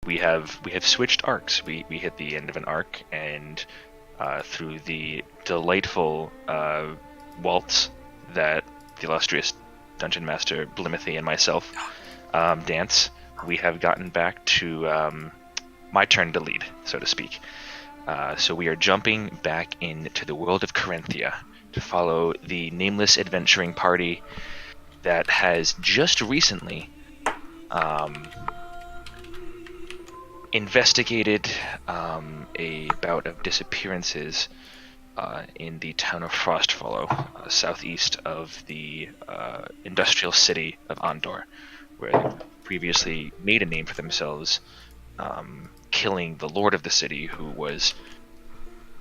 we have switched arcs. We hit the end of an arc, and through the delightful waltz that the illustrious Dungeon Master Blimithy and myself dance, we have gotten back to my turn to lead, so to speak. So we are jumping back into the world of Kirinthenia to follow the nameless adventuring party that has just recently investigated a bout of disappearances in the town of Frostfollow, southeast of the industrial city of Andor, where they previously made a name for themselves, killing the lord of the city, who was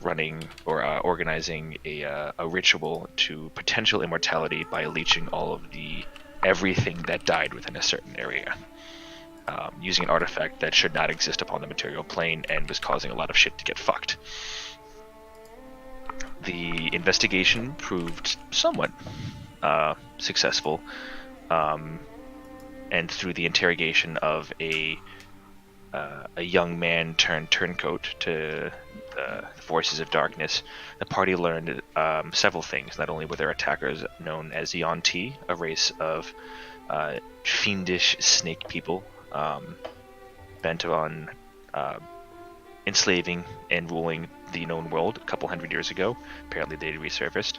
running or organizing a ritual to potential immortality by leeching all of everything that died within a certain area, using an artifact that should not exist upon the material plane and was causing a lot of shit to get fucked. The investigation proved somewhat successful, and through the interrogation of a young man turned turncoat to the forces of darkness, the party learned several things. Not only were there attackers known as Yuan-Ti, a race of fiendish snake people bent on enslaving and ruling the known world a couple hundred years ago. Apparently they resurfaced.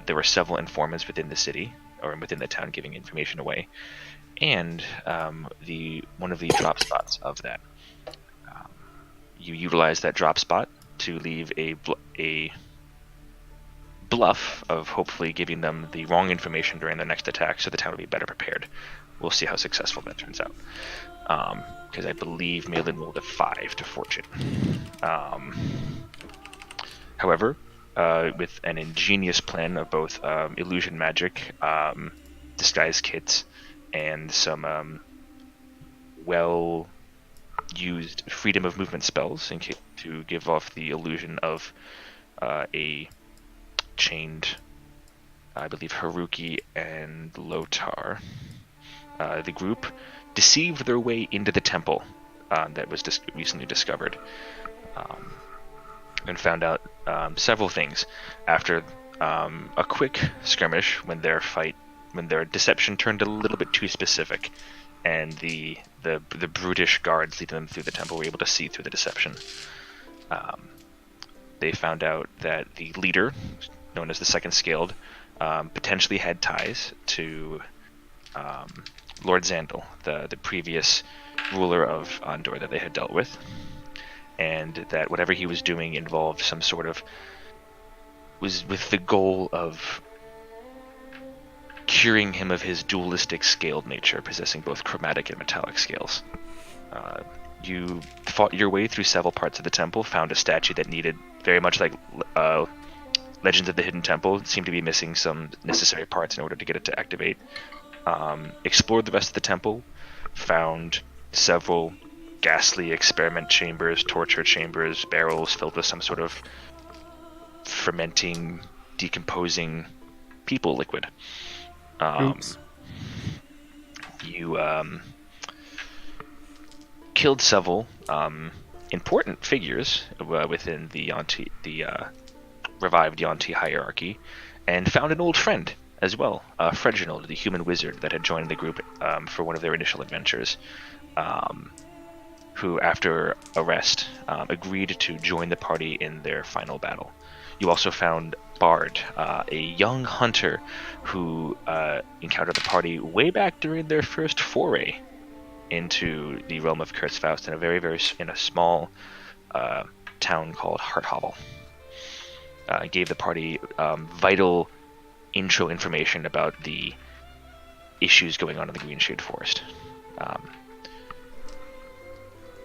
There were several informants within the city, or within the town, giving information away. And one of the drop spots of that, you utilize that drop spot to leave a bluff of hopefully giving them the wrong information during the next attack, so the town will be better prepared. We'll see how successful that turns out, because I believe Malin rolled a 5 to fortune. However, with an ingenious plan of both illusion magic, disguise kits, and some well-used freedom of movement spells to give off the illusion of a chained, I believe, Haruki and Lotar. The group deceived their way into the temple that was recently discovered, and found out several things after a quick skirmish when their deception turned a little bit too specific, and the brutish guards leading them through the temple were able to see through the deception. They found out that the leader, known as the Second Scaled, potentially had ties to Lord Xandal, the previous ruler of Andor that they had dealt with, and that whatever he was doing involved some sort of, was with the goal of curing him of his dualistic scaled nature, possessing both chromatic and metallic scales. You fought your way through several parts of the temple, found a statue that needed, very much like Legends of the Hidden Temple, seemed to be missing some necessary parts in order to get it to activate. Explored the rest of the temple, found several ghastly experiment chambers, torture chambers, barrels filled with some sort of fermenting, decomposing people liquid. You killed several important figures within the revived Yuan-Ti hierarchy, and found an old friend as well, Fredginold, the human wizard that had joined the group for one of their initial adventures, who, after arrest, agreed to join the party in their final battle. You also found Bard, a young hunter who encountered the party way back during their first foray into the realm of Kurzfaust in a small town called Hearthovel. Gave the party vital intro information about the issues going on in the Greenshade Forest.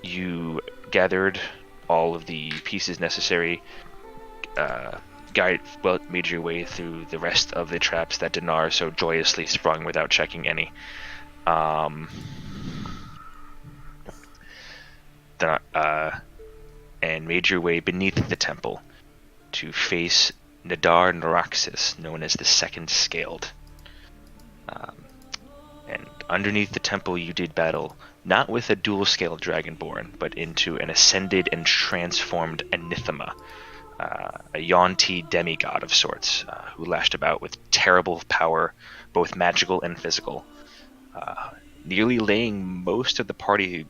You gathered all of the pieces necessary, made your way through the rest of the traps that Dinar so joyously sprung without checking any. And made your way beneath the temple to face Nadar Naraxis, known as the Second Scaled. And underneath the temple you did battle, not with a dual-scale dragonborn, but into an ascended and transformed anathema, a Yuan-Ti demigod of sorts, who lashed about with terrible power, both magical and physical, nearly laying most of the party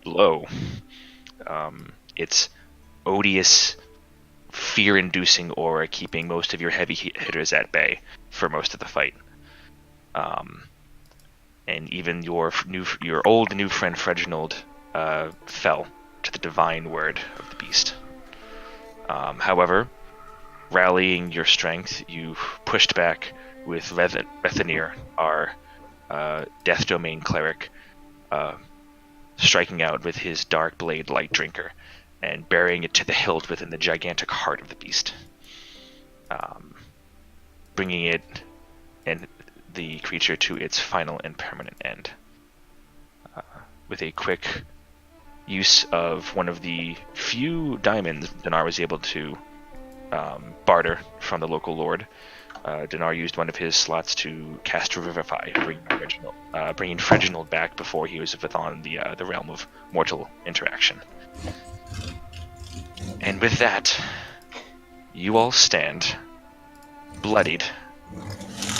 low. Its odious, fear-inducing aura keeping most of your heavy hitters at bay for most of the fight. And even your old new friend Freginald fell to the divine word of the beast. However, rallying your strength, you pushed back with Rethanir, our Death Domain cleric, striking out with his dark blade Light Drinker, and burying it to the hilt within the gigantic heart of the beast, bringing it and the creature to its final and permanent end. With a quick use of one of the few diamonds Dinar was able to barter from the local lord, Dinar used one of his slots to cast Revivify, bringing Freginald back before he was within the realm of mortal interaction. And with that, you all stand, bloodied,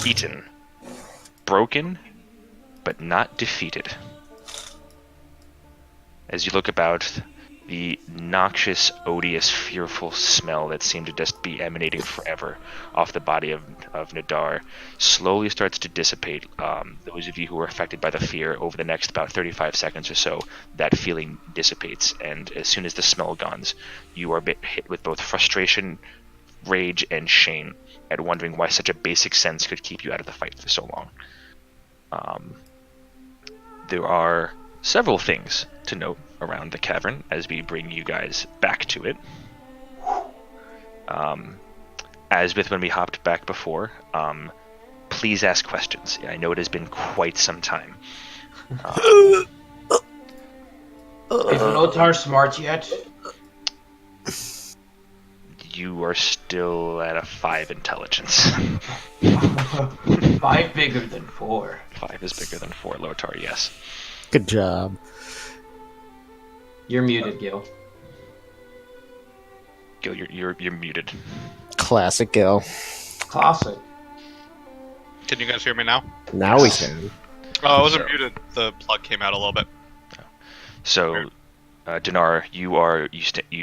eaten, broken, but not defeated. As you look about, the noxious, odious, fearful smell that seemed to just be emanating forever off the body of Nadar slowly starts to dissipate. Those of you who are affected by the fear, over the next about 35 seconds or so, that feeling dissipates, and as soon as the smell goes, you are hit with both frustration, rage, and shame at wondering why such a basic sense could keep you out of the fight for so long. There are several things to note around the cavern as we bring you guys back to it. As with when we hopped back before, please ask questions. I know it has been quite some time. Is Lothar smart yet? You are still at a 5 intelligence. 5 bigger than 4. 5 is bigger than 4, Lothar, yes. Good job. You're muted, Gil. Gil, you're muted. Classic Gil. Classic. Can you guys hear me now? Now we can. Oh, I wasn't muted. The plug came out a little bit. So, Dinar, you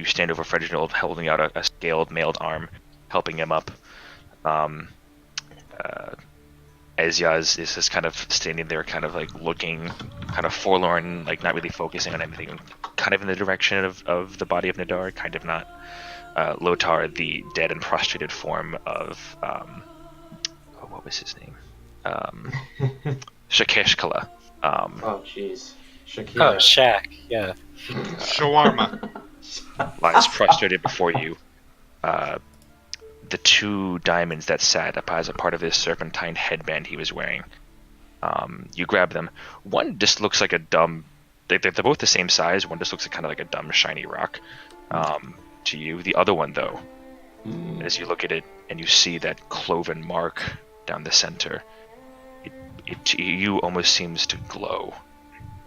stand over Freginald, holding out a scaled, mailed arm, helping him up. Ezyaz is just kind of standing there, kind of like looking, kind of forlorn, like not really focusing on anything, kind of in the direction of the body of Nadar, kind of not. Lothar, the dead and prostrated form of, what was his name? Shakeshkala. Oh, jeez. Shakira. Oh, Shaq, yeah. Shawarma. Lies prostrated before you. The 2 diamonds that sat up as a part of his serpentine headband he was wearing. You grab them. One just looks like a dumb... They're both the same size. One just looks like kind of like a dumb, shiny rock to you. The other one, though, as you look at it and you see that cloven mark down the center, it to you almost seems to glow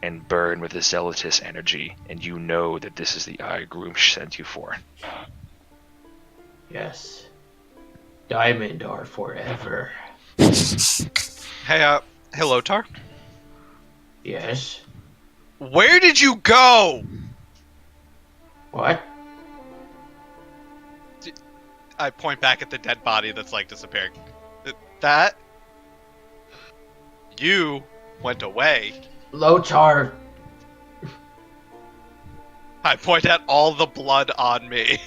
and burn with a zealotous energy, and you know that this is the eye Groomsh sent you for. Yes. Diamond are forever. Hey, Lothar. Yes. Where did you go? What? I point back at the dead body that's like disappearing. That? You went away. Lothar. I point at all the blood on me.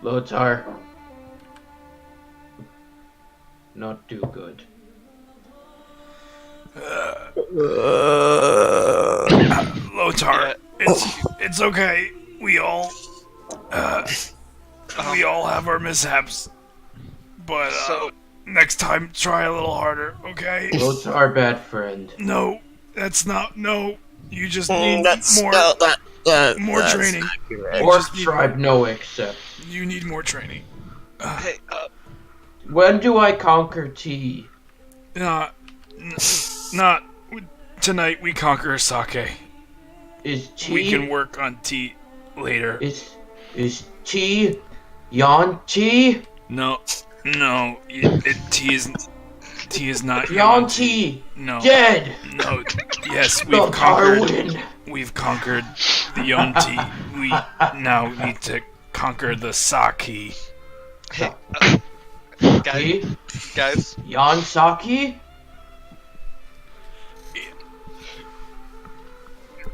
Lothar. Not too good. Lothar, it's okay. We all have our mishaps, but next time try a little harder, okay? Lothar, bad friend. No, that's not. No, you just need more training. Orc tribe, no accept. You need more training. Hey, When do I conquer T? Not tonight. We conquer sake. Is T? We can work on tea later. Is T? Yon T? No, tea is not Yon tea. T. No, Dead. no. Yes, Darwin. We've conquered the Yonti. We now need to conquer the sake. Hey, T? guys, Yon Saki?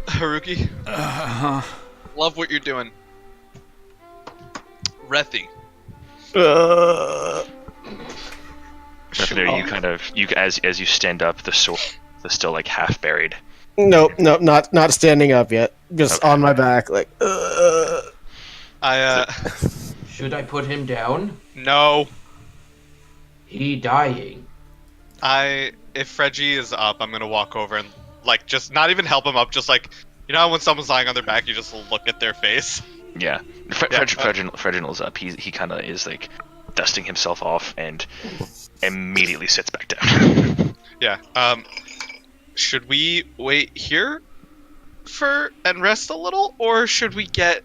Haruki, Uh-huh. love what you're doing. Rethi, You as you stand up, the sword is still like half buried. Nope, not standing up yet. Just on my back, like. Should I put him down? no. He dying. If Reggie is up, I'm gonna walk over and, like, just not even help him up, just like, you know how when someone's lying on their back, you just look at their face? Yeah, Reginald's up. He kind of is like dusting himself off and immediately sits back down. Yeah, should we wait here and rest a little, or should we get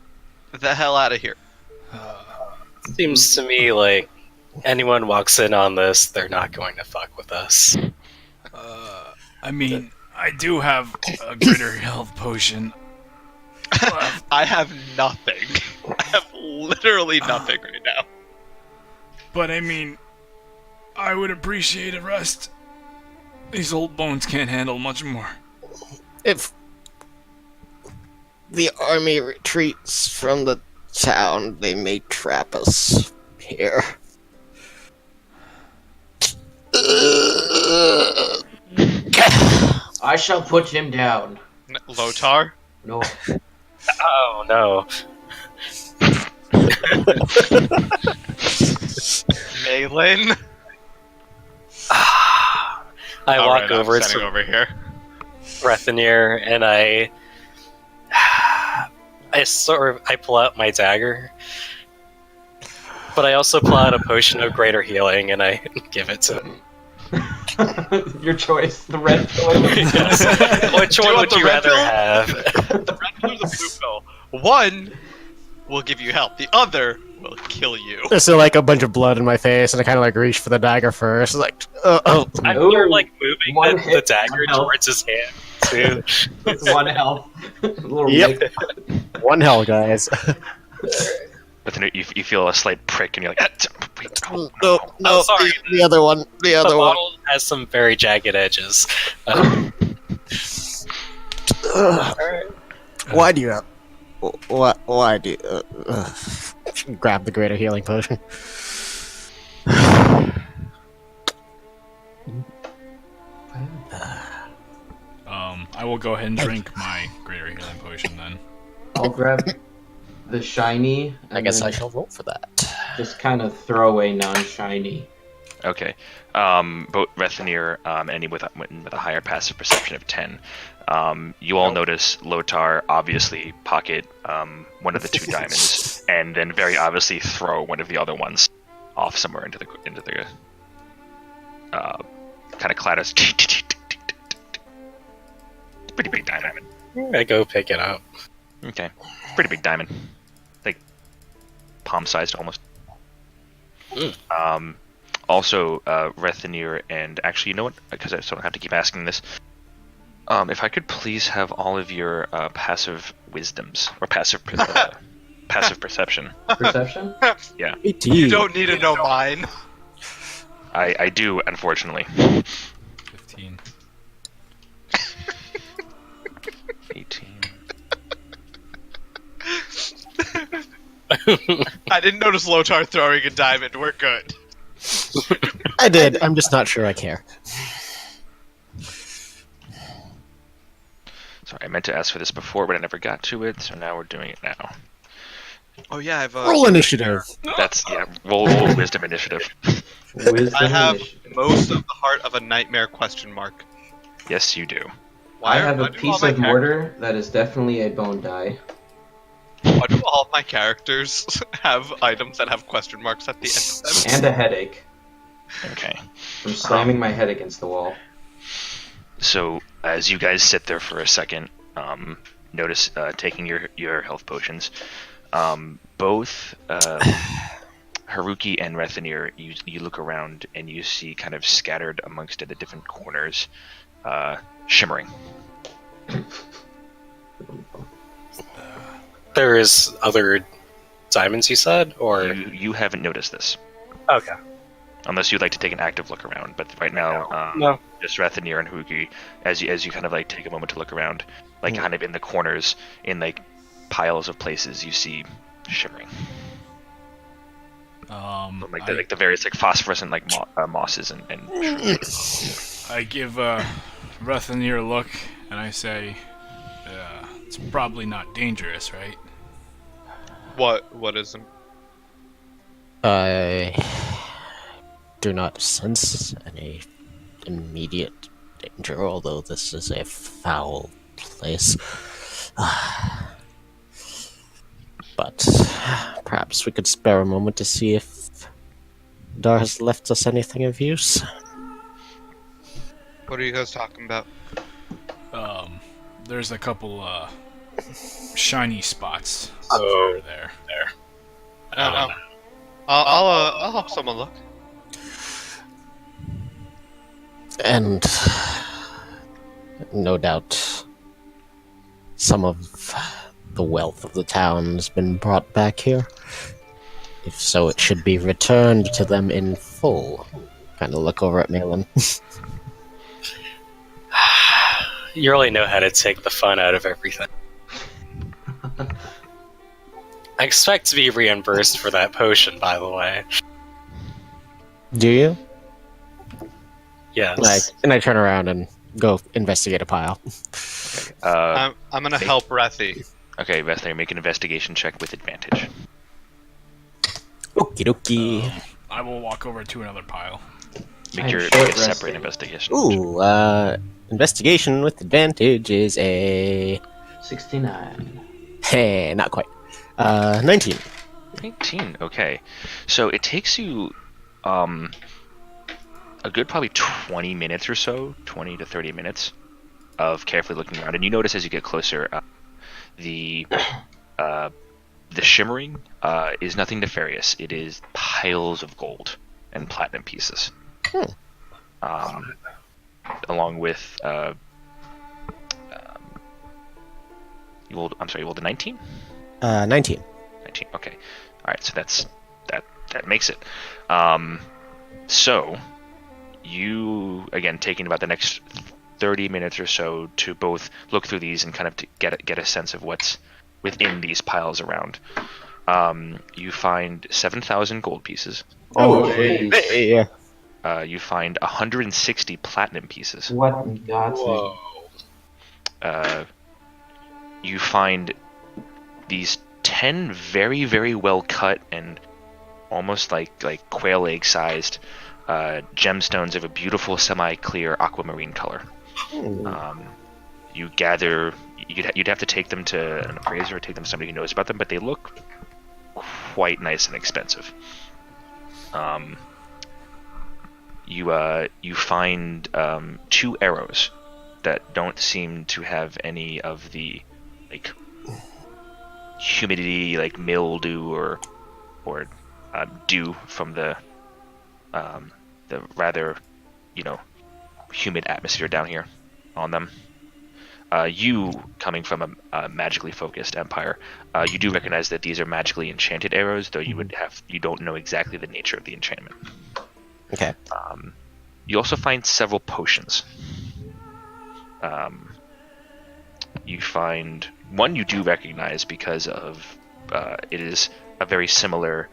the hell out of here? Seems to me like anyone walks in on this, they're not going to fuck with us. I mean, I do have a greater health potion. I have nothing. I have literally nothing right now. But I mean, I would appreciate a rest. These old bones can't handle much more. If the army retreats from the town, they may trap us here. I shall put him down. Lotar? No. Oh no. Malin? I walk Alright, over I'm standing to over here. Brethanier and I pull out my dagger. But I also pull out a potion of greater healing and I give it to him. Your choice. The red pill. Yes. Which one would the you red rather pill? have? The red pill or the blue pill? One will give you health. The other will kill you. There's still like a bunch of blood in my face, and I kind of like reach for the dagger first. Like, You're like moving One the hit, dagger one health. towards his hand too. It's 1 health. Little Yep. Rick. one hell, guys. But then you feel a slight prick, and you're like, No, Oh, sorry. the other one, the The other one. bottle has some very jagged edges. Why do you have? Why do you grab the greater healing potion? I will go ahead and drink my greater healing potion then. I'll grab the shiny. And I guess then I shall roll for that. just kind of throw away non-shiny. okay. Both Rethanier and you with a higher passive perception of 10. You all notice Lotar obviously pocket one of the 2 diamonds, and then very obviously throw one of the other ones off somewhere into the kind of clatters. Pretty big diamond. I go pick it up. Okay, pretty big diamond, like palm-sized almost. Also, Rethanier, and actually, you know what? Because I don't have to keep asking this. If I could please have all of your passive wisdoms or passive perception. Perception? Yeah, You don't need to know mine. I do, unfortunately. 15. 18. I didn't notice Lotar throwing a diamond. We're good. I did. I'm just not sure I care. Sorry, I meant to ask for this before, but I never got to it, so now we're doing it now. Oh yeah, I've Roll initiative. That's, roll wisdom initiative. Wisdom I have initiative. most of the heart of a nightmare question mark. Yes, you do. I have why a do piece all my of mortar that is definitely a bone die. Why do all of my characters have items that have question marks at the end of them? And a headache. Okay. From slamming my head against the wall. So as you guys sit there for a second, notice taking your health potions, both Haruki and Rethanir, you look around and you see kind of scattered amongst the different corners, shimmering. There is other diamonds, you said, or You haven't noticed this, okay. unless you'd like to take an active look around. But right now, No. just Rethanir and Haruki, as you kind of like take a moment to look around, like kind of in the corners, in like piles of places, you see shimmering. Like the various like phosphorescent like mosses and I give Rethanir a look and I say, it's probably not dangerous, right? What isn't? I do not sense any immediate danger, although this is a foul place. But perhaps we could spare a moment to see if Dar has left us anything of use. What are you guys talking about? There's a couple shiny spots Oh. there. No. I'll help someone look. And no doubt some of the wealth of the town has been brought back here. If so, it should be returned to them in full. Kind of look over at Malin. You really know how to take the fun out of everything. I expect to be reimbursed for that potion, by the way. Do you? Yes. And I turn around and go investigate a pile. I'm gonna help Rethi. Okay, Rethanir, make an investigation check with advantage. Okie dokie. I will walk over to another pile. Make I'm a short separate resting. investigation. Ooh, investigation with advantage is a... 69. Hey, not quite. 19. 19. Okay, so it takes you a good probably 20 minutes or so, 20 to 30 minutes of carefully looking around, and you notice as you get closer, the shimmering is nothing nefarious. It is piles of gold and platinum pieces, along with you rolled a 19. 19. 19. Okay. All right. So that makes it. So you again taking about the next 30 minutes or so to both look through these and kind of to get a sense of what's within these piles around. You find 7,000 gold pieces. Oh, Yeah. You find 160 platinum pieces. What in God's name? Whoa. You find these 10 very, very well cut and almost like quail egg sized gemstones of a beautiful semi-clear aquamarine color. You gather, you'd have to take them to an appraiser or take them to somebody who knows about them, but they look quite nice and expensive. You find 2 arrows that don't seem to have any of the like humidity, like mildew or dew from the rather humid atmosphere down here on them. You coming from a magically focused empire, you do recognize that these are magically enchanted arrows, though you don't know exactly the nature of the enchantment. Okay. You also find several potions. You find one you do recognize because of it is a very similar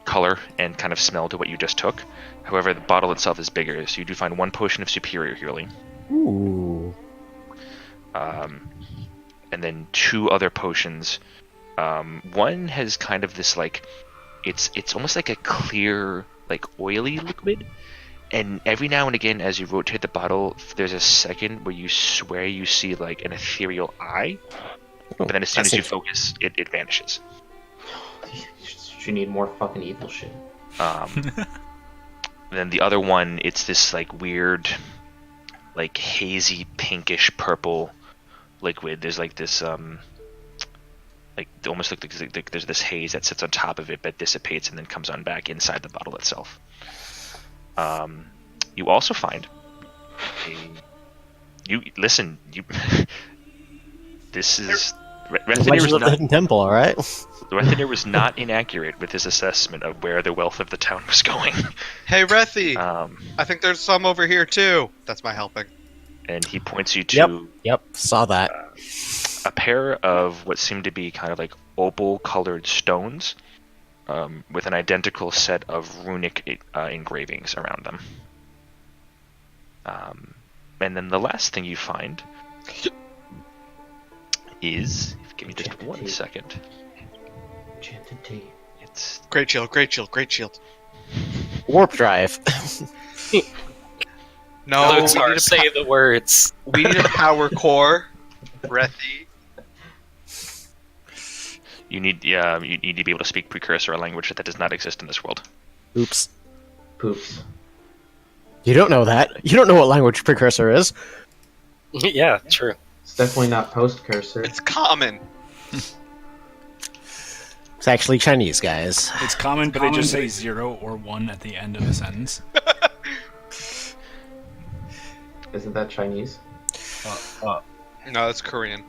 color and kind of smell to what you just took. However, the bottle itself is bigger, so you do find one potion of superior healing. Ooh. And then 2 other potions. One has kind of this like it's almost like a clear, like oily liquid, and every now and again as you rotate the bottle there's a second where you swear you see like an ethereal eye, but then as soon as you focus it vanishes. You need more fucking evil shit. Then the other one, it's this like weird, like hazy pinkish purple liquid. There's like this like almost like there's this haze that sits on top of it that dissipates and then comes on back inside the bottle itself. You also find this is Legend of the Hidden Temple, all right? Rethinir was not inaccurate with his assessment of where the wealth of the town was going. Hey, Rethi! Um, I think there's some over here too. That's my helping. and he points you to Yep, saw that. a pair of what seem to be kind of like opal-colored stones with an identical set of runic engravings around them. And then the last thing you find is... Give me just 1 second. Enchanted tape. It's... Great shield, great shield, great shield. Warp drive. No, we Lothar, need, say the words. we need a power core. Rethi. You need to be able to speak precursor, a language that does not exist in this world. Oops. Poops. You don't know that. You don't know what language precursor is. Yeah, true. It's definitely not post-cursor. It's common. It's actually Chinese, guys. It's common, but they just say 0 or 1 at the end of a sentence. Isn't that Chinese? No, that's Korean.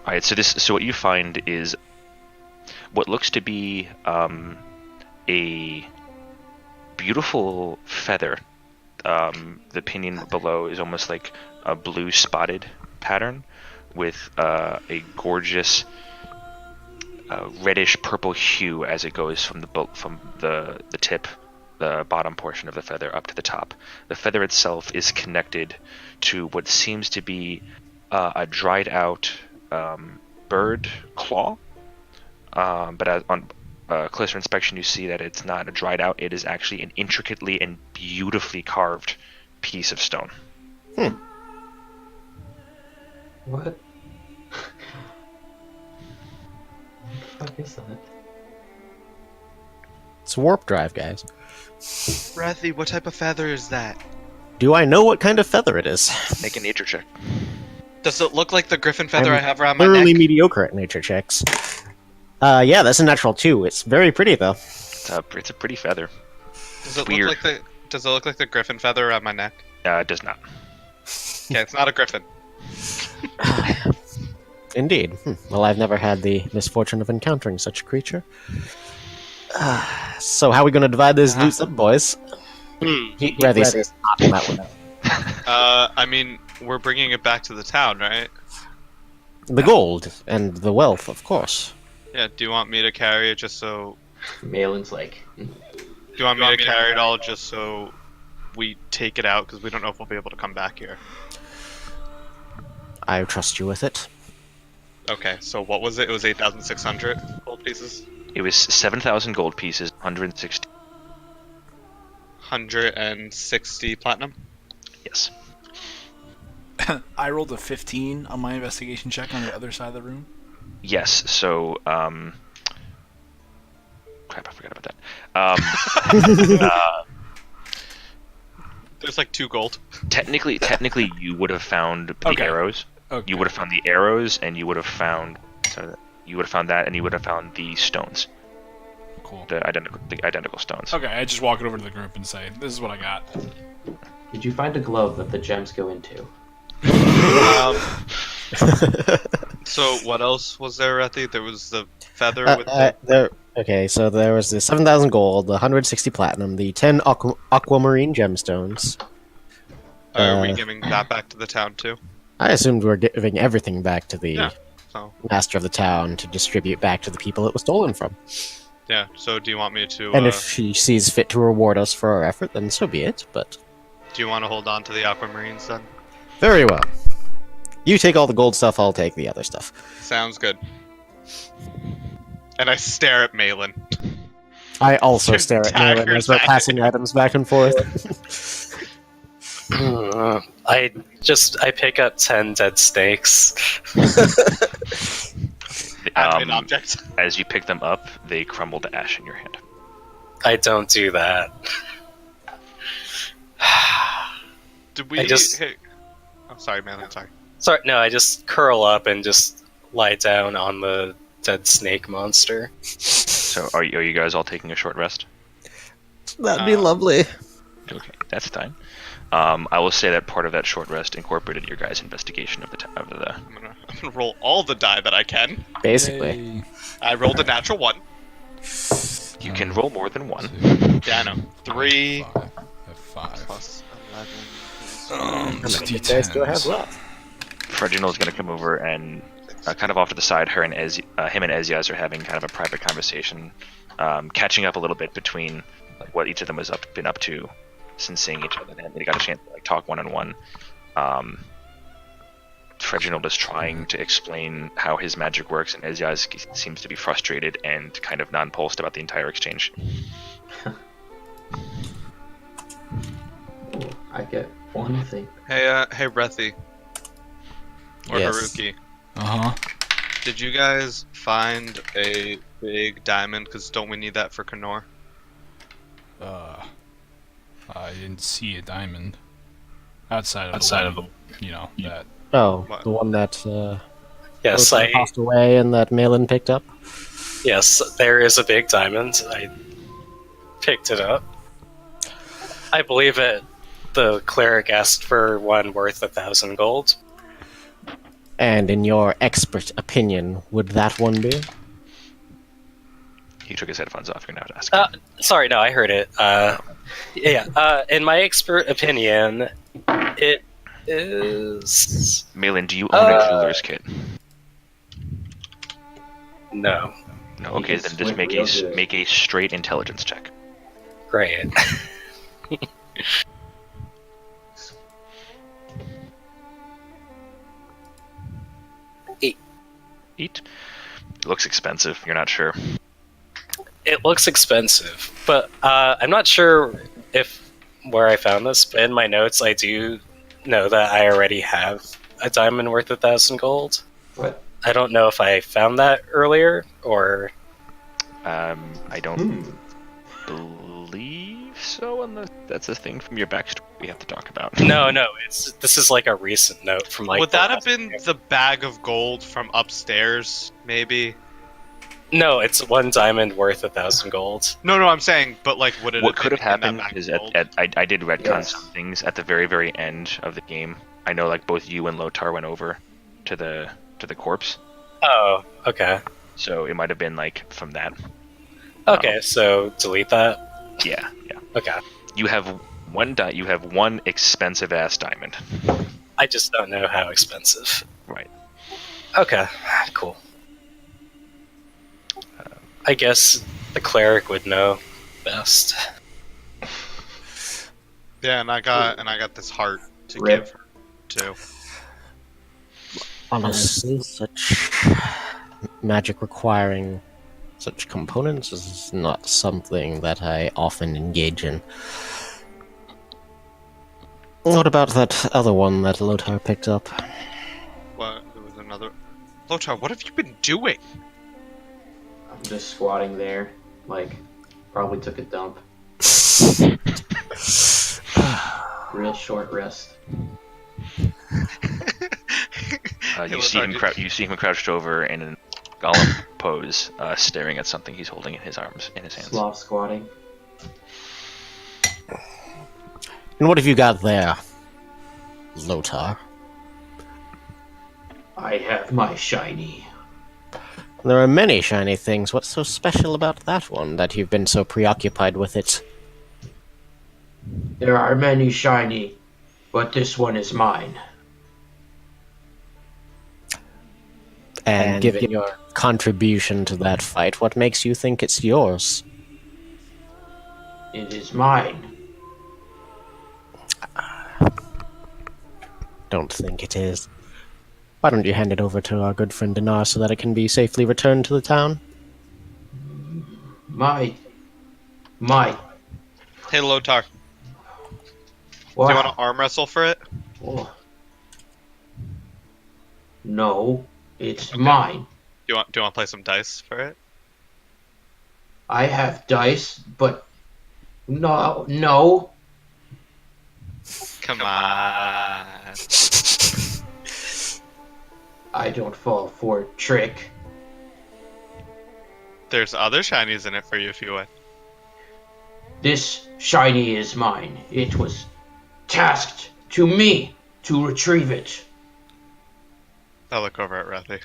All right, so what you find is what looks to be a beautiful feather. The pinion below is almost like a blue spotted pattern with a gorgeous reddish purple hue as it goes from the tip, the bottom portion of the feather, up to the top. The feather itself is connected to what seems to be a dried out bird claw, but on closer inspection you see that it's not a dried out, it is actually an intricately and beautifully carved piece of stone. What? What the fuck is that? It's warp drive, guys. Rethi, what type of feather is that? Do I know what kind of feather it is? Make a nature check. Does it look like the griffin feather I'm I have around my Thoroughly neck? mediocre at nature checks. Yeah, that's a natural 2. It's very pretty, though. It's a pretty feather. Does it Weird. look like the griffin feather around my neck? It does not. Okay, it's not a griffin. Indeed. Well, I've never had the misfortune of encountering such a creature. So how are we going to divide this loot up, boys? Rather says not on that one. I mean, we're bringing it back to the town, right? The gold and the wealth, of course. Yeah, do you want me to carry it just so... Malin's like, Do you want me to carry it all just so we take it out? Because we don't know if we'll be able to come back here. I trust you with it. Okay, so what was it? It was 8,600 gold pieces? It was 7,000 gold pieces, 160. 160 platinum? Yes. I rolled a 15 on my investigation check on the other side of the room. Yes, so, crap, I forgot about that. There's like 2 gold. Technically, you would have found the Okay. arrows. Okay. You would have found the arrows, and you would have found... you would have found that, and you would have found the stones. Cool. The identical stones. Okay, I just walk it over to the group and say, "This is what I got." did you find a glove that the gems go into? So what else was there, Rethi? There was the feather with Okay, so there was the 7,000 gold, the 160 platinum, the 10 aquamarine gemstones. Are we giving that back to the town too? I assumed we were giving everything back to the Yeah. So master of the town to distribute back to the people it was stolen from. yeah. So do you want me to? And if she sees fit to reward us for our effort, then so be it, but... Do you want to hold on to the aquamarines then? Very well. You take all the gold stuff, I'll take the other stuff. Sounds good. And I stare at Malin. I also Your stare at Malin dagger as we're back. passing items back and forth. I pick up 10 dead snakes. Admin object. As you pick them up, they crumble to ash in your hand. I don't do that. Did we? I just- Hey, I'm sorry, man. I'm sorry. Sorry, no, I just curl up and just lie down on the dead snake monster. So are you guys all taking a short rest? That'd be lovely. Okay, that's fine. I will say that part of that short rest incorporated your guys' investigation of the I'm gonna roll all the die that I can. Basically. Yay. I rolled a natural 1. You can roll more than one. Yeah, I know. 3 5. I have 5. plus 11. How many D10s. days do I have left? Reginald's going to come over and kind of off to the side. Him and Eziaz are having kind of a private conversation, catching up a little bit between like, what each of them has been up to since seeing each other. They got a chance to like talk one-on-one. Reginald is trying to explain how his magic works, and Eziaz seems to be frustrated and kind of nonplussed about the entire exchange. Ooh, I get one thing. Hey, Breathy. Or Yes. Haruki. Uh-huh. Did you guys find a big diamond? Because don't we need that for Kranoor? I didn't see a diamond. Outside of the, that. Oh, What? the one that Yes, Lothar passed away and that Malin picked up? yes, there is a big diamond. I picked it up. I believe the cleric asked for one worth 1,000 gold. And in your expert opinion, would that one be? He took his headphones off. You're going to have to ask him. Sorry, no, I heard it. In my expert opinion, it is... Malin, do you own a jeweler's kit? No. No. Okay, then just make a straight intelligence check. Great. Eat. It looks expensive. You're not sure. It looks expensive, but I'm not sure if where I found this, but in my notes I do know that I already have a diamond worth 1,000 gold. What? I don't know if I found that earlier or... I don't believe so. That's a thing from your backstory we have to talk about. No, this is like a recent note from like... Would the that have last been year. the bag of gold from upstairs, maybe? No, it's one diamond worth 1,000 gold. No, I'm saying, but like, would it What have could have been in that happened bag is of gold? I did retcon Yes. some things at the very, very end of the game. I know like both you and Lothar went over to the corpse, Oh, okay. so it might have been like from that. Okay, so delete that. Yeah. Okay. You have one expensive ass diamond. I just don't know how expensive. Right. Okay, cool. I guess the cleric would know best. Yeah, and I got this heart to Rip. give her too. Honestly, such magic requiring such components is not something that I often engage in. What about that other one that Lothar picked up? What? There was another. Lothar, what have you been doing? I'm just squatting there, like, probably took a dump. Real short rest. You see him crouched over in a golem pose, staring at something he's holding in his hands. Slav squatting. And what have you got there, Lothar? I have my shiny. There are many shiny things. What's so special about that one that you've been so preoccupied with it? There are many shiny, but this one is mine. And given your contribution to that fight, what makes you think it's yours? It is mine. Don't think it is. Why don't you hand it over to our good friend Dinar so that it can be safely returned to the town? My. Hey, Lothar, What? do you want to arm wrestle for it? Oh. No, it's mine. Do you want to play some dice for it? I have dice, but No, no. Come on. I don't fall for a trick. There's other shinies in it for you if you would. This shiny is mine. It was tasked to me to retrieve it. I look over at Rethy.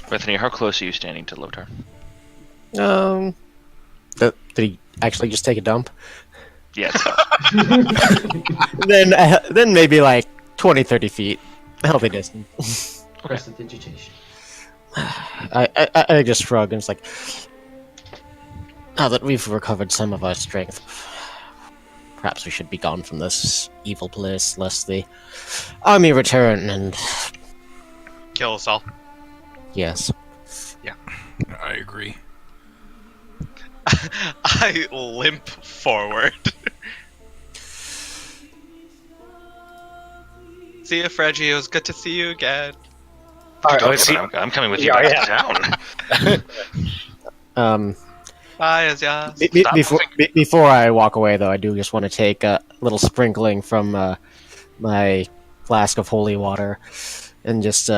Bethany, how close are you standing to Lotar? Did he actually just take a dump? Yeah. Then maybe like 20, 30 feet. Healthy distance. Prestidigitation. I just shrug and it's like, now that we've recovered some of our strength, perhaps we should be gone from this evil place, lest the army return and... Kill us all. Yes. I agree. I limp forward. See you, Freggie. It was good to see you again. I'm coming with you back to town. Bye, Azia. Before I walk away, though, I do just want to take a little sprinkling from my flask of holy water and just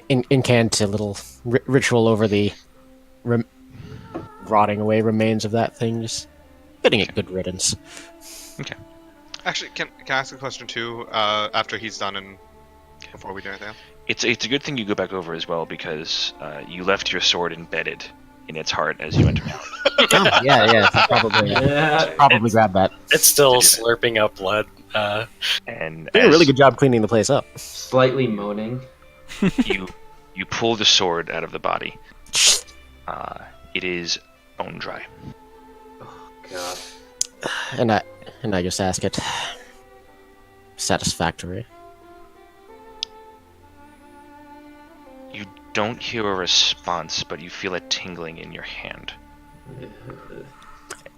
incant a little ritual over the rotting away remains of that thing, just getting it good riddance. Okay. Actually, can I ask a question too? After he's done and before we do anything else. It's a good thing you go back over as well because you left your sword embedded in its heart as you entered out. Oh, yeah, probably grab that. It's still slurping up blood. And Doing a really good job cleaning the place up. Slightly moaning. you pull the sword out of the body. It is bone dry. Oh god. And I just ask it, satisfactory? You don't hear a response, but you feel a tingling in your hand.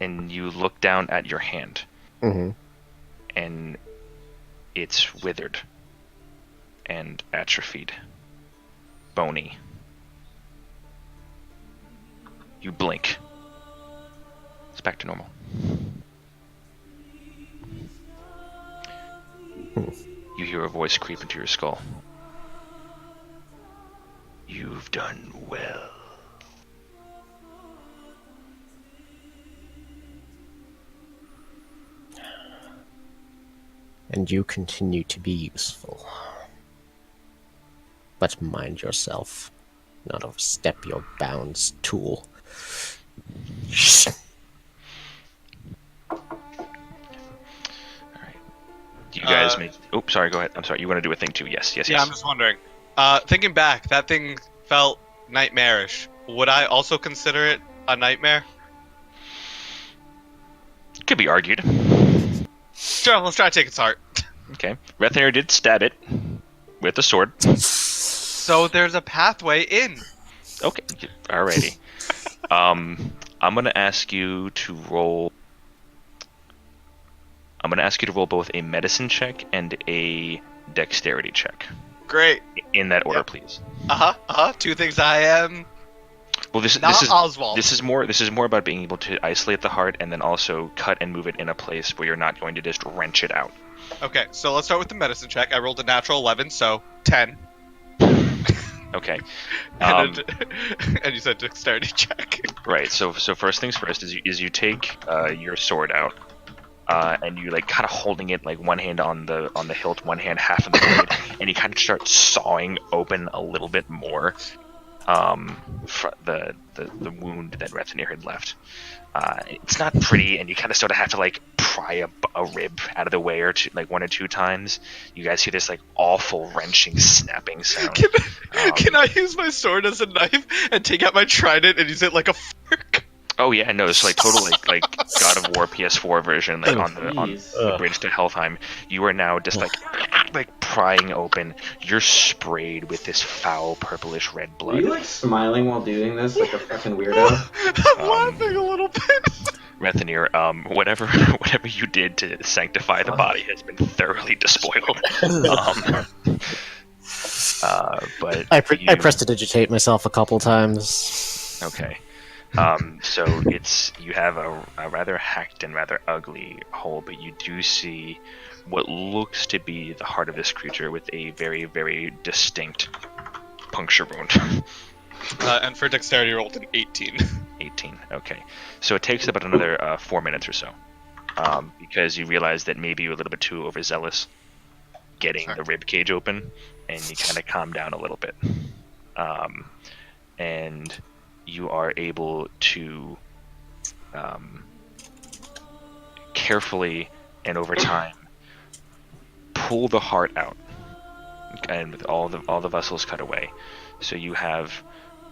And you look down at your hand, Mm-hmm. and it's withered and atrophied, bony. You blink. It's back to normal. You hear a voice creep into your skull. You've done well. And you continue to be useful. But mind yourself. Not overstep your bounds, tool. Do you guys make... Oh, sorry, go ahead. I'm sorry, you want to do a thing too. Yes. Yeah, I'm just wondering. Thinking back, that thing felt nightmarish. Would I also consider it a nightmare? Could be argued. Sure, let's try to take its heart. Okay. Rethnir did stab it with a sword. So there's a pathway in. Okay, alrighty. I'm gonna ask you to roll... I'm gonna ask you to roll both a medicine check and a dexterity check. Great. In that order, please. Two things I am. Well, this is Oswald. This is more about being able to isolate the heart and then also cut and move it in a place where you're not going to just wrench it out. Okay, so let's start with the medicine check. I rolled a natural 11, so 10. Okay. And you said dexterity check. Right. So first things first is you take your sword out. And you like kind of holding it like one hand on the hilt, one hand half of the blade, and you kind of start sawing open a little bit more the wound that Rethnir had left. It's not pretty, and you kind of sort of have to like pry a rib out of the way or two, like one or two times. You guys hear this like awful wrenching, snapping sound. Can I use my sword as a knife and take out my trident and use it like a fork? Oh yeah, no, it's like total like God of War PS4 version, like on the bridge to Helheim. You are now just like prying open. You're sprayed with this foul purplish red Are blood. you like smiling while doing this like a fucking weirdo? I'm laughing a little bit. Rethnir, whatever you did to sanctify the body has been thoroughly despoiled. But I you- prestidigitate myself a couple times. Okay. So you have a rather hacked and rather ugly hole, but you do see what looks to be the heart of this creature with a very, very distinct puncture wound. And for dexterity, rolled an 18. 18. Okay. So it takes about another 4 minutes or so, because you realize that maybe you're a little bit too overzealous getting the rib cage open, and you kind of calm down a little bit. And you are able to carefully and over time pull the heart out, and with all the vessels cut away, so you have,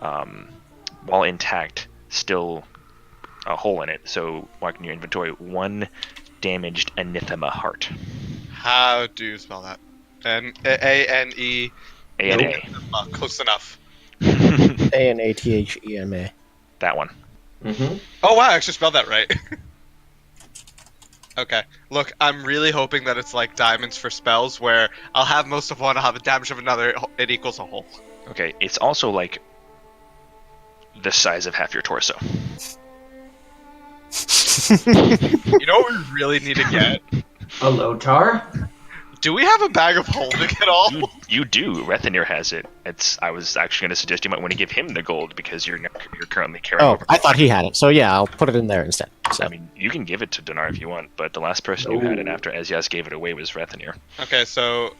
while intact, still a hole in it. So mark in your inventory 1 damaged anathema heart. How do you spell that? A-N-E. A-N-A. Close enough. Anathema. That one. Oh wow, I actually spelled that right. Okay. Look, I'm really hoping that it's like diamonds for spells, where I'll have most of one, I'll have the damage of another, it equals a whole. Okay, it's also like the size of half your torso. You know what we really need to get? A Lotar? Do we have a bag of holding at all? You do. Rethanir has it. I was actually going to suggest you might want to give him the gold because you're currently carrying. Oh, over I thought he had it. So yeah, I'll put it in there instead. So. I mean, you can give it to Dinar if you want, but the last person who had it after Azias gave it away was Rethanir. Okay, so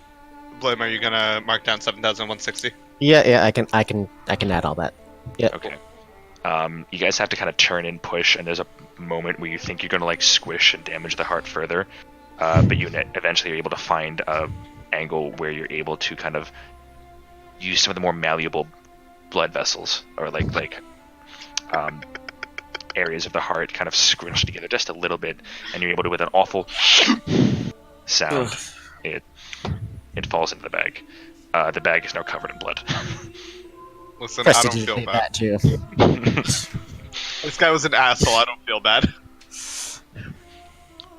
Blame, are you gonna mark down 7,160? Yeah, I can add all that. Yeah. Okay. You guys have to kind of turn and push, and there's a moment where you think you're going to like squish and damage the heart further, but you eventually are able to find a angle where you're able to kind of use some of the more malleable blood vessels, or like areas of the heart kind of scrunch together just a little bit, and you're able to, with an awful sound, it falls into the bag. The bag is now covered in blood. Listen, I don't feel Prestidigitate bad. that too. This guy was an asshole, I don't feel bad.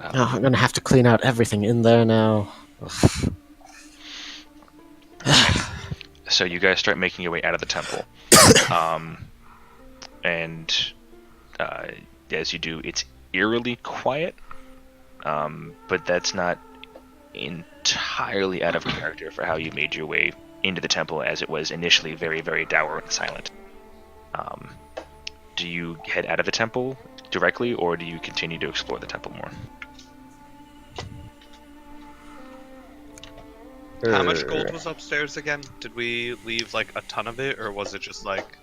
Oh, I'm gonna have to clean out everything in there now. So you guys start making your way out of the temple, and as you do, it's eerily quiet, but that's not entirely out of character for how you made your way into the temple, as it was initially very, very dour and silent. Do you head out of the temple directly, or do you continue to explore the temple more? How much gold was upstairs again? Did we leave like a ton of it, or was it just like...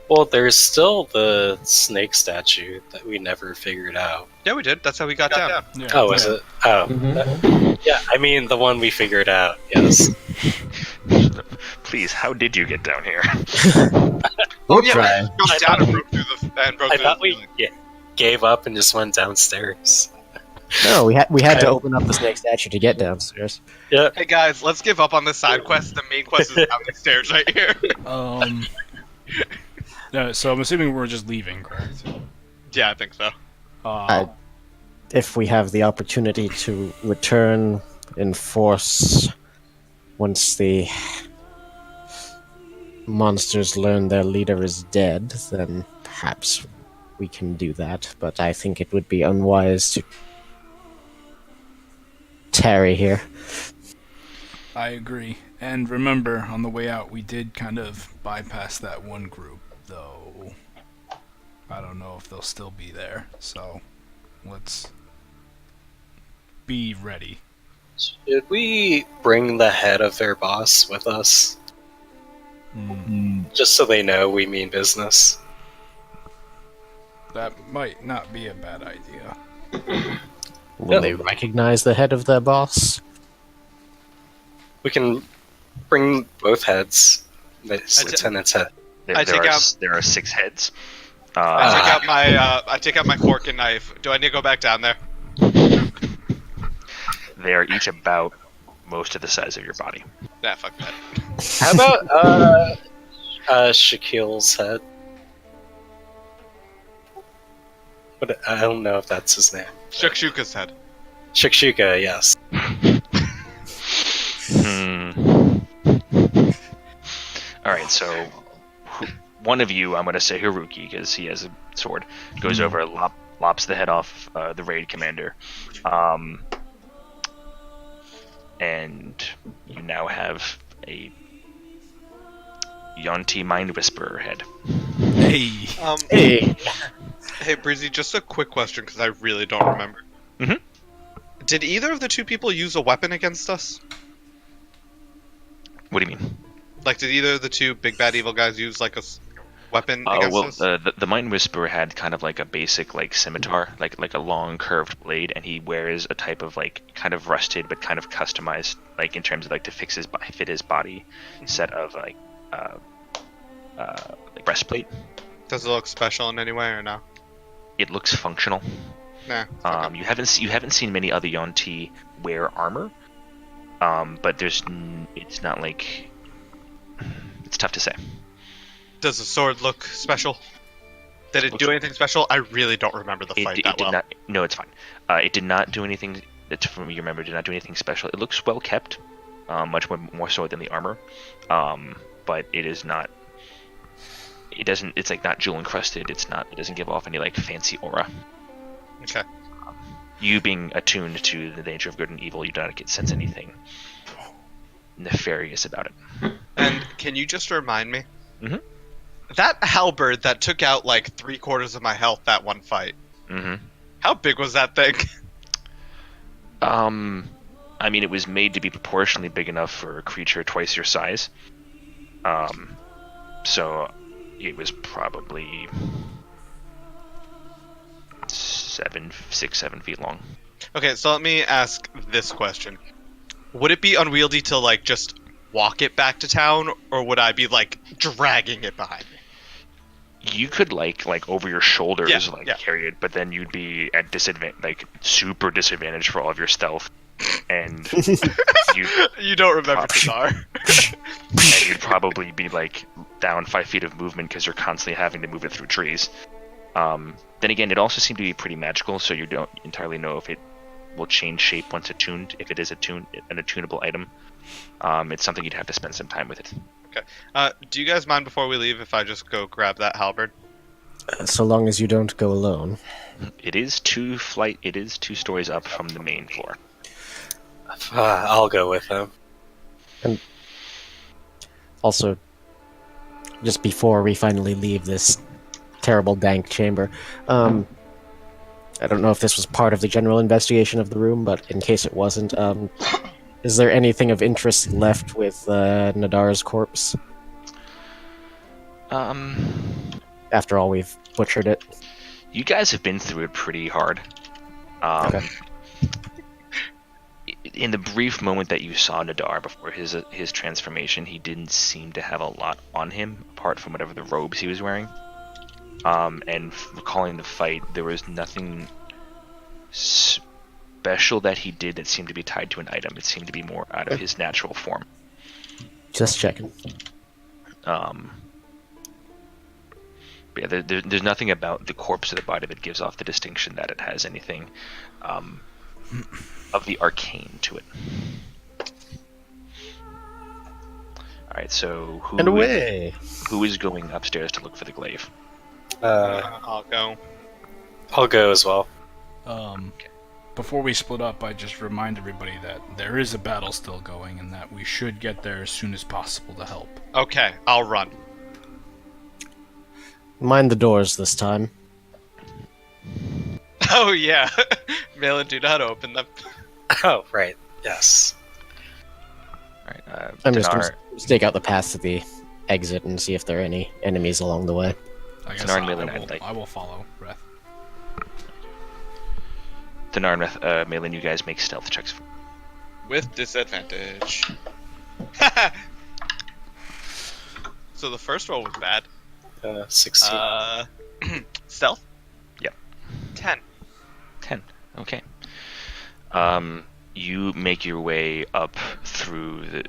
Well, there's still the snake statue that we never figured out. Yeah, we did. That's how we got down. Yeah. Oh, is it? Oh. Yeah, I mean the one we figured out, yes. Please, how did you get down here? Oh yeah, try. we got down and broke through the... I thought we gave up and just went downstairs. No, we had to open up the snake statue to get downstairs. Yeah. Hey guys, let's give up on the side quest. The main quest is down the stairs right here. No, so I'm assuming we're just leaving, correct? Yeah, I think so. If we have the opportunity to return in force once the monsters learn their leader is dead, then perhaps we can do that. But I think it would be unwise to tarry here. I agree. And remember, on the way out, we did kind of bypass that one group, though. I don't know if they'll still be there, so let's be ready. Should we bring the head of their boss with us? Just so they know we mean business. That might not be a bad idea. Will they recognize the head of their boss? We can bring both heads. This lieutenant's head. There are 6 heads. I take out my fork and knife. Do I need to go back down there? They are each about most of the size of your body. Nah, fuck that. How about Shaquille's head? But I don't know if that's his name. Shakshuka's head. Shakshuka, yes. one of you, I'm going to say Haruki because he has a sword, goes over, lops the head off the raid commander, and you now have a Yonti Mind Whisperer head. Hey. Hey. Hey, Breezy, just a quick question because I really don't remember. Mhm. Did either of the two people use a weapon against us? What do you mean? Like, did either of the two big bad evil guys use like a weapon against us? The Mind Whisperer had kind of like a basic like scimitar, like a long curved blade, and he wears a type of like kind of rusted but kind of customized, like in terms of like to fit his body set of like breastplate. Does it look special in any way or no? It looks functional. Nah. Okay. You haven't seen many other Yonti wear armor, but it's not like it's tough to say. Does the sword look special? Did it do anything special? I really don't remember the fight that well. No, it's fine. It did not do anything. From you remember, it did not do anything special. It looks well kept, much more so than the armor, but it is not. It doesn't. It's like not jewel encrusted. It doesn't give off any like fancy aura. Okay. You being attuned to the nature of good and evil, you do not sense anything nefarious about it. And can you just remind me? Mhm. That halberd that took out like 3/4 of my health that one fight. Mhm. How big was that thing? I mean, it was made to be proportionally big enough for a creature twice your size. So it was probably 6, 7 feet long. Okay, so let me ask this question. Would it be unwieldy to like just walk it back to town, or would I be like dragging it behind me? You could like over your shoulders Yeah. carry it, but then you'd be at disadvantage, like super disadvantage for all of your stealth, and You don't remember Tadar. and you'd probably be like down 5 feet of movement because you're constantly having to move it through trees. Then again, it also seemed to be pretty magical, so you don't entirely know if it will change shape once attuned. If it is an attunable item, it's something you'd have to spend some time with it. Okay. Do you guys mind before we leave if I just go grab that halberd? So long as you don't go alone. It is 2 stories up from the main floor. I'll go with him. And also, just before we finally leave this terrible dank chamber, I don't know if this was part of the general investigation of the room, but in case it wasn't, is there anything of interest left with Nadar's corpse? After all, we've butchered it. You guys have been through it pretty hard. Okay. In the brief moment that you saw Nadar before his transformation, he didn't seem to have a lot on him, apart from whatever the robes he was wearing. And recalling the fight, there was nothing special that he did that seemed to be tied to an item. It seemed to be more out of his natural form. Just checking. But yeah, there's nothing about the corpse of the body that gives off the distinction that it has anything of the arcane to it. Alright, so who is going upstairs to look for the glaive? I'll go. I'll go as well. Before we split up, I just remind everybody that there is a battle still going and that we should get there as soon as possible to help. Okay, I'll run. Mind the doors this time. Oh yeah, Malin, do not open them. Oh, right. Yes. Alright, I'm just going Dinar, to stake out the path to the exit and see if there are any enemies along the way. I guess Dinar and Malin, I will follow Reth. Dinar and Malin, you guys make stealth checks. With disadvantage. So the first roll was bad. 16. Stealth? Yep. 10. 10. Okay. You make your way up through the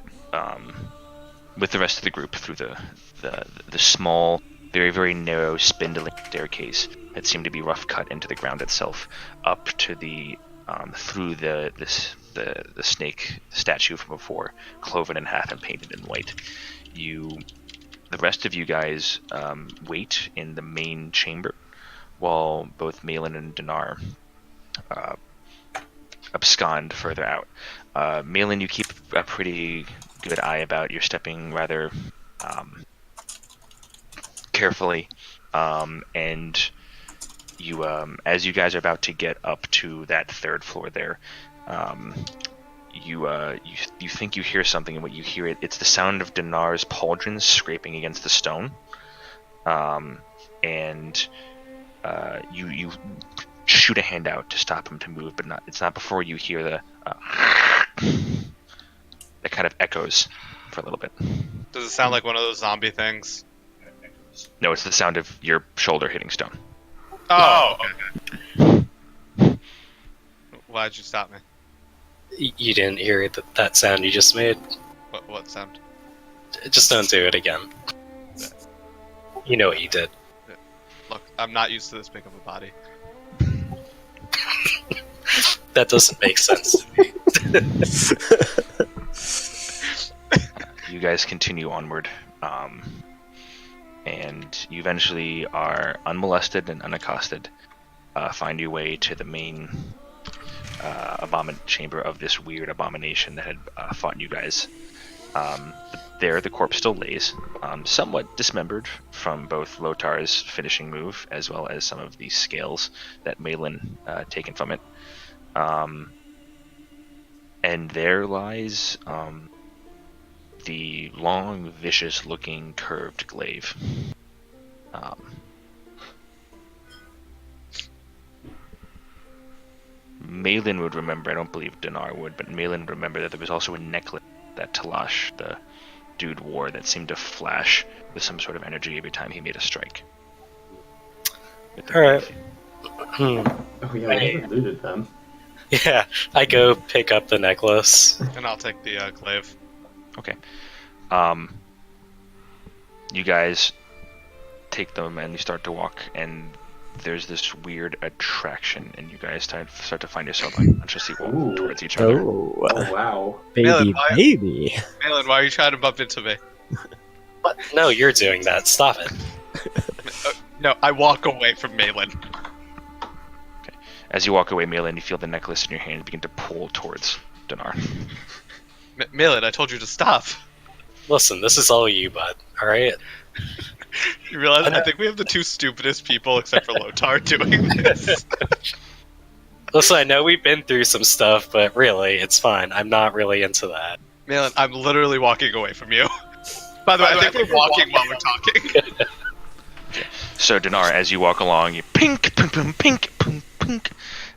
with the rest of the group through the small, very, very narrow, spindling staircase that seemed to be rough cut into the ground itself, up to the through the snake statue from before, cloven in half and painted in white. You the rest of you guys wait in the main chamber while both Malin and Dinar abscond further out. Malin, you keep a pretty good eye about. You're stepping rather carefully, and you, as you guys are about to get up to that third floor there, you think you hear something, and when you hear it, it's the sound of Dinar's pauldrons scraping against the stone, and you shoot a hand out to stop him to move, but it's not before you hear the that kind of echoes for a little bit. Does it sound like one of those zombie things? No, it's the sound of your shoulder hitting stone. Oh, okay. Why'd you stop me? You didn't hear that sound you just made? What sound? Just don't do it again. You know what you did. Look, I'm not used to this big of a body. That doesn't make sense to me. You guys continue onward, and you eventually are unmolested and unaccosted. Find your way to the main chamber of this weird abomination that had fought you guys. There, the corpse still lays, somewhat dismembered from both Lotar's finishing move as well as some of the scales that Malin taken from it. And there lies the long, vicious-looking, curved glaive. Malin would remember, I don't believe Dinar would, but Malin would remember that there was also a necklace that Talash, the dude, wore that seemed to flash with some sort of energy every time he made a strike. Alright. Oh yeah, I never looted them. Yeah, I go pick up the necklace. And I'll take the glaive. Okay. You guys take them and you start to walk, and there's this weird attraction, and you guys start to find yourself unconsciously walking towards each other. Oh wow. Baby, Malin, baby. Malin, why are you trying to bump into me? What? No, you're doing that. Stop it. No, I walk away from Malin. As you walk away, Malin, you feel the necklace in your hand begin to pull towards Dinar. Malin, I told you to stop. Listen, this is all you, bud. Alright? You realize I think we have the two stupidest people except for Lotar doing this. Listen, I know we've been through some stuff, but really, it's fine. I'm not really into that. Malin, I'm literally walking away from you. By the way, I think we're walking while we're talking. So, Dinar, as you walk along, you pink, pink, pink, pink, pink, pink,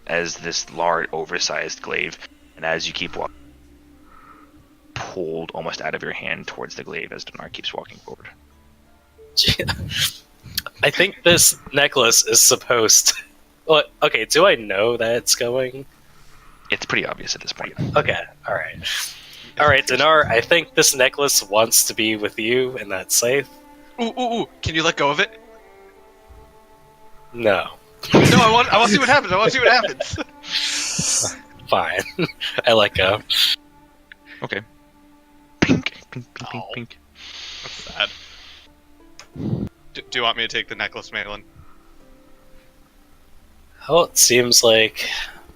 as this large, oversized glaive, and as you keep walking, pulled almost out of your hand towards the glaive as Dinar keeps walking forward. I think this necklace is supposed to... Well, okay, do I know that it's going? It's pretty obvious at this point. Okay, alright. Alright, Dinar, I think this necklace wants to be with you, and that's safe. Ooh, can you let go of it? No. No, I want to see what happens. I want to see what happens. Fine. I let go. Okay. Pink, pink, pink, pink, pink. That's sad. Do you want me to take the necklace, Malin? Well, it seems like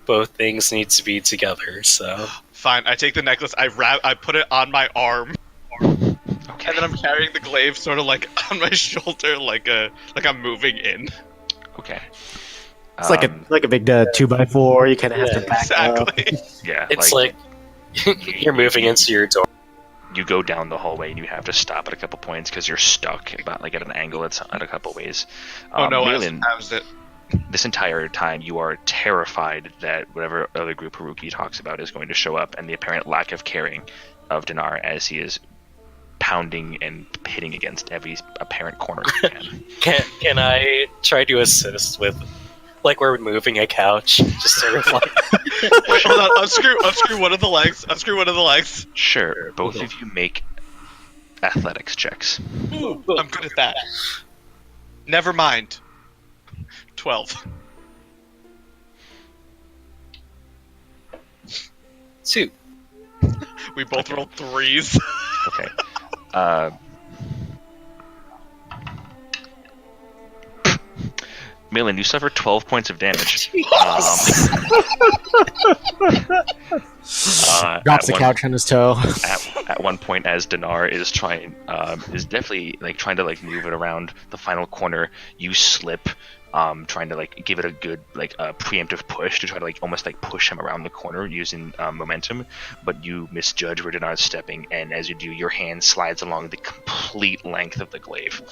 both things need to be together, so... Fine, I take the necklace, I put it on my arm, Okay. and then I'm carrying the glaive sort of like on my shoulder, like I'm moving in. Okay. It's like a big 2x4. You kind of have to back up. Exactly. Yeah. It's like you're moving into your door. You go down the hallway and you have to stop at a couple points because you're stuck about like at an angle. It's at a couple ways. Oh no, Malin, how's it? this entire time you are terrified that whatever other group Haruki talks about is going to show up, and the apparent lack of caring of Dinar as he is pounding and hitting against every apparent corner he can. Can I try to assist with, like, we're moving a couch, just sort of like... Wait, hold on. Unscrew one of the legs. Unscrew one of the legs. Sure, both of you make athletics checks. Ooh, I'm good at that. Never mind. 12. 2. We both rolled 3s. Okay. Malin, you suffer 12 points of damage. Drops the couch on his toe. At one point, as Dinar is definitely like trying to like move it around the final corner, you slip, trying to like give it a good like preemptive push to try to like almost like push him around the corner using momentum, but you misjudge where Dinar's stepping, and as you do, your hand slides along the complete length of the glaive.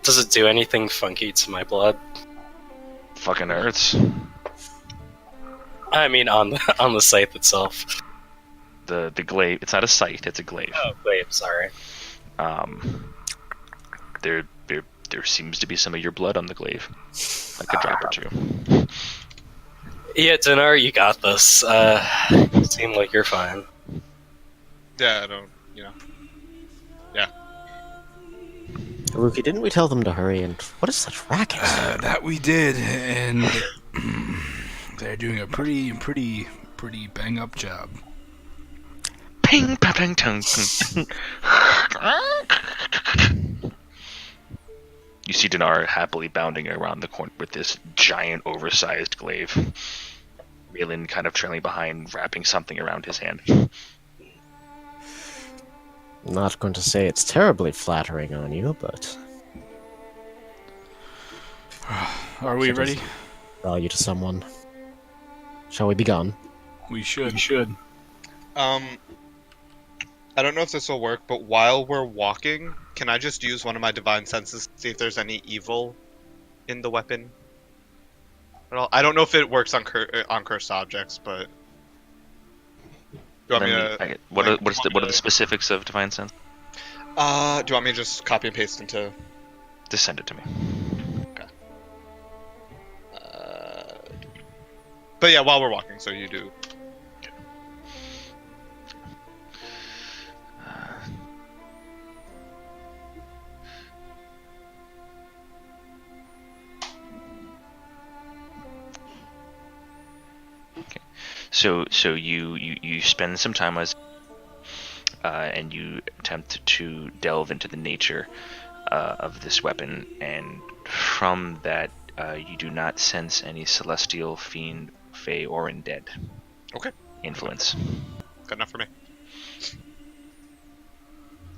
Does it do anything funky to my blood? Fucking hurts. I mean, on the scythe itself. The glaive. It's not a scythe. It's a glaive. Oh, glaive. Sorry. There seems to be some of your blood on the glaive, like a drop or two. Yeah, Dinar, you got this. You seem like you're fine. Yeah, I don't. Yeah. Haruki, didn't we tell them to hurry? And what is such racket? That we did, and they're doing a pretty bang up job. Ping, pang, tung. You see Dinar happily bounding around the corner with this giant, oversized glaive. Raylan kind of trailing behind, wrapping something around his hand. I'm not going to say it's terribly flattering on you, but Are we ready? value to someone. Shall we be gone? We should. I don't know if this will work, but while we're walking, can I just use one of my divine senses to see if there's any evil in the weapon? I don't know if it works on cursed objects, but do you want me to? What are the specifics of divine sense? Do you want me to just copy and paste into? Just send it to me. Okay. But yeah, while we're walking, so you do. So you spend some time and you attempt to delve into the nature of this weapon, and from that you do not sense any celestial, fiend, fey, or undead influence. Good enough for me.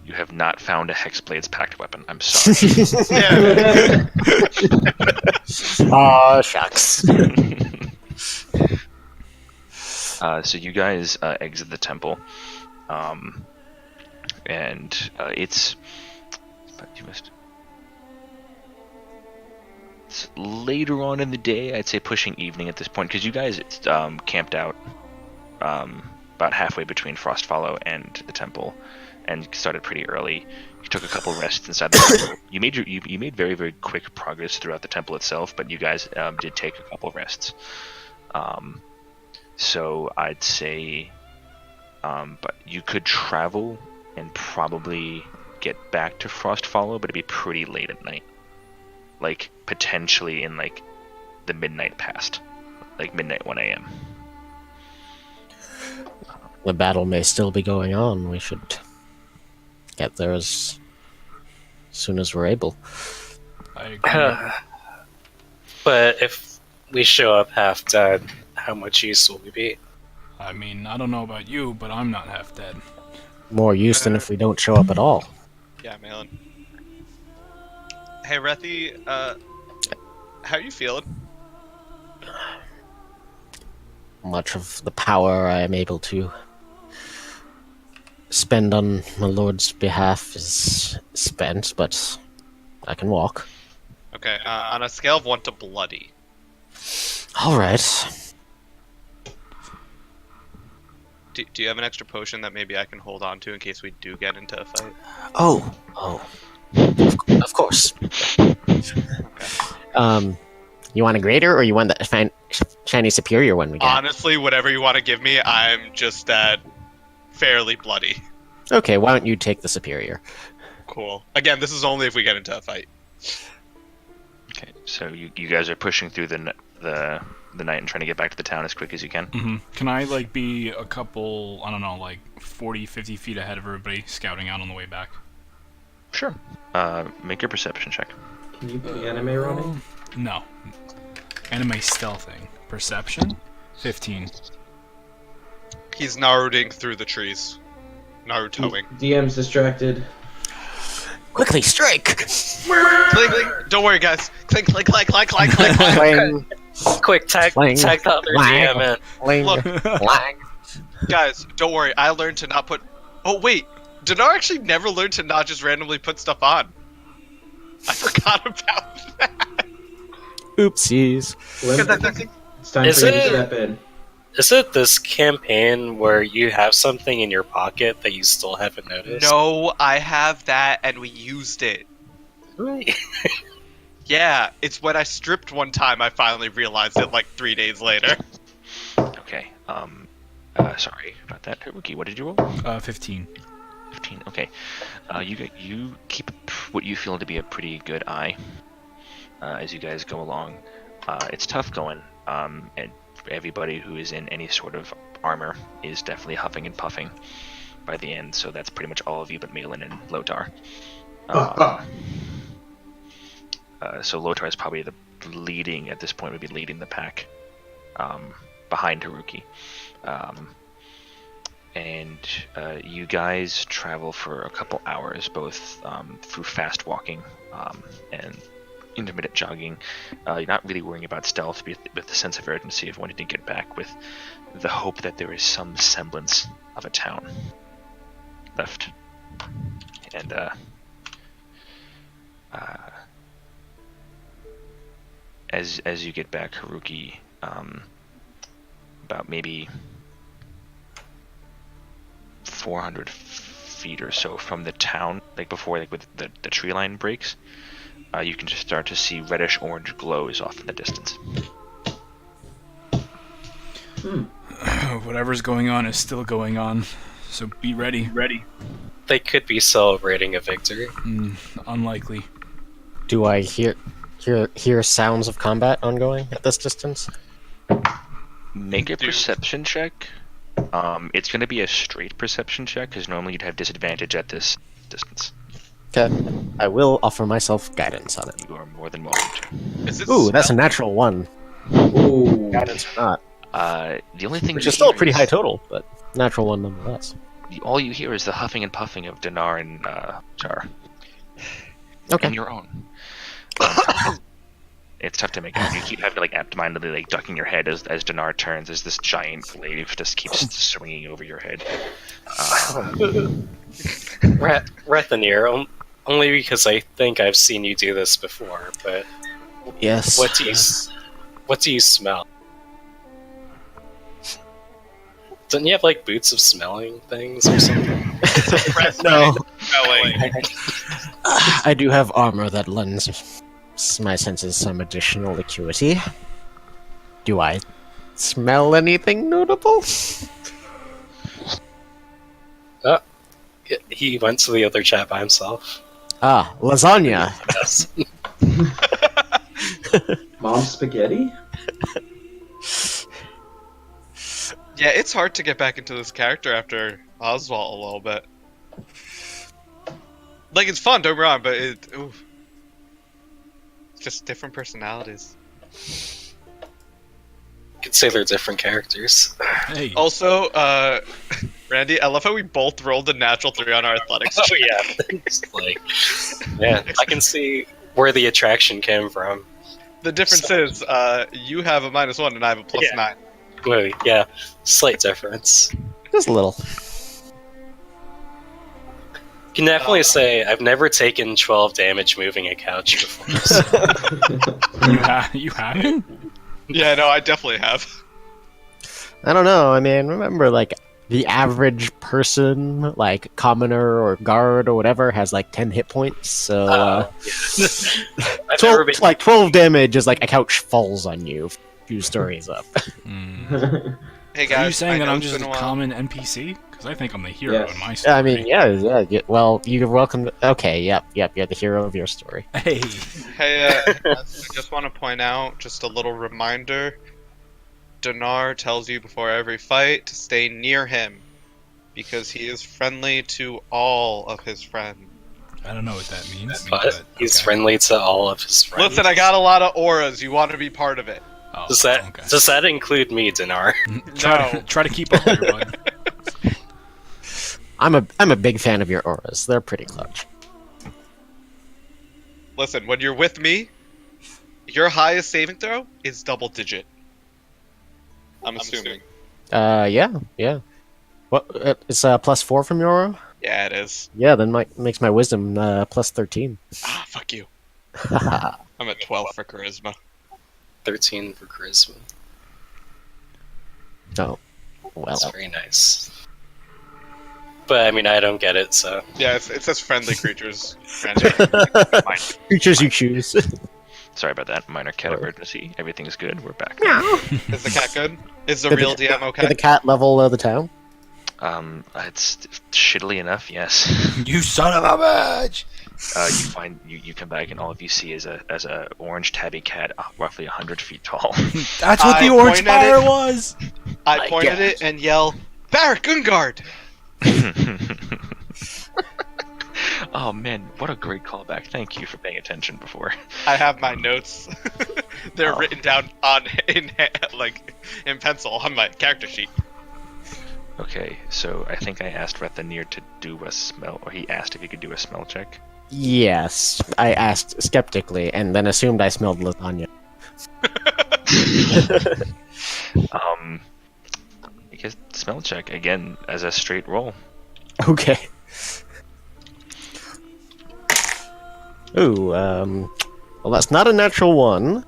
You have not found a Hexblade's pact weapon. I'm sorry. Aw, shucks. So you guys exit the temple, and it's later on in the day. I'd say pushing evening at this point, because you guys camped out about halfway between Frostfollow and the temple, and started pretty early. You took a couple rests inside the temple. You made very, very quick progress throughout the temple itself, but you guys did take a couple rests. So I'd say, but you could travel and probably get back to Frostfollow, but it'd be pretty late at night. Like, potentially in, like, the midnight past. Like, midnight, 1 a.m. The battle may still be going on. We should get there as soon as we're able. I agree. But if we show up half dead, how much use will we be? I mean, I don't know about you, but I'm not half dead. More use than if we don't show up at all. Yeah, Malin. Hey, Rethi, how are you feeling? Much of the power I am able to spend on my lord's behalf is spent, but I can walk. Okay, on a scale of 1 to bloody. Alright. Do you have an extra potion that maybe I can hold on to in case we do get into a fight? Oh. Of course. You want a greater, or you want the shiny superior one we got? Honestly, whatever you want to give me, I'm just fairly bloody. Okay, why don't you take the superior? Cool. Again, this is only if we get into a fight. Okay, so you guys are pushing through the night and trying to get back to the town as quick as you can. Mm-hmm. Can I, like, be a couple, I don't know, like 40, 50 feet ahead of everybody, scouting out on the way back? Sure. Make your perception check. Can you be anime running? No. Anime stealthing. Perception? 15. He's Narutoing through the trees. Narutoing. DM's distracted. Quickly strike! Clink, clink. Don't worry, guys. Clink, clink, clink, clink, clink, clink, clink. Clang, Quick, tag Clang. the other Clang. DM in. clang, Look. clang. Guys, don't worry. I learned to not put. Oh wait, Dinar actually never learned to not just randomly put stuff on. I forgot about that. Oopsies. It's time Is for you to it- step in. Is it this campaign where you have something in your pocket that you still haven't noticed? No, I have that, and we used it. Right. Yeah, it's when I stripped one time. I finally realized it like 3 days later. Okay. Sorry about that. Haruki, what did you roll? 15. 15. Okay. You keep what you feel to be a pretty good eye as you guys go along. It's tough going, and everybody who is in any sort of armor is definitely huffing and puffing by the end. So that's pretty much all of you but Malin and Lotar. So Lotar is probably the leading at this point. Would be leading the pack behind Haruki. And you guys travel for a couple hours, both through fast walking and intermittent jogging. You're not really worrying about stealth with the sense of urgency of wanting to get back, with the hope that there is some semblance of a town left. And as you get back, Haruki, about maybe 400 feet or so from the town, like before, like with the tree line breaks, you can just start to see reddish orange glows off in the distance. Whatever's going on is still going on, so be ready. They could be celebrating a victory. Unlikely. Do I hear sounds of combat ongoing at this distance? Make a perception check. It's going to be a straight perception check, because normally you'd have disadvantage at this distance. Okay. I will offer myself guidance on it. You are more than welcome to. Is it Ooh, that's a natural one. Ooh. Guidance or not. The only thing Which you is still a hear pretty is- high total, but natural one nonetheless. All you hear is the huffing and puffing of Dinar and Jar. Okay. And your own. It's tough to make out. You keep having to absentmindedly ducking your head as Dinar turns, as this giant glaive just keeps swinging over your head. Rethanir, only because I think I've seen you do this before, but Yes. what do you smell? Don't you have boots of smelling things or something? No. Smelling. I do have armor that lends my senses some additional acuity. Do I smell anything notable? He went to the other chat by himself. Ah, lasagna. Yes. Mom spaghetti? Yeah, it's hard to get back into this character after Oswald a little bit. It's fun, don't get me wrong, but it's just different personalities. You could say they're different characters. Hey. Also, Randy, I love how we both rolled a natural 3 on our athletics. Oh yeah, yeah. I can see where the attraction came from. The difference is, you have a -1 and I have a +9. Well, yeah, slight difference. Just a little. You can definitely say I've never taken 12 damage moving a couch before. So. You haven't? Yeah, no, I definitely have. I don't know. I mean, remember, the average person, commoner or guard or whatever, has 10 hit points. So, Yeah. I've never 12, been. 12 damage is a couch falls on you. Few stories up. Hey guys, Are you saying I that know I'm it's just been a while. common NPC? Because I think I'm the hero Yes. in my story. I mean, yeah. Well, you're welcome. Okay, yep. You're the hero of your story. Hey. Hey, I just want to point out, just a little reminder. Dinar tells you before every fight to stay near him, because he is friendly to all of his friends. I don't know what that means. But he's okay. friendly to all of his friends. Listen, I got a lot of auras. You want to be part of it? Oh, Does that okay. does that include me, Dinar? Try to keep up there, bud. I'm a big fan of your auras. They're pretty clutch. Listen, when you're with me, your highest saving throw is double digit. I'm assuming. Yeah. What? It's +4 from your aura? Yeah, it is. Yeah, then makes my wisdom +13. Ah, fuck you. I'm at 12 for charisma. 13 for charisma. Oh, well. That's very nice. But I mean, I don't get it, so. Yeah, it says friendly creatures. Friendly. Creatures you choose. Sorry about that. Minor cat emergency. Everything's good. We're back. Is the cat good? Is the Did real the- DM Did okay? the cat level the town? It's shittily enough, yes. You son of a bitch! You find you come back and all of you see is a orange tabby cat, roughly 100 feet tall. That's what I the orange pointed at fire it. was! I point at it and yell, Barrack Ungard! Oh man, what a great callback! Thank you for paying attention before. I have my notes. They're written down in pencil on my character sheet. Okay, so I think I asked Rethanir to do a smell, or he asked if he could do a smell check. Yes, I asked skeptically, and then assumed I smelled lasagna. I guess smell check again as a straight roll. Okay. Ooh, well, that's not a natural one.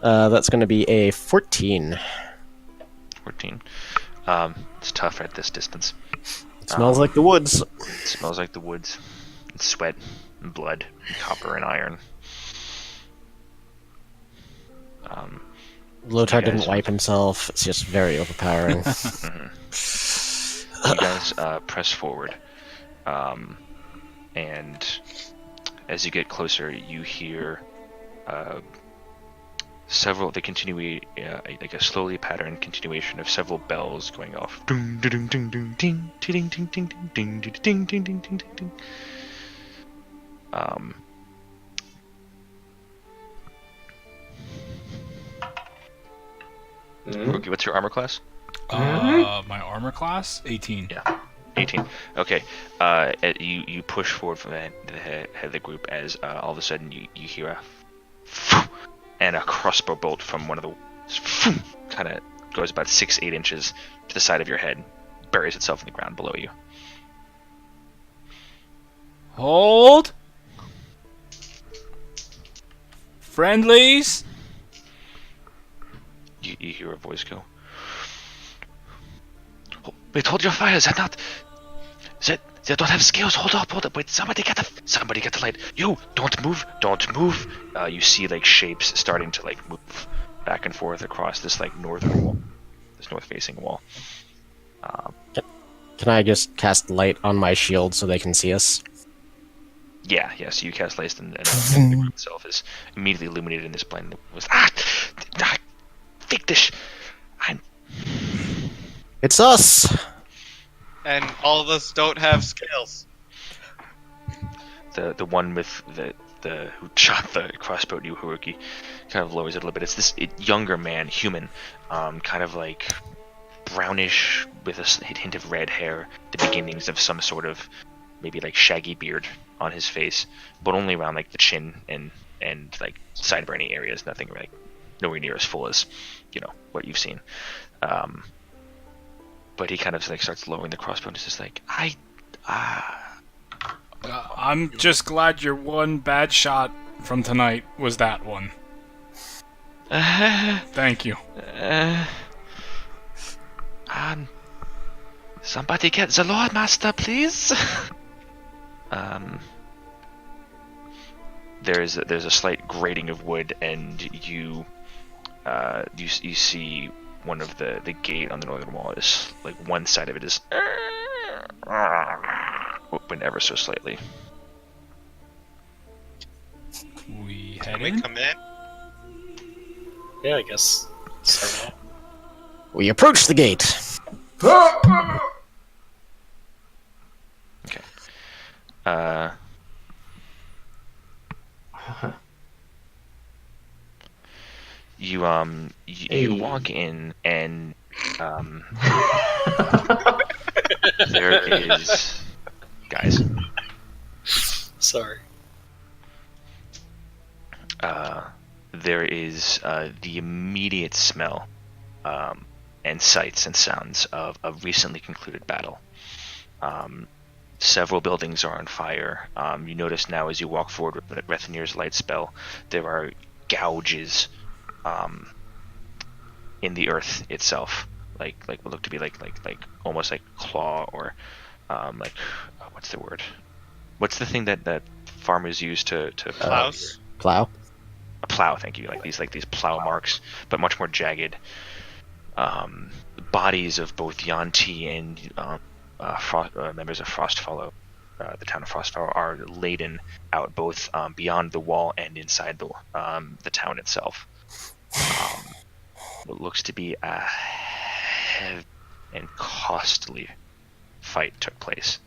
That's going to be a 14. 14. It's tough at this distance. It smells like the woods. It smells like the woods, and sweat, and blood, and copper and iron. Lothar you guys- didn't wipe himself. It's just very overpowering. You guys press forward, and as you get closer, you hear several. They continue like a slowly patterned continuation of several bells going off. Ding ding ding ding ding ding ding ding ding ding ding ding ding ding ding. Rookie, what's your armor class? My armor class? 18. Yeah, 18. Okay. You push forward from the head of the group as all of a sudden you hear a and a crossbow bolt from one of the kind of goes about 6-8 inches to the side of your head, buries itself in the ground below you. Hold! Friendlies? You hear a voice go, "Oh, wait, hold your fire, they're not... They don't have skills, hold up, wait, somebody get the light. You, don't move. You see, like, shapes starting to, like, move back and forth across this, like, northern wall, this north-facing wall. Can I just cast light on my shield so they can see us? Yeah, so you cast light, and the group itself is immediately illuminated in this blend. It was, Fick It's us! And all of us don't have scales. The one with the who shot the crossbow at you, Haruki, kind of lowers it a little bit. It's this younger man, human, kind of like brownish with a hint of red hair, the beginnings of some sort of maybe like shaggy beard on his face, but only around like the chin and like sideburny areas. Nothing like nowhere near as full as what you've seen. But he kind of like starts lowering the crossbow and is just like, I'm just glad your one bad shot from tonight was that one. Thank you. Somebody get the Lord Master, please. There's a slight grating of wood, and you see one of the gate on the northern wall is like one side of it is open ever so slightly. We Can head we in? come in? Yeah, I guess. So, We approach the gate. Okay. You Hey. walk in and there is guys. Sorry. There is the immediate smell and sights and sounds of a recently concluded battle. Several buildings are on fire. You notice now as you walk forward with Rethinir's light spell, there are gouges in the earth itself, like what look to be like almost like claw or what's the word? What's the thing that farmers use to Klaus? Plow? a plow? Thank you. Like these plow marks, but much more jagged. Bodies of both Yanti and members of Frostfollow, the town of Frostfollow, are laden out both beyond the wall and inside the town itself. What looks to be a heavy and costly fight took place.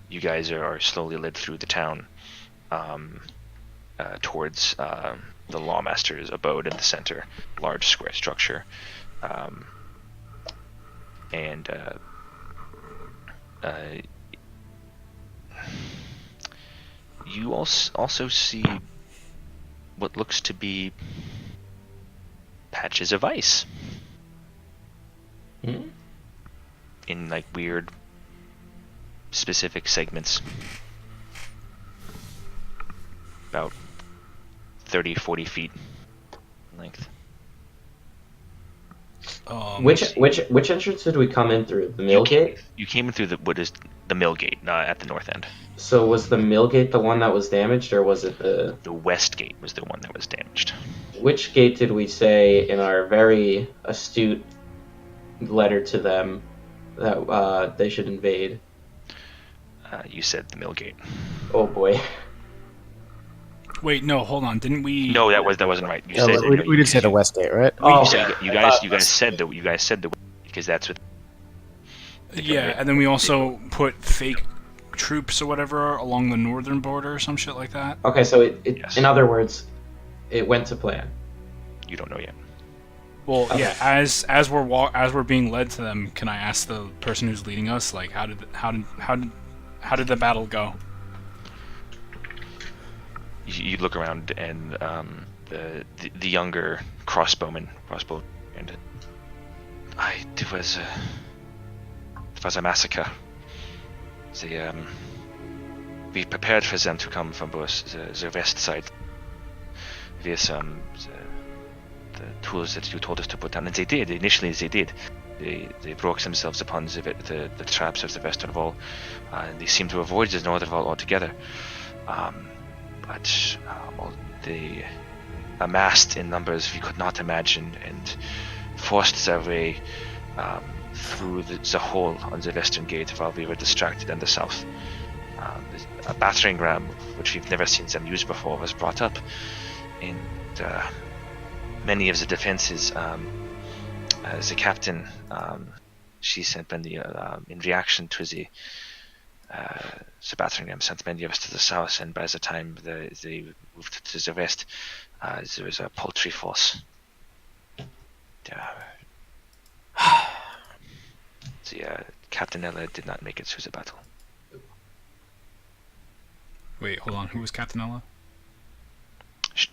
You guys are slowly led through the town towards the lawmaster's abode in the center, large square structure, and you also see what looks to be patches of ice in like weird specific segments, about 30-40 feet in length. Which entrance did we come in through? The mill gate? You came in through what is the mill gate at the north end. So was the mill gate the one that was damaged, or was it the... The west gate was the one that was damaged. Which gate did we say in our very astute letter to them that they should invade? You said the mill gate. Oh boy. Wait, no, hold on. Didn't we? No, that wasn't right. You Yeah, said we did say the west gate, right? Oh, you guys said the because that's what. Yeah, and then we also put fake troops or whatever along the northern border or some shit like that. okay, so it Yes. in other words, it went to plan. You don't know yet. Well, Okay. yeah. As we're being led to them, can I ask the person who's leading us, like, how did the battle go? You look around and the younger crossbowman, and it was a massacre. We prepared for them to come from both the west side with the tools that you told us to put down, and they did. Initially, they did. They broke themselves upon the traps of the western wall, and they seemed to avoid the northern wall altogether. But they amassed in numbers we could not imagine and forced their way through the hole on the western gate while we were distracted in the south. A battering ram, which we've never seen them use before, was brought up, and many of the defenses, the captain, she sent many in reaction to the battering ram, sent many of us to the south, and by the time they moved to the west, there was a paltry force. Captain Ella did not make it through the battle. Wait, hold on. Who was Captain Ella?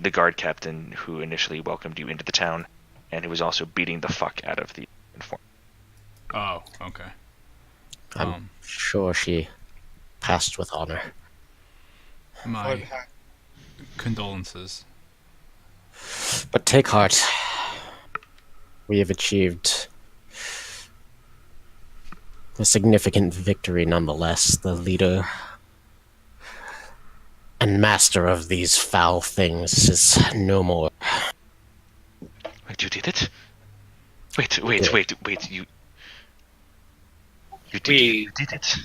The guard captain who initially welcomed you into the town, and who was also beating the fuck out of the informant. Oh, okay. I'm sure she passed with honor. My condolences. But take heart. We have achieved a significant victory nonetheless. The leader and master of these foul things is no more. Wait, you did it? Wait, you did it?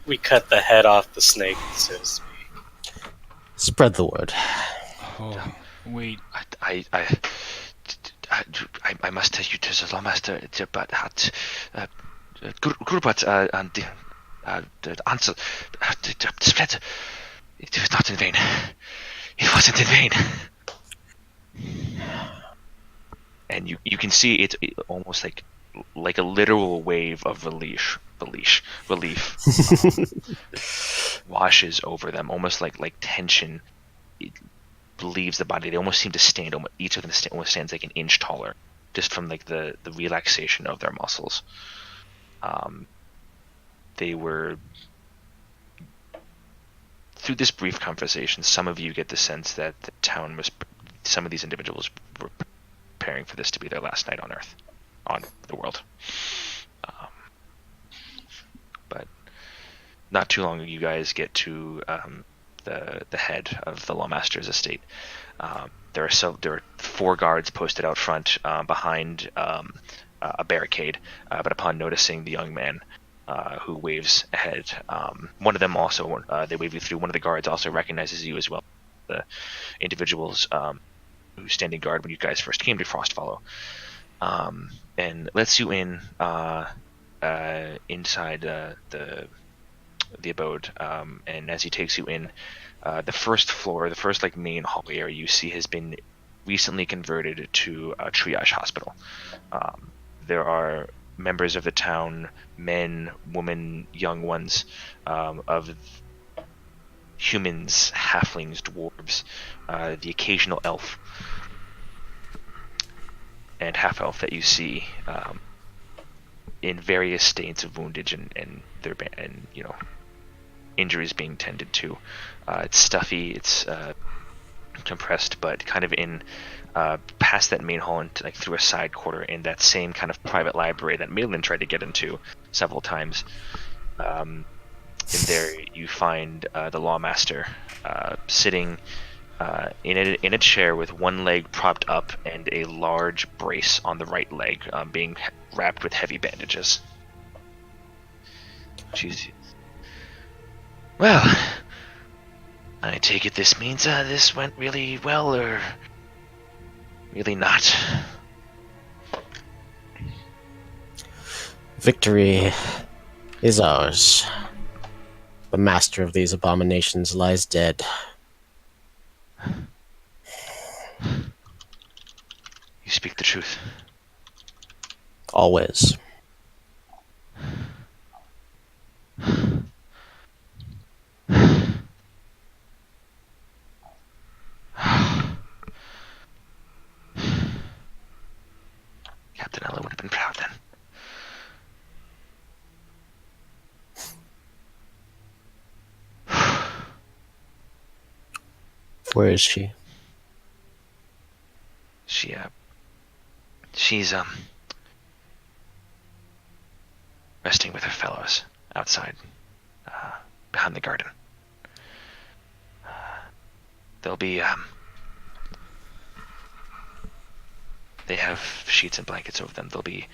We cut the head off the snake, so to speak. Spread the word. Oh, wait. I must tell you to the lawmaster, but Gurbat and the answer, the spread, it was not in vain. It wasn't in vain. and you can see almost like a literal wave of relief washes over them, almost like tension. It leaves the body. They almost seem to stand. Each of them almost stands like an inch taller, just from like the relaxation of their muscles. They were, through this brief conversation, some of you get the sense that the town was, some of these individuals were preparing for this to be their last night on Earth, on the world. But not too long, you guys get to the head of the Lawmaster's estate. There are 4 guards posted out front behind a barricade, but upon noticing the young man who waves ahead, one of them also, they wave you through. One of the guards also recognizes you as well, the individuals who standing guard when you guys first came to Frostfollow, and lets you in inside the abode, and as he takes you in, the first floor, the first like main hallway area you see has been recently converted to a triage hospital. There are members of the town, men, women, young ones, of humans, halflings, dwarves, the occasional elf and half elf that you see in various states of woundage and injuries being tended to. It's stuffy, it's compressed, but kind of in past that main hall and like through a side quarter in that same kind of private library that Maitland tried to get into several times. In there you find the Lawmaster sitting in a chair with one leg propped up and a large brace on the right leg, being wrapped with heavy bandages. Well, I take it this means this went really well, or really not. Victory is ours. The master of these abominations lies dead. You speak the truth. Always. Captain Ella would have been proud then. Where is she? She's resting with her fellows outside, behind the garden. They'll be they have sheets and blankets over them. They'll be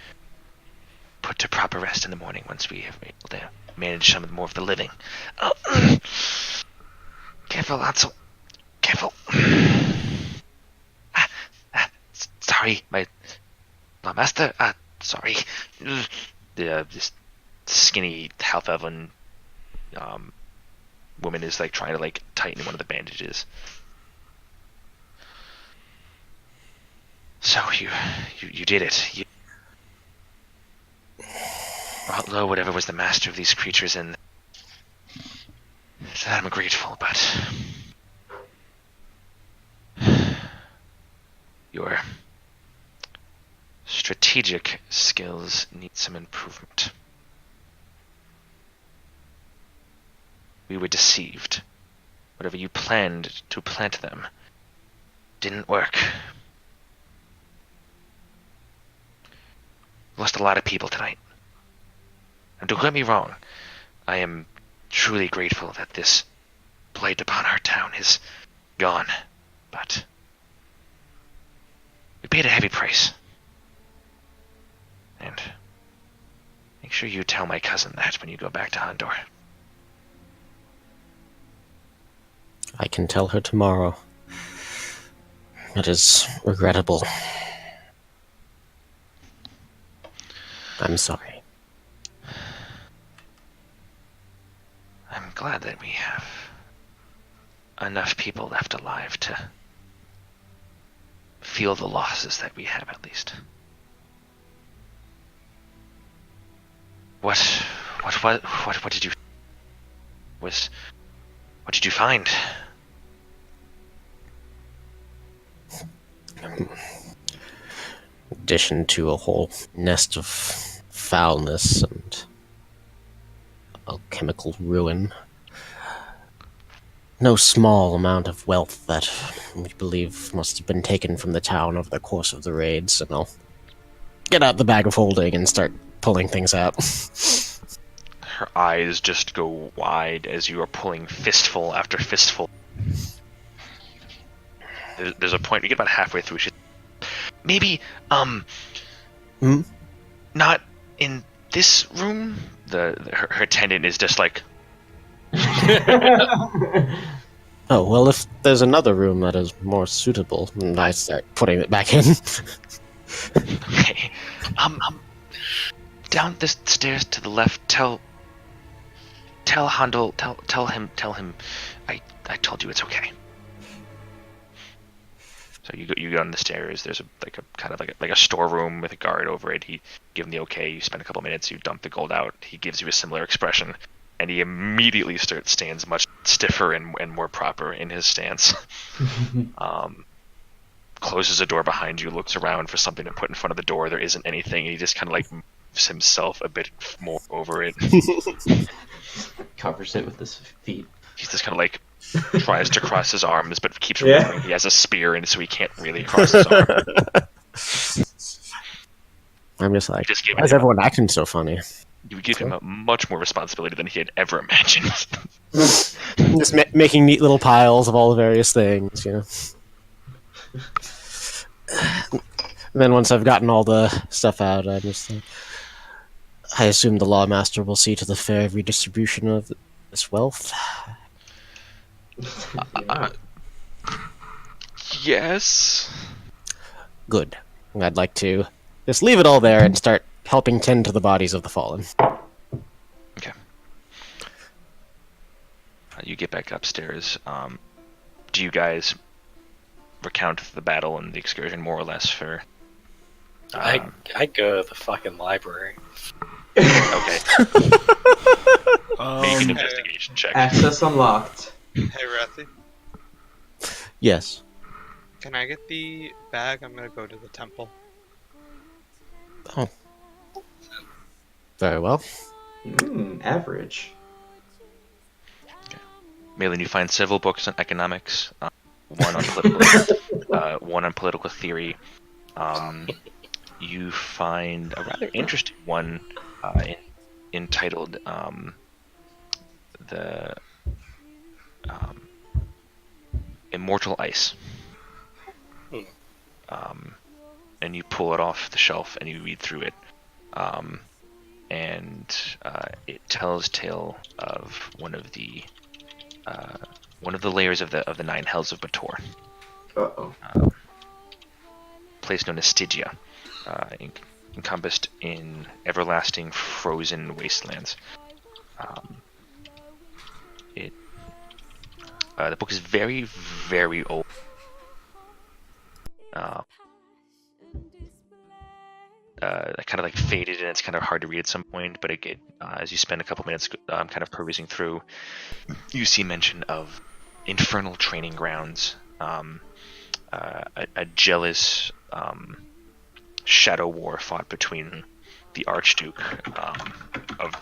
put to proper rest in the morning once we have been able to manage some more of the living. Oh, careful, Ansel. Careful. Sorry, my master. Sorry. This skinny half-elven woman is like trying to like tighten one of the bandages. So you did it. You brought low whatever was the master of these creatures, and for that I'm grateful, but your strategic skills need some improvement. We were deceived. Whatever you planned to plant them didn't work. Lost a lot of people tonight. And don't get me wrong, I am truly grateful that this blight upon our town is gone, but we paid a heavy price. And make sure you tell my cousin that when you go back to Andor. I can tell her tomorrow. It is regrettable. I'm sorry. I'm glad that we have enough people left alive to feel the losses that we have, at least. What did you what did you find? In addition to a whole nest of foulness and alchemical ruin, no small amount of wealth that we believe must have been taken from the town over the course of the raids, and I'll get out the bag of holding and start pulling things out. Her eyes just go wide as you are pulling fistful after fistful. There's a point, you get about halfway through, maybe, not in this room? Her attendant is just like... Oh, well, if there's another room that is more suitable, then I start putting it back in. Okay. Down the stairs to the left, tell Handel, tell him, I told you it's okay. So you go down the stairs. There's a kind of like a storeroom with a guard over it. He give him the okay. You spend a couple minutes. You dump the gold out. He gives you a similar expression, and he immediately stands much stiffer and more proper in his stance. Closes the door behind you. Looks around for something to put in front of the door. There isn't anything. He just kind of like moves himself a bit more over it. Covers it with his feet. He's just kind of like tries to cross his arms, but keeps remembering he has a spear, and so he can't really cross his arm. I'm just like, Just why is everyone acting so funny? You would give him a much more responsibility than he had ever imagined. Just making neat little piles of all the various things, you know. And then once I've gotten all the stuff out, I'm just like, I assume the Lawmaster will see to the fair redistribution of this wealth. Yes. Good. I'd like to just leave it all there and start helping tend to the bodies of the fallen. Okay. You get back upstairs. Do you guys recount the battle and the excursion more or less for... I go to the fucking library. Okay. Make an investigation check. Access unlocked. Hey, Rathi, Yes. can I get the bag? I'm gonna go to the temple. Oh. Very well. Average. Malin, you find several books on economics, one on political, one on political theory. You find a rather interesting one entitled "The Immortal Ice," and you pull it off the shelf and you read through it, and it tells tale of one of the layers of the nine hells of Bator. Place known as Stygia, encompassed in everlasting frozen wastelands. The book is very, very old. Kind of like faded, and it's kind of hard to read at some point. But as you spend a couple minutes kind of perusing through, you see mention of infernal training grounds, a jealous shadow war fought between the Archduke of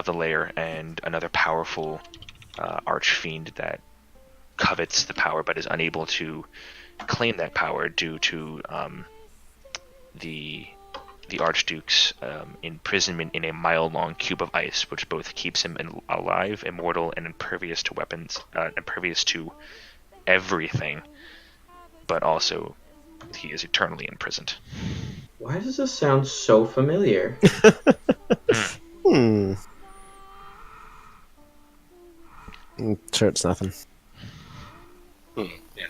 the lair and another powerful archfiend that covets the power but is unable to claim that power due to the Archduke's imprisonment in a mile-long cube of ice, which both keeps him alive, immortal, and impervious to weapons, impervious to everything, but also he is eternally imprisoned. Why does this sound so familiar? Sure, it's nothing. Yeah.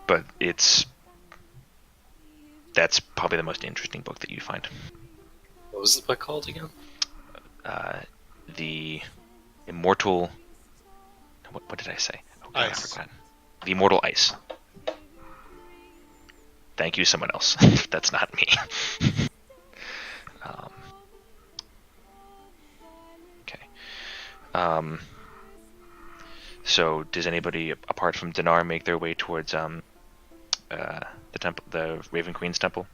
But that's probably the most interesting book that you find. What was the book called again? The immortal. What did I say? Oh, God, Ice. I forgot. The immortal ice. Thank you, someone else. That's not me. Okay. So, does anybody apart from Dinar make their way towards the temple, the Raven Queen's temple?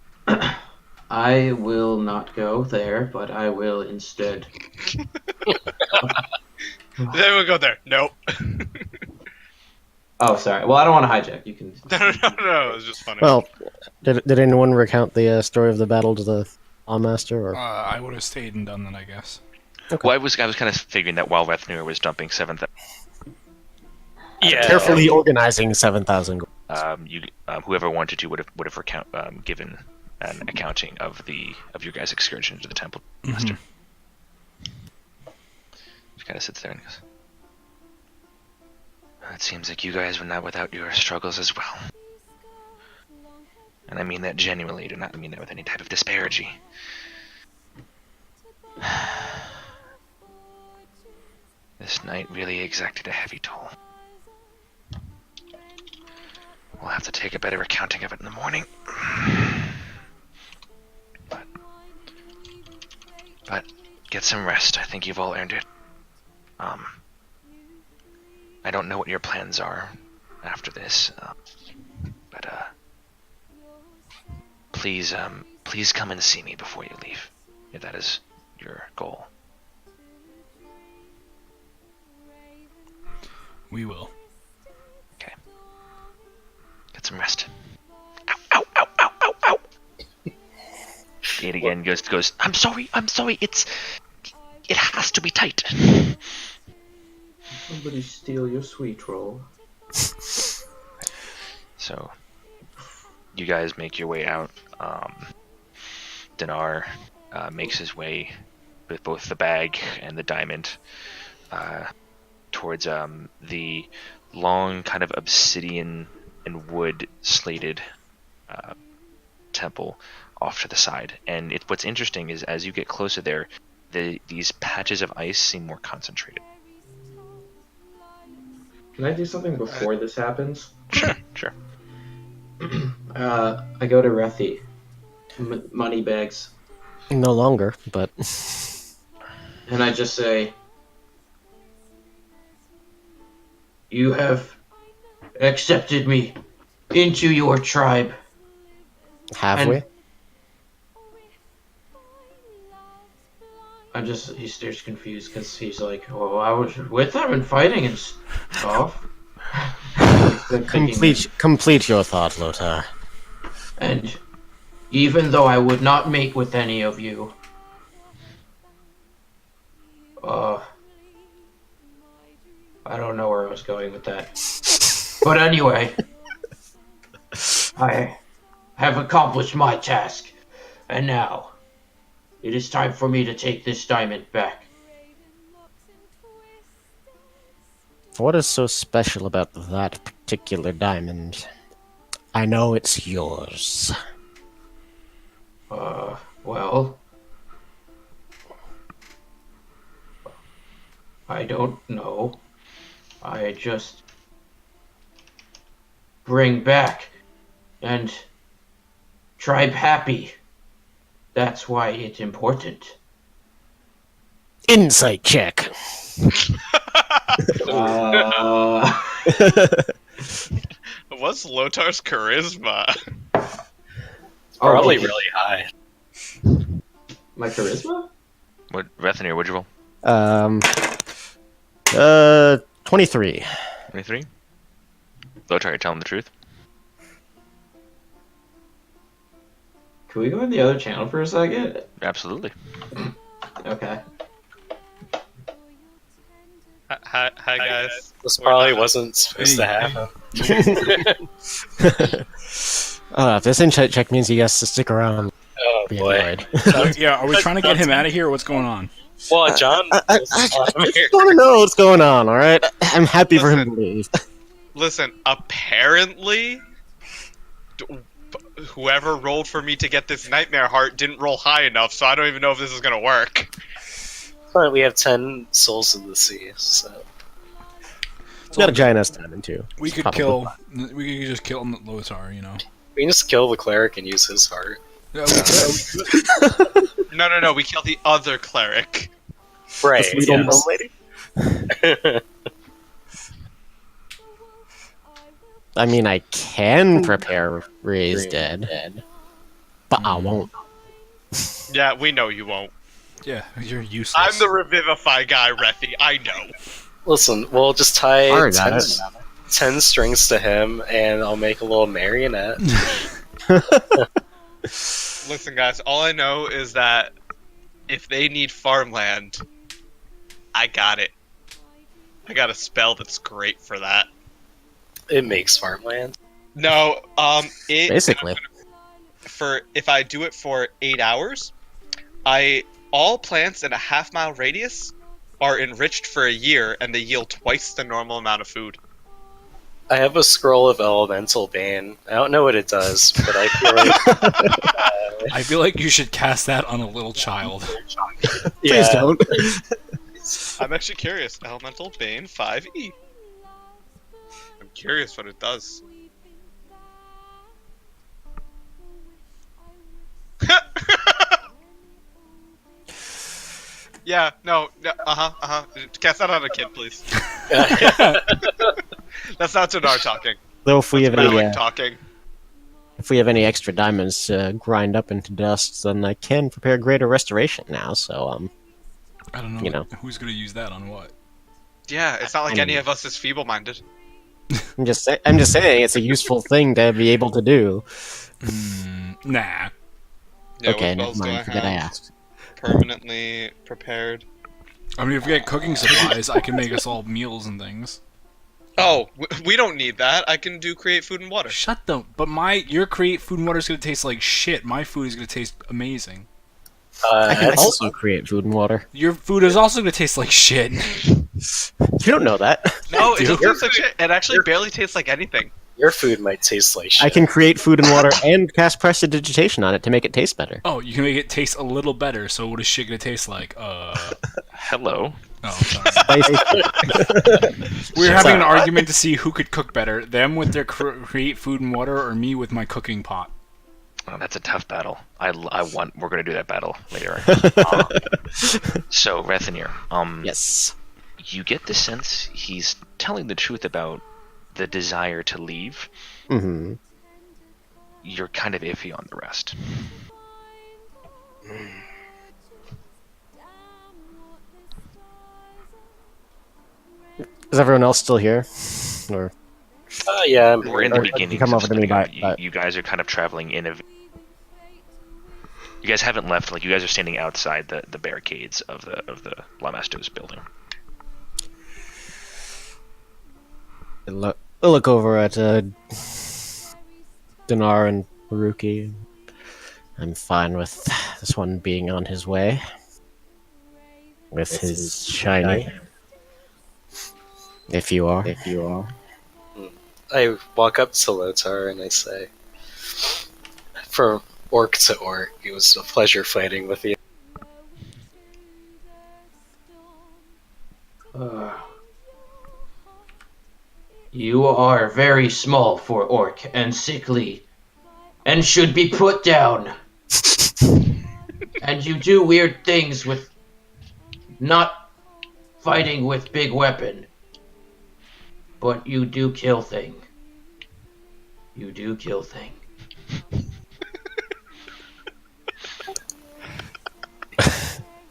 I will not go there, but I will instead. Did anyone go there? Nope. Oh, sorry. Well, I don't want to hijack. You can. No. It was just funny. Well, did anyone recount the story of the battle to the Master? Or I would have stayed and done that, I guess. okay. Well, I was kind of figuring that while Rethnir was dumping 7,000, Yeah. Carefully organizing 7,000 gold. whoever wanted to would have given an accounting of your guys' excursion to the temple master. Just kind of sits there and goes, "It seems like you guys were not without your struggles as well. And I mean that genuinely. Do not mean that with any type of disparity. This night really exacted a heavy toll. We'll have to take a better accounting of it in the morning. But get some rest. I think you've all earned it. I don't know what your plans are after this, but please come and see me before you leave, if that is your goal." We will. Okay. Get some rest. Ow, ow, ow, ow, ow, ow. Gate again goes, I'm sorry, it has to be tight. Somebody steal your sweet roll. So, you guys make your way out. Dinar makes his way with both the bag and the diamond towards the long kind of obsidian and wood slated temple off to the side. And what's interesting is as you get closer there, these patches of ice seem more concentrated. Can I do something before this happens? Sure. I go to Rethi. Money bags. No longer, but And I just say, "You have accepted me into your tribe." have And- we? He stares confused because he's like, "Oh, I was with them and fighting and stuff." Complete your thought, Lothar. And even though I would not mate with any of you, I don't know where I was going with that. But anyway, I have accomplished my task, and now it is time for me to take this diamond back. What is so special about that particular diamond? I know it's yours. Well, I don't know. I just bring back and tribe happy. That's why it's important. Insight check. What's Lotar's charisma? Probably really high. My charisma? What, Rethnir, what'd you roll? 23. 23? Lotar, you're telling the truth? Can we go in the other channel for a second? Absolutely. Okay. Hi guys. This probably wasn't supposed to happen. If this insight check means he has to stick around, Oh be boy. annoyed. Yeah, are we trying to get him out of here? What's going on? Well, John. I just want to know what's going on, alright? I'm happy for him to leave. Listen, apparently, whoever rolled for me to get this nightmare heart didn't roll high enough, so I don't even know if this is gonna work. But we have 10 souls of the sea, so It's got a giant ass diamond too. We It's could probably kill. fine. We could just kill Lothar, you know. we can just kill the cleric and use his heart. Yeah, we could. No. We kill the other cleric. Right. The sweet old yes. lady. I mean, I can prepare raised dead, but I won't. Yeah, we know you won't. Yeah, you're useless. I'm the revivify guy, Refi. I know. Listen, we'll just tie Alright, got 10 strings to him, and I'll make a little marionette. Listen, guys, all I know is that if they need farmland, I got it. I got a spell that's great for that. It makes farmland. No, Basically. if I do it for 8 hours, all plants in a half-mile radius are enriched for a year, and they yield twice the normal amount of food. I have a scroll of elemental bane. I don't know what it does, but I feel like I feel like you should cast that on a little child. Please don't. I'm actually curious. Elemental Bane 5e. I'm curious what it does. Yeah, no, Cast that on a kid, please. That's not Dndnar talking. Though if we have any, Malik talking. if we have any extra diamonds to grind up into dust, then I can prepare greater restoration now. So I don't know. You know. Who's gonna use that on what? Yeah, it's not like any of us is feeble-minded. I'm just saying it's a useful thing to be able to do. Nah. Yeah, Okay, what never spells do mind. Forget I asked. Permanently prepared. I mean, if we get cooking supplies, I can make us all meals and things. Oh, we don't need that. I can do create food and water. Shut the. But your create food and water is gonna taste like shit. My food is gonna taste amazing. I can That's- also create food and water. Your food is also gonna taste like shit. You don't know that. No, it Dude. doesn't taste like shit. It actually barely tastes like anything. your food might taste like shit. I can create food and water and cast prestidigitation on it to make it taste better. Oh, you can make it taste a little better. So what is shit gonna taste like? Hello. Oh, sorry. Spicy. We were having an argument to see who could cook better: them with their create food and water, or me with my cooking pot. Oh, that's a tough battle. We're going to do that battle later. So, Rethanir, Yes. you get the sense he's telling the truth about the desire to leave. Mm-hmm. You're kind of iffy on the rest. Is everyone else still here? Or Yeah, I'm We're in the Or- beginning. come over to me You guys are kind of traveling in a. You guys haven't left. Like you guys are standing outside the barricades of the Lamastos building. I look over at Dinar and Haruki. I'm fine with this one being on his way. With his shiny. If you are. I walk up to Lothar and I say, from orc to orc, it was a pleasure fighting with you. You are very small for orc and sickly, and should be put down. And you do weird things with not fighting with big weapon. But you do kill thing. You do kill thing.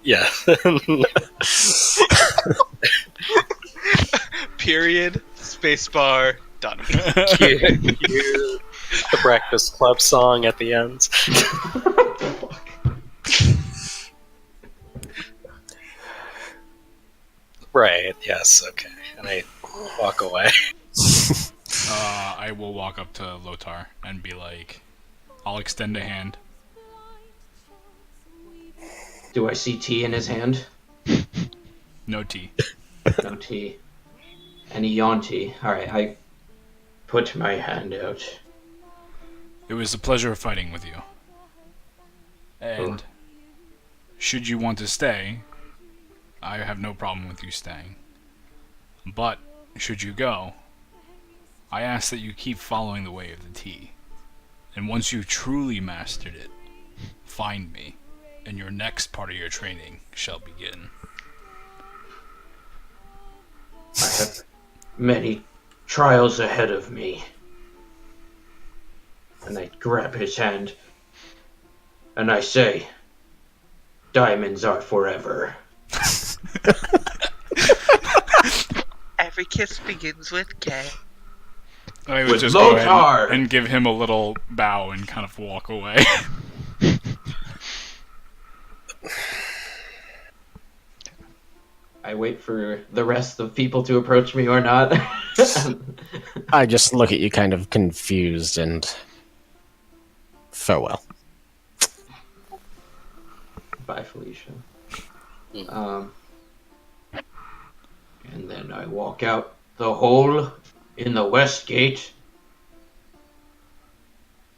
Yeah. Period. Spacebar. Done. Cue the Breakfast Club song at the end. Right, yes, okay. And I walk away. I will walk up to Lothar and be like, I'll extend a hand. Do I see tea in his hand? No tea. No tea. Any yawn tea? Alright, I put my hand out. It was a pleasure fighting with you. And should you want to stay, I have no problem with you staying. But, should you go, I ask that you keep following the way of the tea. And once you've truly mastered it, find me, and your next part of your training shall begin. I have many trials ahead of me. And I grab his hand, and I say, diamonds are forever. Every kiss begins with K. I would With just go Lothar! ahead and give him a little bow and kind of walk away. I wait for the rest of people to approach me or not. I just look at you kind of confused and farewell. Bye, Felicia. And then I walk out the hole in the west gate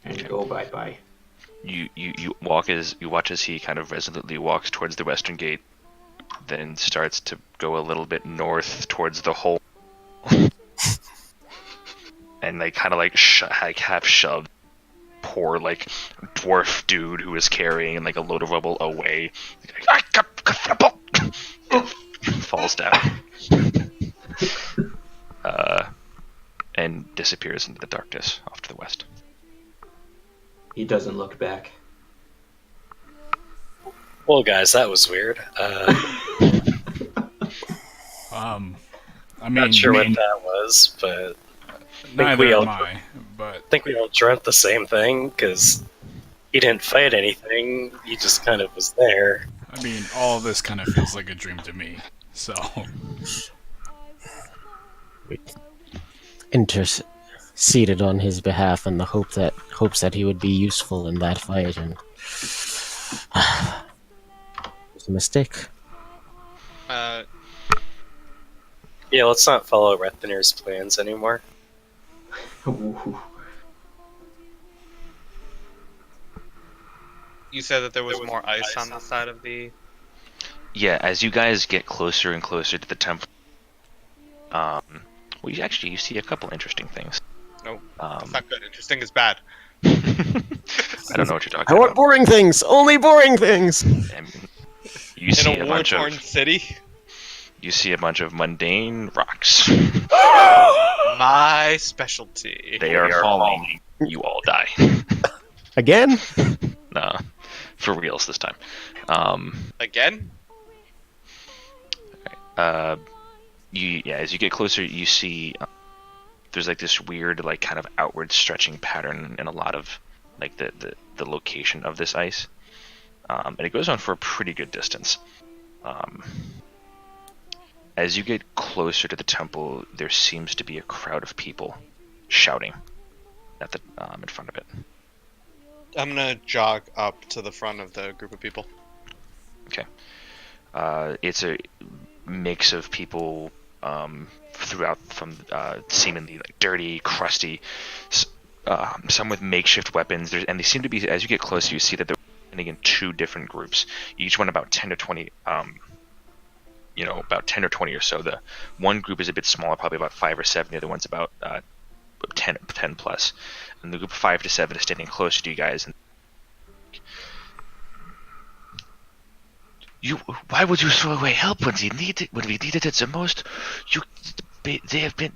and go bye-bye. You watch as he kind of resolutely walks towards the western gate, then starts to go a little bit north towards the hole, and they kind of like half shoved poor like dwarf dude who is carrying like a load of rubble away. Falls down. And disappears into the darkness off to the west. He doesn't look back. Well, guys, that was weird. I mean, Not sure what that was, but neither we all- am I, but I think we all dreamt the same thing, because he didn't fight anything, he just kind of was there. I mean, all of this kind of feels like a dream to me. So, We interceded on his behalf in the hopes that he would be useful in that fight, and it was a mistake. Yeah, let's not follow Rethinir's plans anymore. Ooh. You said that there was more ice on the side of the... Yeah, as you guys get closer and closer to the temple, well, you see a couple interesting things. No, that's not good. Interesting is bad. I don't know what you're talking I want about. boring things! Only boring things! And you see In a bunch war-torn of city? you see a bunch of mundane rocks. My specialty. They are falling. You all die. Again? Nah, for reals this time. Again? As you get closer, you see there's like this weird, like kind of outward stretching pattern in a lot of like the location of this ice, and it goes on for a pretty good distance. As you get closer to the temple, there seems to be a crowd of people shouting at the in front of it. I'm gonna jog up to the front of the group of people. Okay. It's a mix of people throughout, from seemingly like dirty, crusty, some with makeshift weapons. And they seem to be, as you get closer, you see that they're in two different groups, each one about 10 to 20. About 10 or 20 or so. The one group is a bit smaller, probably about 5 or 7. The other one's about 10 plus. And the group of 5 to 7 is standing closer to you guys. And why would you throw away help when we needed it the most?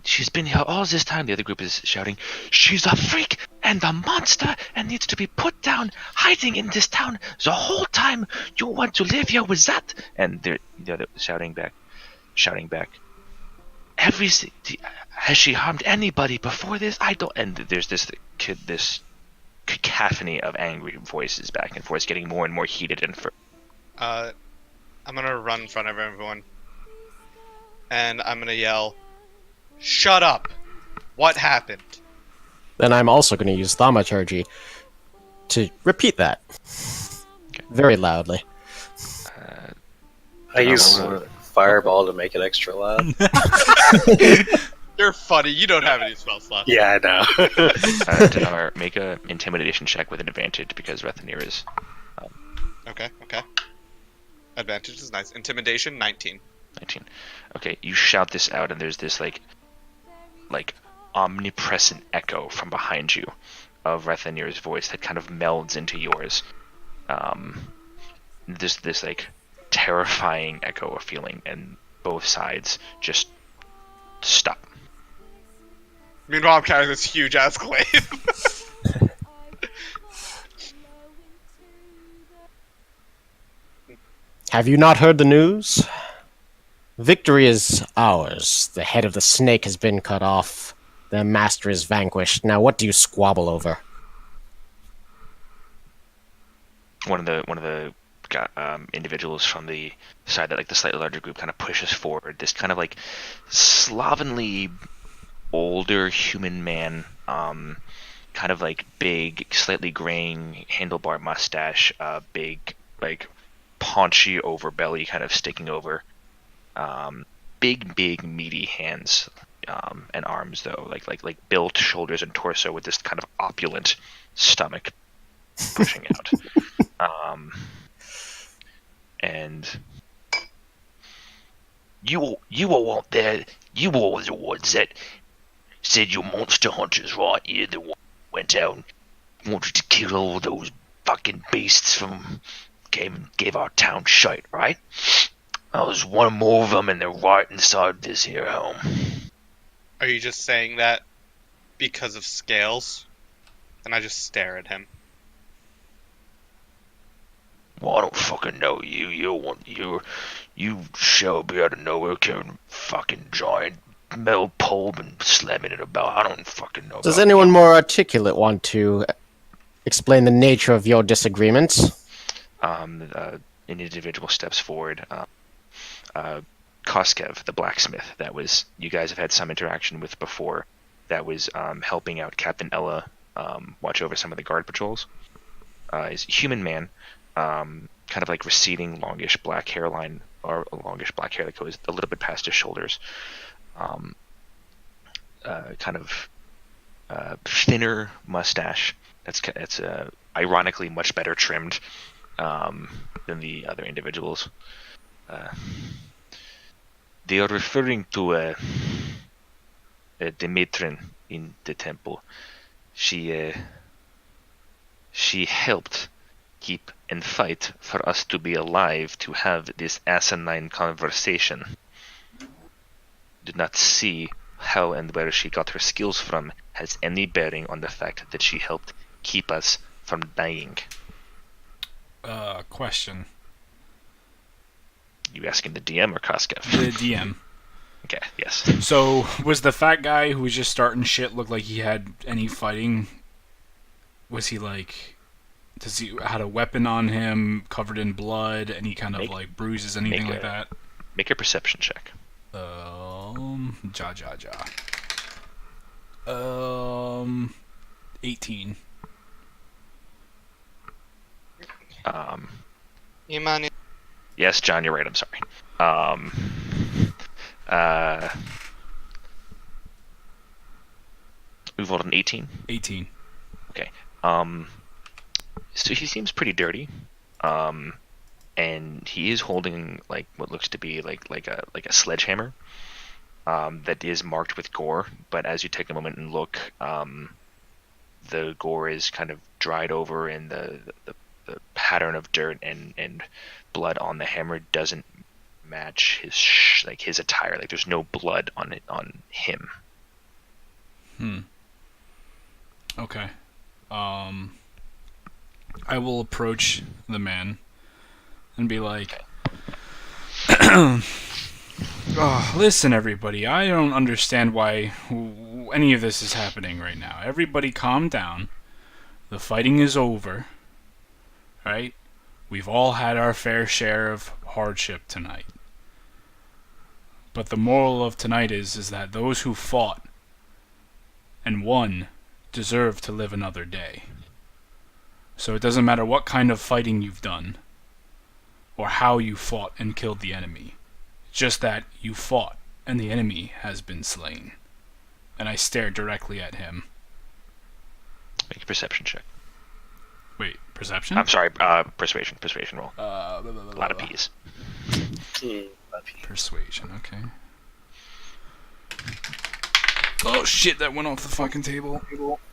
She's been here all this time. The other group is shouting, she's a freak and a monster and needs to be put down, hiding in this town the whole time. You want to live here with that? And they're shouting back, everything. Has she harmed anybody before this? I don't. And there's this cacophony of angry voices back and forth, getting more and more heated. And I'm gonna run in front of everyone, and I'm gonna yell, "Shut up! What happened?" Then I'm also going to use Thaumaturgy to repeat that. Okay. Very loudly. I use Fireball to make it extra loud. You're funny. You don't have any spell slots. Yeah, I know. Dinar, make a intimidation check with an advantage because Rethinir is. Okay. Advantage is nice. Intimidation, 19. 19. Okay, you shout this out, and there's this like omnipresent echo from behind you of Rethanir's voice that kind of melds into yours. This like terrifying echo of feeling, and both sides just stop. Meanwhile, I'm carrying this huge ass glaive. Have you not heard the news? Victory is ours. The head of the snake has been cut off. Their master is vanquished. Now what do you squabble over? One of the individuals from the side that like the slightly larger group kind of pushes forward. This kind of like slovenly older human man, kind of like big, slightly graying handlebar mustache, big like paunchy overbelly kind of sticking over, big meaty hands and arms though, like built shoulders and torso with this kind of opulent stomach pushing out. And you all want there. You all were the ones that said you're monster hunters, right? You're the one who went out and wanted to kill all those fucking beasts from came and gave our town shite, right? I was one more of them, and they're right inside this here home. Are you just saying that because of scales? And I just stare at him. Well, I don't fucking know you. You show up out of nowhere carrying fucking giant metal pole and slamming it about. I don't fucking know. Does about anyone you. more articulate want to explain the nature of your disagreements? An individual steps forward. Koskev, the blacksmith, that was you guys have had some interaction with before. That was helping out Captain Ella watch over some of the guard patrols. Is a human man. Kind of like receding longish black hairline, or a longish black hair that goes a little bit past his shoulders. Kind of thinner mustache. That's ironically much better trimmed than the other individuals. They are referring to Dimitrin in the temple. She helped keep and fight for us to be alive to have this asinine conversation. Do not see how and where she got her skills from has any bearing on the fact that she helped keep us from dying. Question. You asking the DM or Koskev? The DM. Okay, yes. So, was the fat guy who was just starting shit look like he had any fighting? Was he like... Does he had a weapon on him, covered in blood, any kind of like bruises, anything like that? Make a perception check. Ja. 18. Imani. Yes, John, you're right. I'm sorry. We rolled an 18. 18. Okay. So he seems pretty dirty. And he is holding like what looks to be like a sledgehammer. That is marked with gore, but as you take a moment and look, the gore is kind of dried over, and the pattern of dirt and blood on the hammer doesn't match his attire. Like there's no blood on him. Okay. I will approach the man and be like, oh, listen, everybody, I don't understand why any of this is happening right now. Everybody calm down. The fighting is over. Right? We've all had our fair share of hardship tonight. But the moral of tonight is that those who fought and won deserve to live another day. So it doesn't matter what kind of fighting you've done, or how you fought and killed the enemy. It's just that you fought, and the enemy has been slain. And I stare directly at him. Make a perception check. Wait, Perception? I'm sorry, persuasion roll. Blah, blah, blah, A blah, lot of blah. P's. Persuasion, okay. Oh shit, that went off the fucking table.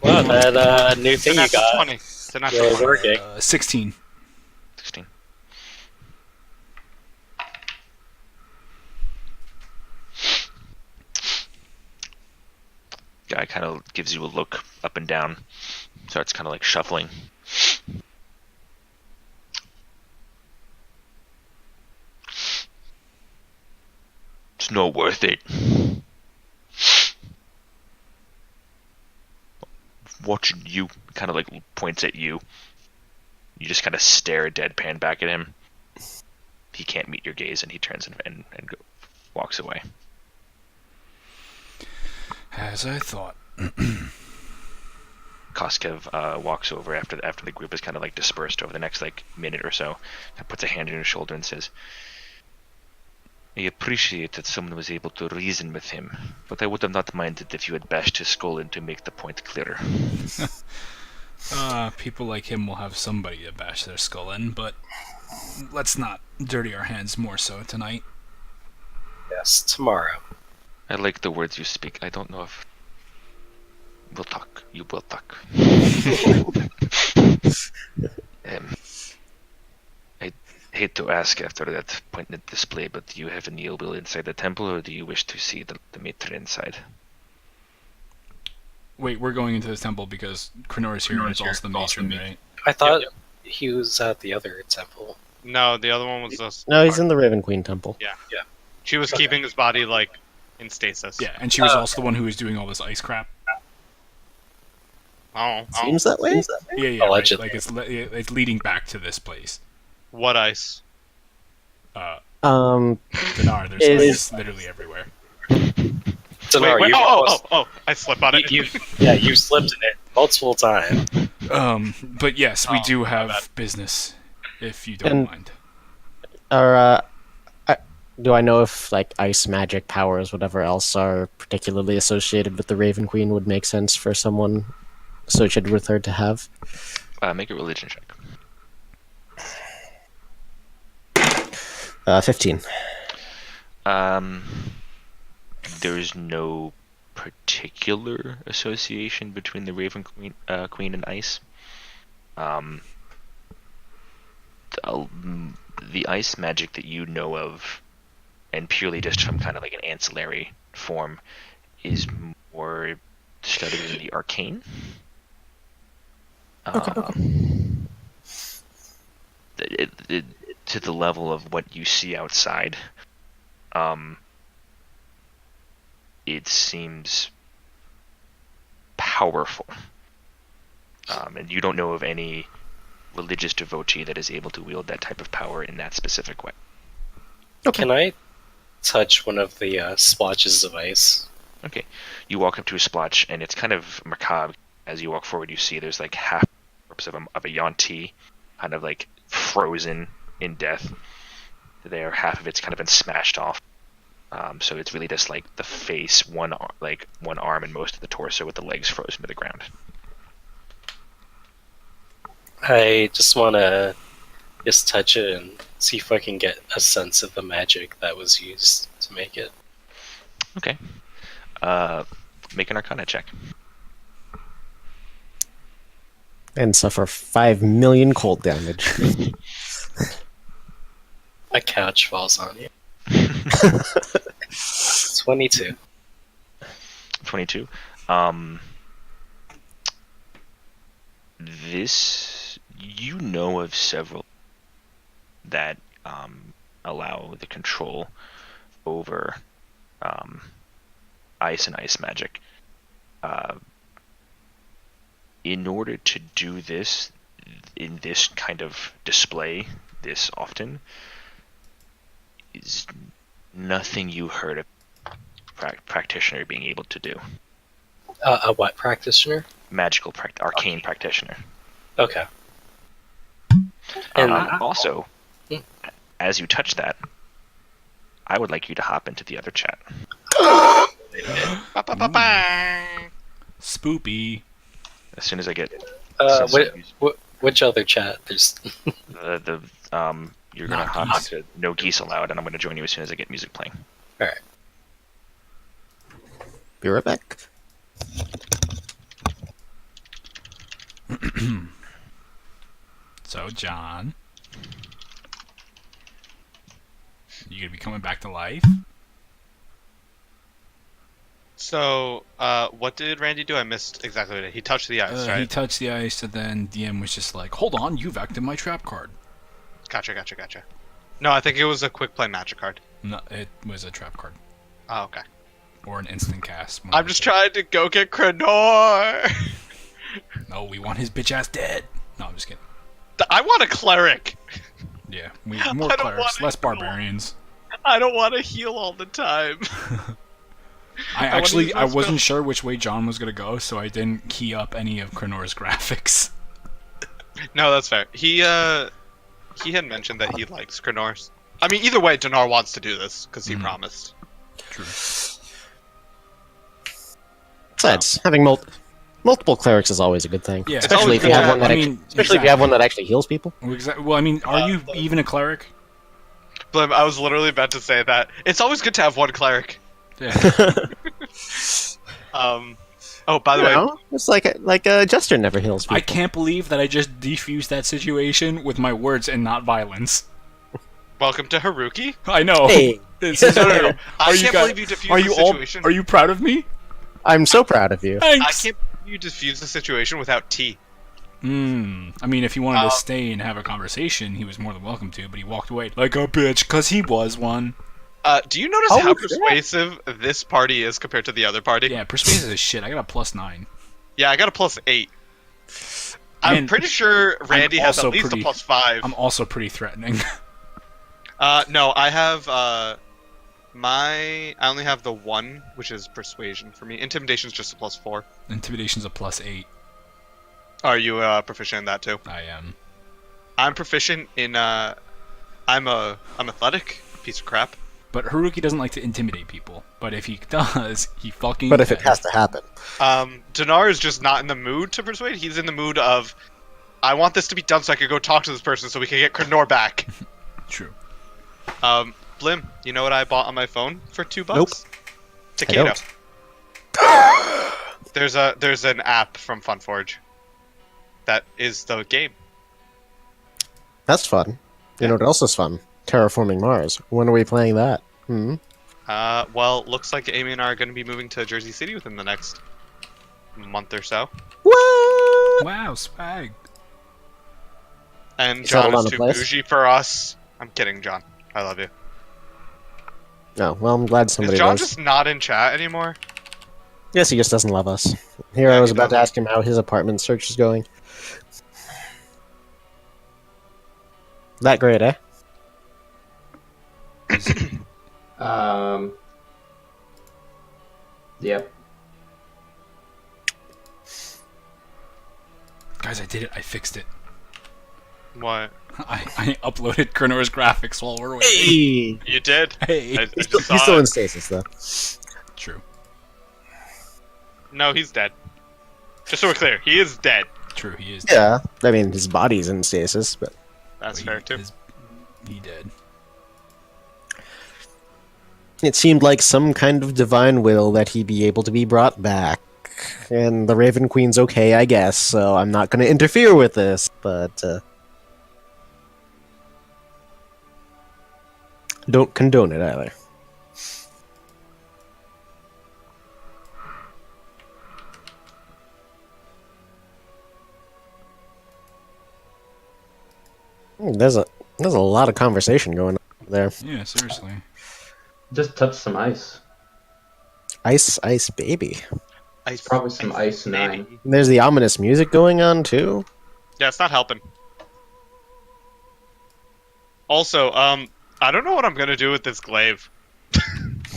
Wow, that new It's a thing you natural got 20. It's a natural really 20. working. 16. 16. Guy kind of gives you a look up and down. Starts kind of like shuffling. It's not worth it. Watching you, kind of like points at you. You just kind of stare deadpan back at him. He can't meet your gaze, and he turns and walks away. As I thought. Koskev walks over after the group is kind of like dispersed over the next like minute or so, and puts a hand on his shoulder and says, "I appreciate that someone was able to reason with him, but I would have not minded if you had bashed his skull in to make the point clearer." People like him will have somebody to bash their skull in, but let's not dirty our hands more so tonight. Yes, tomorrow. I like the words you speak. I don't know if we'll talk. You will talk. I hate to ask after that pointed display, but do you have any ill will inside the temple, or do you wish to see the matron inside? Wait, we're going into this temple because Kranoor is here and it's also the matron, right? I thought he was at the other temple. No, the other one was just. No, he's in the Raven Queen temple. Yeah. She was keeping his body, like, in stasis. Yeah, and she was also the one who was doing all this ice crap. Oh. Seems that way? Yeah, right. Allegedly. Like it's leading back to this place. What ice? Dinar, there's ice literally everywhere. So Wait, you I slip on it. you slipped in it multiple times. But yes, we do have business, if you don't mind. Do I know if like ice magic powers, whatever else, are particularly associated with the Raven Queen? Would make sense for someone associated with her to have? Make a religion check. 15. There's no particular association between the Raven Queen and ice. The ice magic that you know of, and purely just from kind of like an ancillary form, is more studied in the arcane. To the level of what you see outside, it seems powerful, and you don't know of any religious devotee that is able to wield that type of power in that specific way. Okay. Can I touch one of the splotches of ice? Okay, you walk up to a splotch, and it's kind of macabre. As you walk forward, you see there's like half corpse of a Yuan-Ti, kind of like frozen in death. There, half of it's kind of been smashed off. So it's really just like the face, one arm, and most of the torso, with the legs frozen to the ground. I just want to just touch it and see if I can get a sense of the magic that was used to make it. Okay. Make an Arcana check. And suffer 5 million cold damage. A couch falls on you. 22. 22. This, you know of several that allow the control over ice and ice magic. In order to do this in this kind of display this often is nothing you heard of practitioner being able to do. A what practitioner? Magical arcane practitioner. Okay. And Also, as you touch that, I would like you to hop into the other chat. Spoopy. As soon as I get... Which other chat? There's You're gonna Not hop geese. to no geese allowed, and I'm gonna join you as soon as I get music playing. Be right back. So, John, you gonna be coming back to life? So, what did Randy do? I missed exactly what he touched the ice, He right? touched the ice, and then DM was just like, "Hold on, you've acted my trap card." Gotcha. No, I think it was a quick play magic card. No, it was a trap card Oh, okay. or an instant cast. one I'm of the just two. trying to go get Kranoor. No, we want his bitch ass dead. No, I'm just kidding. I want a cleric. Yeah, we more I don't clerics, want less it. barbarians. I don't want to heal all the time. I wanna use my wasn't spell. sure which way John was gonna go, so I didn't key up any of Kranoor's graphics. No, that's fair. He had mentioned that he likes Kranoor's. I mean, either way, Dinar wants to do this because he promised. True. Besides, having multiple clerics is always a good thing. Yeah, especially always if you good have to one have- that I mean, especially if you have one that actually heals people. Well, I mean, are you even a cleric? Blim, I was literally about to say that. It's always good to have one cleric. Yeah. Oh, by the way, No, it's like a jester never heals people. I can't believe that I just defused that situation with my words and not violence. welcome to Haruki. I know. Hey. This is No, weird. I Are you can't guys- believe you defused Are the you all? situation. Are you proud of me? I'm so proud of you. I Thanks. can't believe you defused the situation without tea. I mean, if he wanted to stay and have a conversation, he was more than welcome to, but he walked away like a bitch because he was one. Do you notice Oh, how yeah. persuasive this party is compared to the other party? Yeah, persuasive as shit. I got a +9. Yeah, I got a +8. I'm And pretty sure Randy has also at least pretty- a +5. I'm also pretty threatening. No, I have I only have the 1, which is persuasion for me. Intimidation's just a +4. Intimidation's a +8. Are you proficient in that too? I am. I'm proficient in I'm athletic, piece of crap. But Haruki doesn't like to intimidate people. But if he does, he fucking. But if it can. has to happen, Dinar is just not in the mood to persuade. He's in the mood of, I want this to be done so I can go talk to this person so we can get Kranoor back. True. Blim, you know what I bought on my phone for $2? Nope. Takedo. I don't. There's an app from Funforge that is the game. That's fun. You know what else is fun? Terraforming Mars. When are we playing that? Well, looks like Amy and I are going to be moving to Jersey City within the next month or so. What? Wow, swag. And You settled John on is a too place? bougie for us. I'm kidding, John. I love you. No, well, I'm glad Is somebody John does. just not in chat anymore? Yes, he just doesn't love us. Here, Yeah, I was he about to doesn't. ask him how his apartment search is going. That great, eh? Yep. Guys, I did it. I fixed it. What? I uploaded Kranoor's graphics while we're waiting. Hey! You did? Hey. I He's just saw still it. in stasis, though. True. No, he's dead. Just so we're clear, he is dead. True, he is. Yeah, I mean, his body's in stasis, but That's He fair too. is- He did. it seemed like some kind of divine will that he be able to be brought back. And the Raven Queen's okay, I guess, so I'm not going to interfere with this, but don't condone it either. There's a lot of conversation going on there. Yeah, seriously. Just touch some ice. Ice baby. Probably some ice 9. There's the ominous music going on too. Yeah, it's not helping. Also, I don't know what I'm gonna do with this glaive.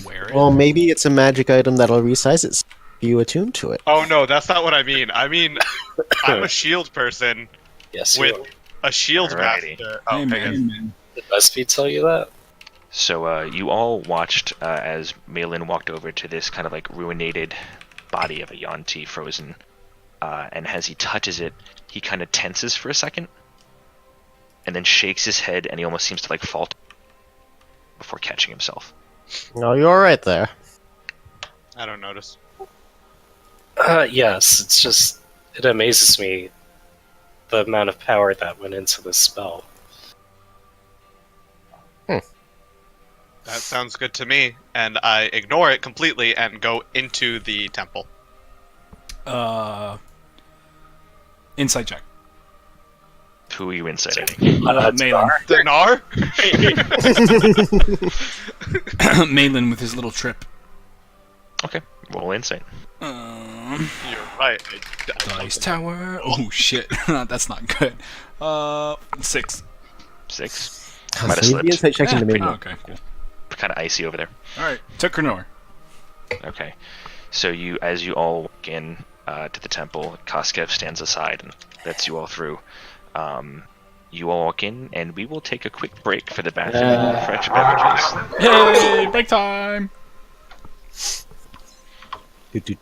Wear it. Well, maybe it's a magic item that'll resize it. You attune to it. Oh no, that's not what I mean. I mean, I'm a shield person Yes, with you a shield Alrighty. master. Hey, Oh, man. did BuzzFeed tell you that? So you all watched as Malin walked over to this kind of like ruinated body of a Yuan-Ti frozen and as he touches it, he kind of tenses for a second, and then shakes his head, and he almost seems to like fall before catching himself. No, you're right there. I don't notice. Yes, it's just it amazes me the amount of power that went into this spell. That sounds good to me, and I ignore it completely and go into the temple. Insight check. Who are you inciting? Malin. Dinar? Malin with his little trip. Okay, roll insight. You're right. Dice tower. Oh shit, that's not good. 6. 6. So Might have leave the slipped. insight check into me. Okay, cool. Kind of icy over there. All right, to Kranoor. Okay, so as you all walk in to the temple, Koskev stands aside and lets you all through. You all walk in, and we will take a quick break for the bathroom and fresh beverages. Hey, break time. Do.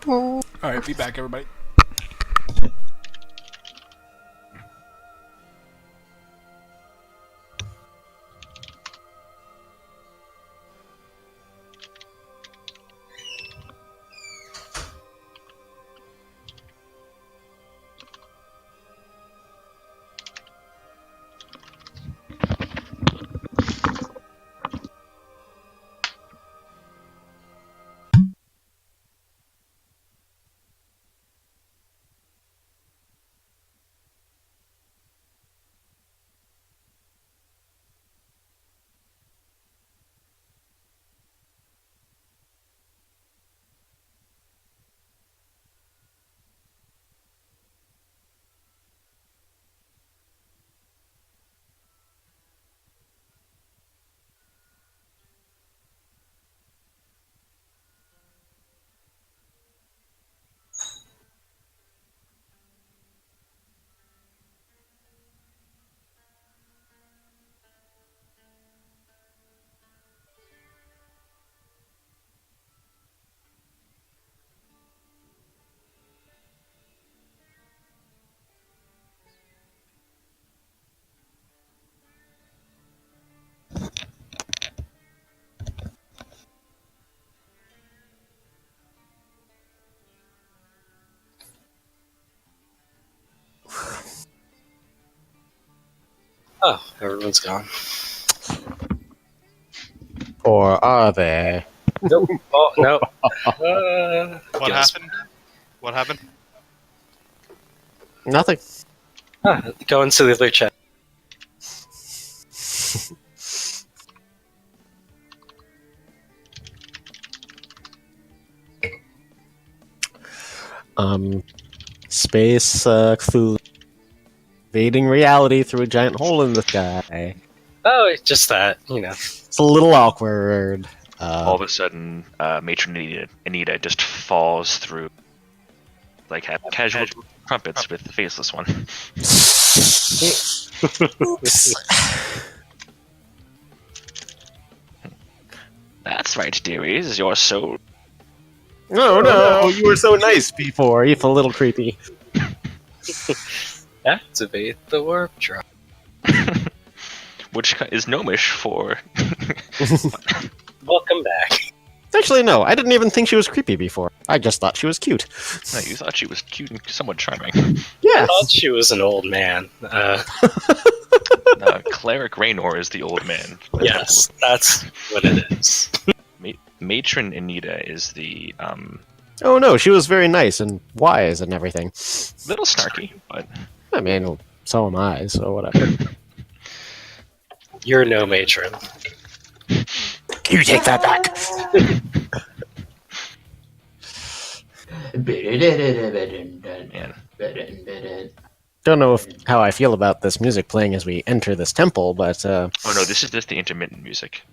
All right, be back, everybody. Oh, everyone's gone. Or are they? Nope. Oh, no. What happened? What happened? Nothing. Go into the other chat. Space Cthulhu invading reality through a giant hole in the sky. Oh, it's just that, you know. It's a little awkward. All of a sudden, Matron Anita just falls through, like casual trumpets with the faceless one. That's right, dearies. You're so... No, you were so nice before. You feel a little creepy. Activate the warp drop. Which is gnomish for... Welcome back. Actually, no. I didn't even think she was creepy before. I just thought she was cute. No, you thought she was cute and somewhat charming. I Yeah. thought she was an old man. Cleric Raynor is the old man. Yes, that's what it is. Matron Anita is the Oh no, she was very nice and wise and everything. little snarky, but I mean, so am I, so whatever. You're no matron. You take that back. Don't know how I feel about this music playing as we enter this temple, but oh no, this is just the intermittent music.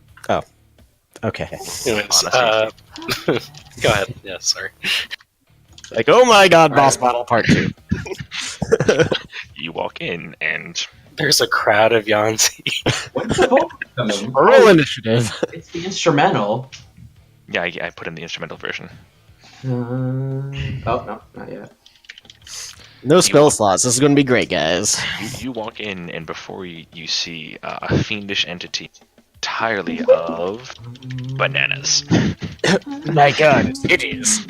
okay. Anyways, Honestly. go ahead. Yeah, sorry. Like, oh my god, boss battle part 2. You walk in, and There's a crowd of Yanzi. When's the vocal coming? Roll initiative. It's the instrumental. Yeah, I put in the instrumental version. Oh, no, not yet. No spell slots. This is going to be great, guys. You walk in, and before you see a fiendish entity entirely of bananas. My god, it is.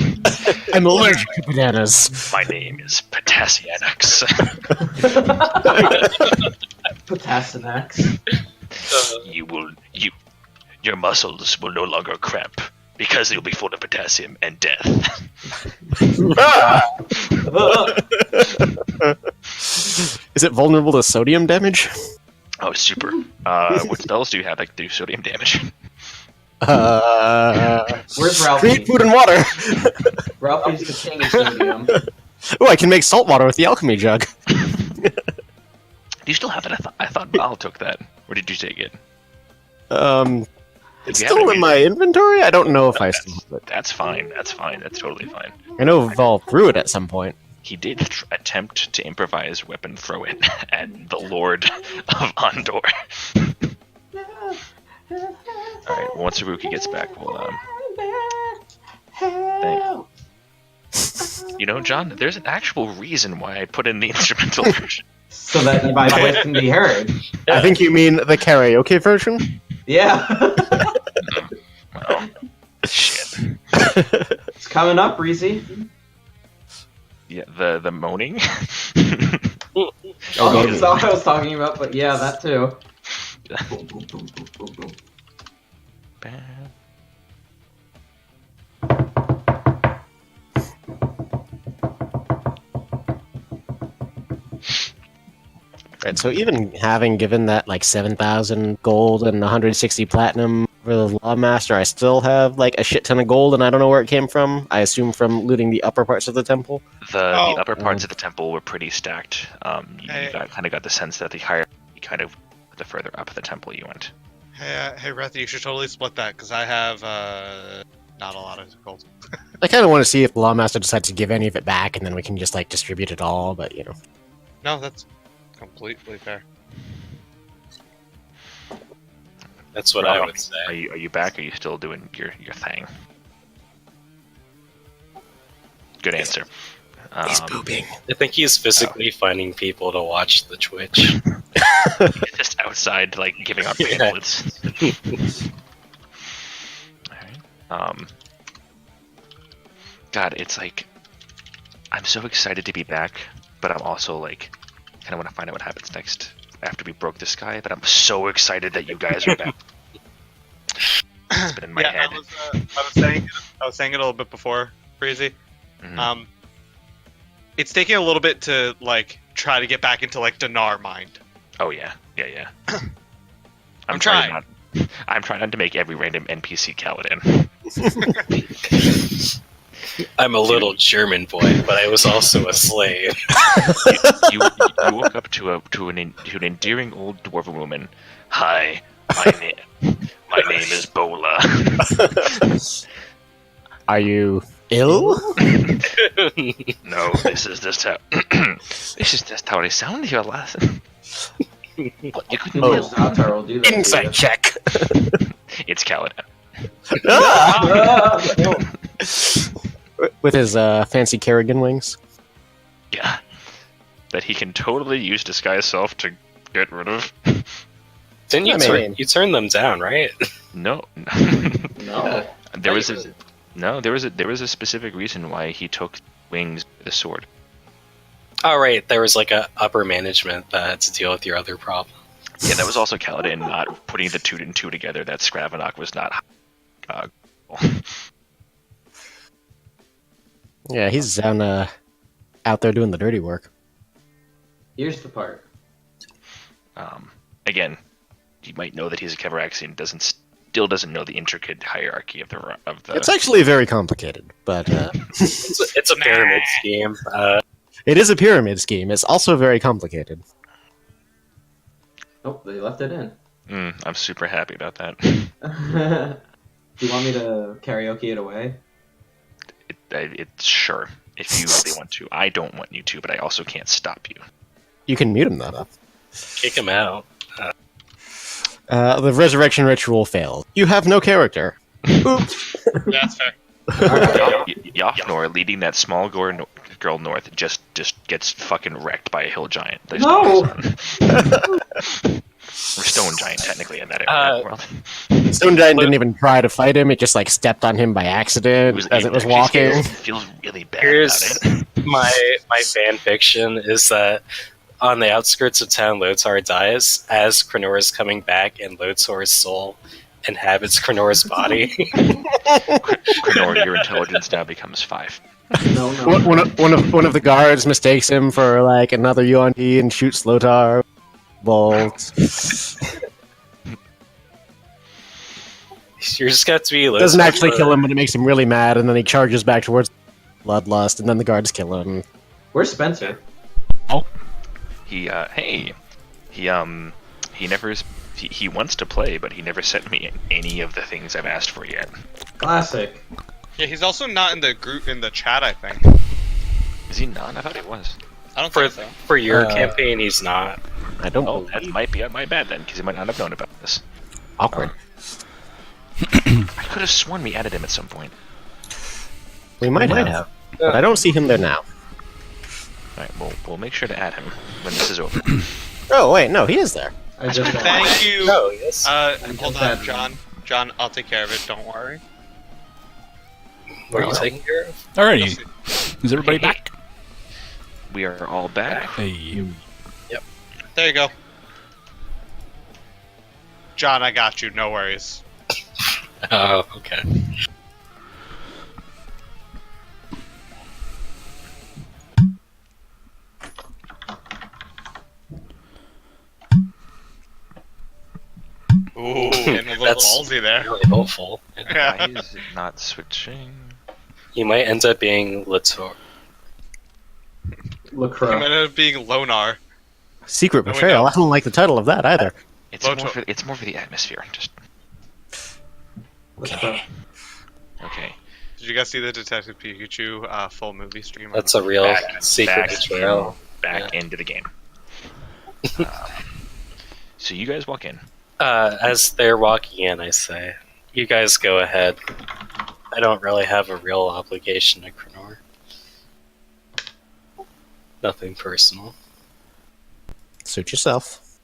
I'm allergic to bananas. My name is Potassianax. Potassinax. Your muscles will no longer cramp because they'll be full of potassium and death. Is it vulnerable to sodium damage? Oh, super. What spells do you have that do sodium damage? Where's Ralphie? Create food and water. Ralphie's the king of sodium. Oh, I can make salt water with the alchemy jug. Do you still have it? I thought Val took that. Or did you take it? It's You still haven't in my inventory. I don't know if I still have it. That's fine. That's fine. That's totally fine. I know Val threw it at some point. He did attempt to improvise weapon throw it at the Lord of Andor. Alright, once Haruki gets back, we'll, You know, John, there's an actual reason why I put in the instrumental version. So that my voice can be heard. I think you mean the karaoke version? Yeah. Well, shit. It's coming up, Reezy. Yeah, the moaning? Oh, that's not what I was talking about, but yeah, that too. Boom, boom, boom, boom, boom, boom. Right, so even having given that like 7,000 gold and 160 platinum for the Lawmaster, I still have like a shit ton of gold and I don't know where it came from. I assume from looting the upper parts of the temple. The upper parts of the temple were pretty stacked. You kind of got the sense that the higher, the further up the temple you went. Hey, Rethy, you should totally split that because I have not a lot of gold. I kind of want to see if the Lawmaster decides to give any of it back and then we can just like distribute it all, but you know. No, that's completely fair. That's what I would say. Are you back? Or are you still doing your thing? Good answer. He's pooping. I think he's physically finding people to watch the Twitch. He's just outside, like giving out pamphlets. Alright. God, it's like I'm so excited to be back, but I'm also like kind of want to find out what happens next after we broke the sky. But I'm so excited that you guys are back. It's been in my head. I was saying it a little bit before, Breezy. Mhm. It's taking a little bit to like try to get back into like Dnar mind. Oh yeah. I'm trying. I'm trying not to make every random NPC Kaladin. I'm a little German boy, but I was also a slave. you woke up to an endearing old dwarven woman. Hi, my name is Bola. Are you ill? No, this is just how I sound here. Last. What, you couldn't Oh, tell? Zatar will do that. Insight check. It's Kaladin. With his fancy Kerrigan wings. Yeah, that he can totally use disguise self to get rid of. Didn't you you turn them down, right? No. No. There was a specific reason why he took wings with the sword. Oh, right. There was like a upper management that had to deal with your other problem. Yeah, that was also Kaladin not putting the two and two together. That Skravanok was not. Yeah, he's out there doing the dirty work. Here's the part. Again, you might know that he's a Keveraxian. Still doesn't know the intricate hierarchy of the. It's actually very complicated, but It's a pyramid scheme. it is a pyramid scheme. It's also very complicated. Oh, they left it in. I'm super happy about that. Do you want me to karaoke it away? It's sure if you really want to. I don't want you to, but I also can't stop you. You can mute him though. Kick him out. The resurrection ritual failed. You have no character. Oops. That's fair. Yafnor, leading that small girl north, just gets fucking wrecked by a hill giant. There's No! or stone giant, technically, in that world. Stone Giant didn't even try to fight him. It just like stepped on him by accident as it was walking. It feels really bad Here's about it. my fan fiction is that on the outskirts of town, Lotar dies as Kranoor is coming back, and Lotar's soul inhabits Kranoor's body. Kranoor, your intelligence now becomes 5. No. One of the guards mistakes him for like another UND and shoots Lotar. Bolts. You're just got to be. Doesn't actually kill him, but it makes him really mad, and then he charges back towards Bloodlust, and then the guards kill him. Where's Spencer? He wants to play, but he never sent me any of the things I've asked for yet. Classic. Yeah, he's also not in the group in the chat, I think. Is he not? I thought he was. I don't think so. For your campaign, he's not. I don't Oh, believe. that might be my bad then, because he might not have known about this. Awkward. I could have sworn we added him at some point. We might have. But I don't see him there now. Alright, we'll make sure to add him when this is over. Oh, wait, no, he is there. I just Thank you. No, yes. Hold on, John. John, I'll take care of it. Don't worry. What are you taking care of? Alrighty. Is everybody back? We are all back. Hey. There you go. John, I got you. No worries. Oh, okay. Ooh, getting a little That's- ballsy there. Really hopeful. Why is it not switching? He might end up being Lotar. I'm LaCroix. gonna end up being Lonar. Secret we Betrayal. go. I don't like the title of that either. It's more for the atmosphere. Just LaCroix. okay. Did you guys see the Detective Pikachu full movie stream? That's a real secret back betrayal. Back into the game. So you guys walk in. As they're walking in, I say, you guys go ahead. I don't really have a real obligation to Kranoor. Nothing personal. Suit yourself.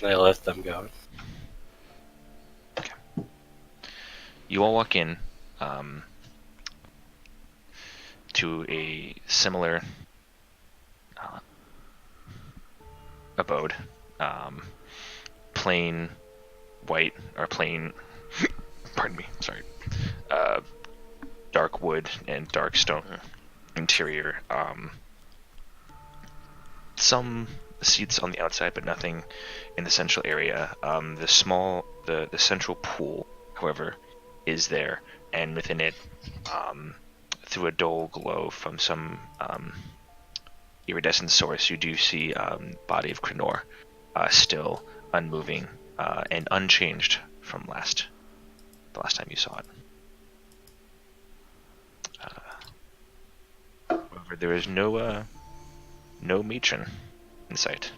I let them go. You all walk in to a similar abode. Plain white, or plain, pardon me, sorry, dark wood and dark stone interior. Some seats on the outside, but nothing in the central area. The central pool, however, is there, and within it, through a dull glow from some iridescent source, you do see body of Kranoor, still unmoving and unchanged from the last time you saw it. However, there is no matron in sight.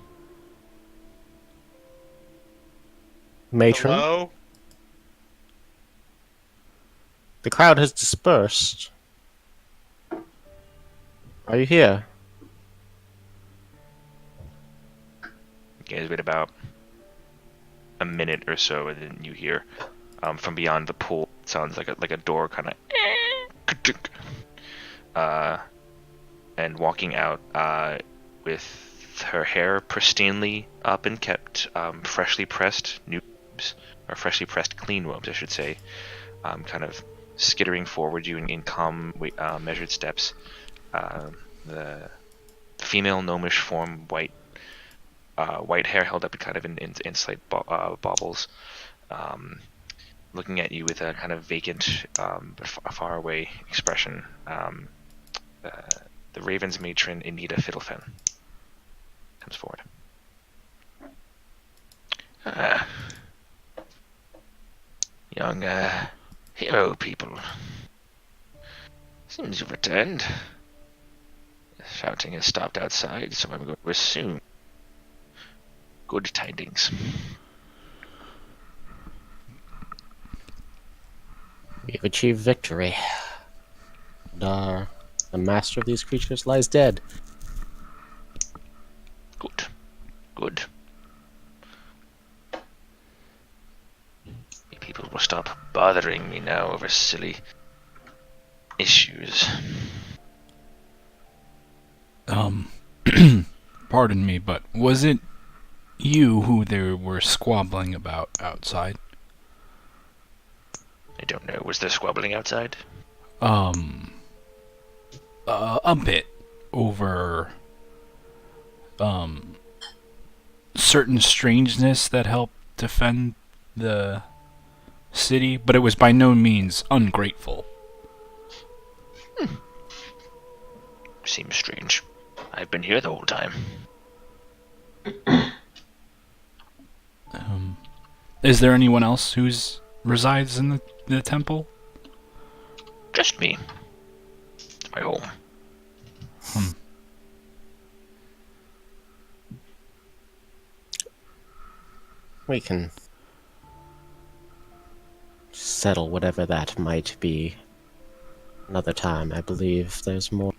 Matron. Hello? The crowd has dispersed. Are you here? You guys wait about a minute or so, and then you hear from beyond the pool. It sounds like a door kind of. And walking out with her hair pristinely up and kept, freshly pressed new robes, or freshly pressed clean robes, I should say, kind of skittering forward you in calm, measured steps. The female gnomish form, white hair held up kind of in slight baubles, looking at you with a kind of vacant, but far away expression. The Raven's matron, Anita Fiddlefen, comes forward. Young hero people. Seems you've returned. Shouting has stopped outside, so I'm going to assume good tidings. We've achieved victory. And the master of these creatures lies dead. Good. Good. People will stop bothering me now over silly issues. Pardon me, but was it you who they were squabbling about outside? I don't know. Was there squabbling outside? A bit over certain strangeness that helped defend the city, but it was by no means ungrateful. Seems strange. I've been here the whole time. Is there anyone else who's resides in the temple? Just me. It's my home. We can settle whatever that might be another time. I believe there's more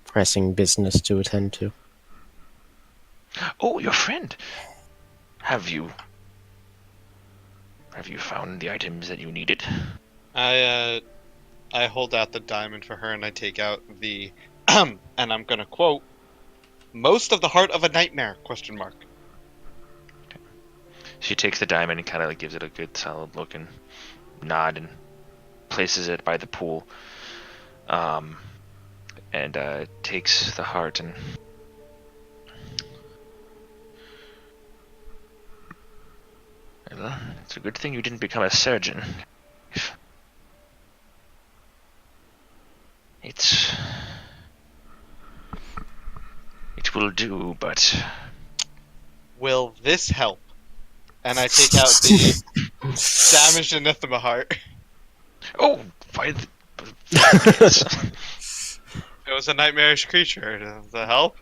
pressing business to attend to. Oh, your friend. Have you found the items that you needed? I hold out the diamond for her and I take out the and I'm gonna quote, "Most of the heart of a nightmare?" Question mark. She takes the diamond and kind of gives it a good solid look and nod and places it by the pool. And takes the heart and well, it's a good thing you didn't become a surgeon. It will do, but Will this help? And I take out the damaged anathema heart. oh, by the yes. It was a nightmarish creature. Does that help?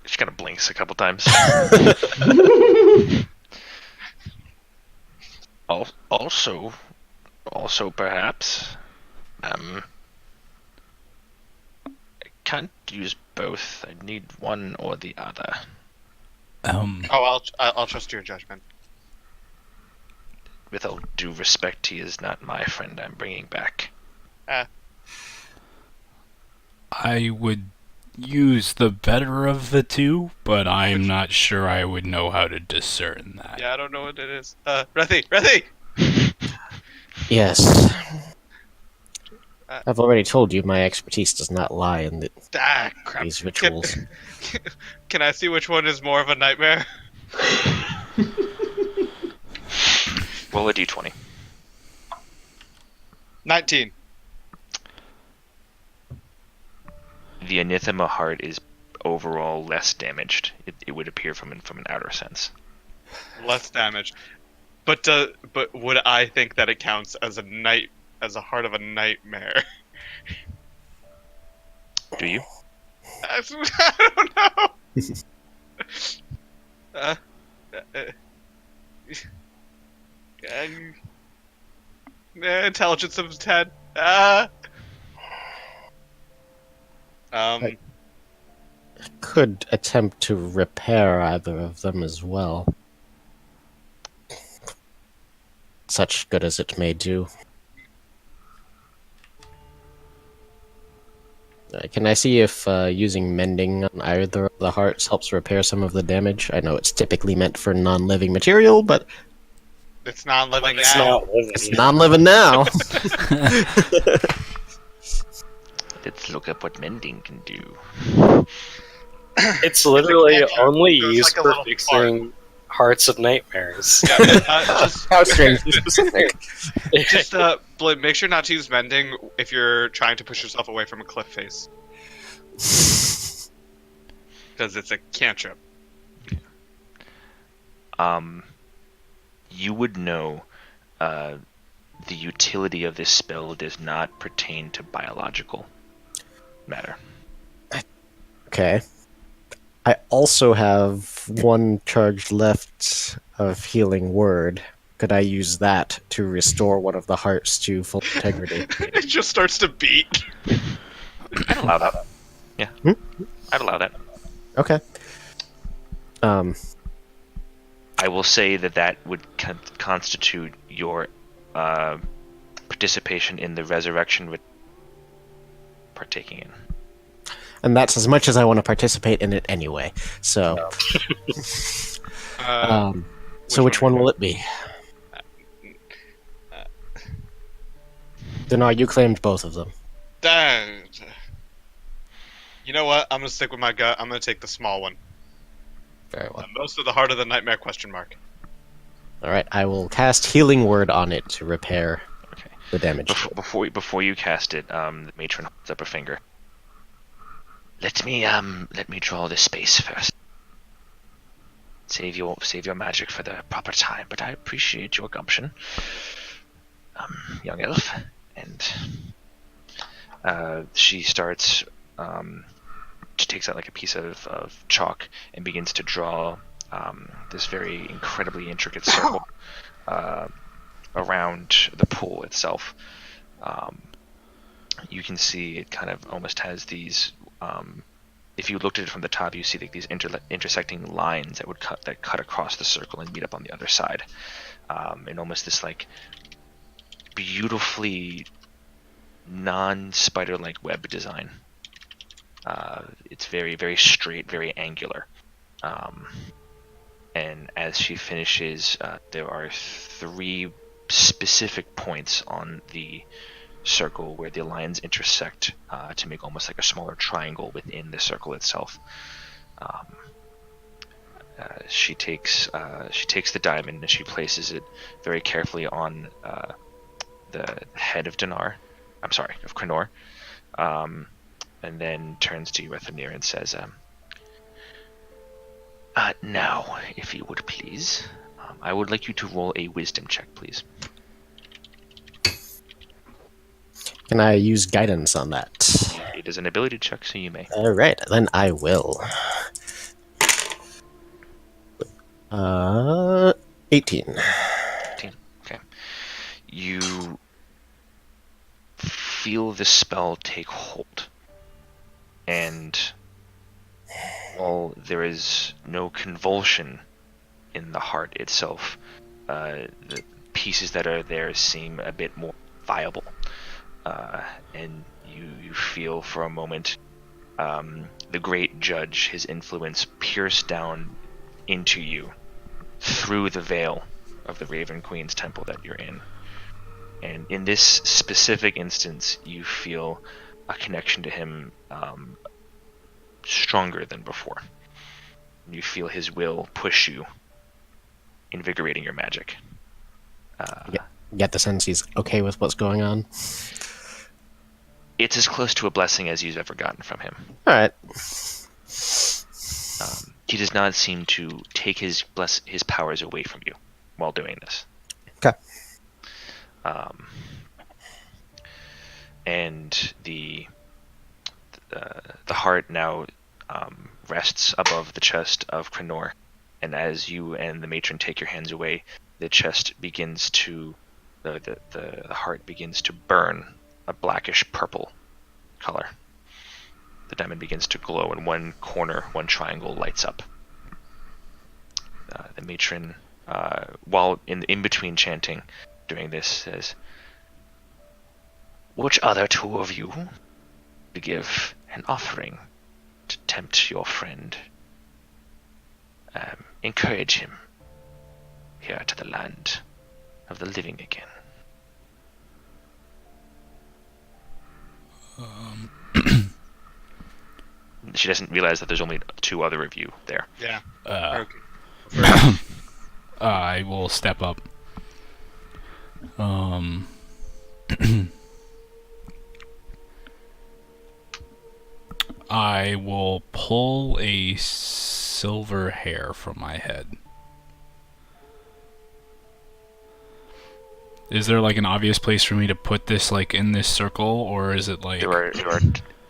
She kind of blinks a couple times. Also, perhaps, I can't use both. I need one or the other. Oh, I'll trust your judgment. With all due respect, he is not my friend I'm bringing back. I would use the better of the two, but I'm not sure I would know how to discern that. Yeah, I don't know what it is. Rethi! Yes. I've already told you my expertise does not lie in Crap. these rituals. Can I see which one is more of a nightmare? Roll a d20. 19. The anathema heart is overall less damaged. It would appear from an outer sense. Less damage. But would I think that it counts as a heart of a nightmare? Do you? I don't know. Intelligence of 10. Could attempt to repair either of them as well. Such good as it may do. Can I see if using mending on either of the hearts helps repair some of the damage? I know it's typically meant for non-living material, but It's non-living It's now. not living. it's non-living now. Let's look up what mending can do. It's literally It's a only there's used like a for little fixing hearts of nightmares. How strangely specific. Just Blib, make sure not to use mending if you're trying to push yourself away from a cliff face, because it's a cantrip. You would know the utility of this spell does not pertain to biological matter. Okay. I also have one charge left of Healing Word. Could I use that to restore one of the hearts to full integrity? It just starts to beat. I'd allow that. Yeah. I'd allow that. Okay. I will say that would constitute your participation in the resurrection partaking in. And that's as much as I want to participate in it anyway. So, so which one will it be? Dndnar, you claimed both of them. Dang. You know what? I'm gonna stick with my gut. I'm gonna take the small one. Very well. Most of the heart of the nightmare question mark. All right, I will cast Healing Word on it to repair Okay. the damage. Before you cast it, the matron holds up a finger. Let me draw this space first. Save your magic for the proper time, but I appreciate your gumption, young elf. And she starts. She takes out like a piece of chalk and begins to draw this very incredibly intricate circle around the pool itself. You can see it kind of almost has these. If you looked at it from the top, you see like these intersecting lines that cut across the circle and meet up on the other side, and almost this like beautifully non-spider-like web design. It's very, very straight, very angular. And as she finishes, there are 3 specific points on the circle where the lines intersect to make almost like a smaller triangle within the circle itself. She takes the diamond and she places it very carefully on the head of Kranoor, and then turns to Kirinthenia and says, now, if you would please, I would like you to roll a wisdom check, please. Can I use guidance on that? It is an ability check, so you may. All right, then I will. 18. 15. Okay. You feel the spell take hold, and while there is no convulsion in the heart itself, the pieces that are there seem a bit more viable, and you feel for a moment the great judge, his influence pierce down into you through the veil of the Raven Queen's temple that you're in. And in this specific instance, you feel a connection to him stronger than before. You feel his will push you, invigorating your magic. Get the sense he's okay with what's going on. It's as close to a blessing as you've ever gotten from him. All right. He does not seem to take his powers away from you while doing this. Okay. And the heart now rests above the chest of Kranoor, and as you and the matron take your hands away, the chest begins to the heart begins to burn a blackish purple color. The diamond begins to glow, and one corner, one triangle lights up. The matron, while in between chanting during this, says, "Which other 2 of you to give an offering to tempt your friend? Encourage him here to the land of the living again." She doesn't realize that there's only 2 other of you there. Yeah. Okay. I will step up. I will pull a silver hair from my head. Is there like an obvious place for me to put this, like in this circle, or is it like? There are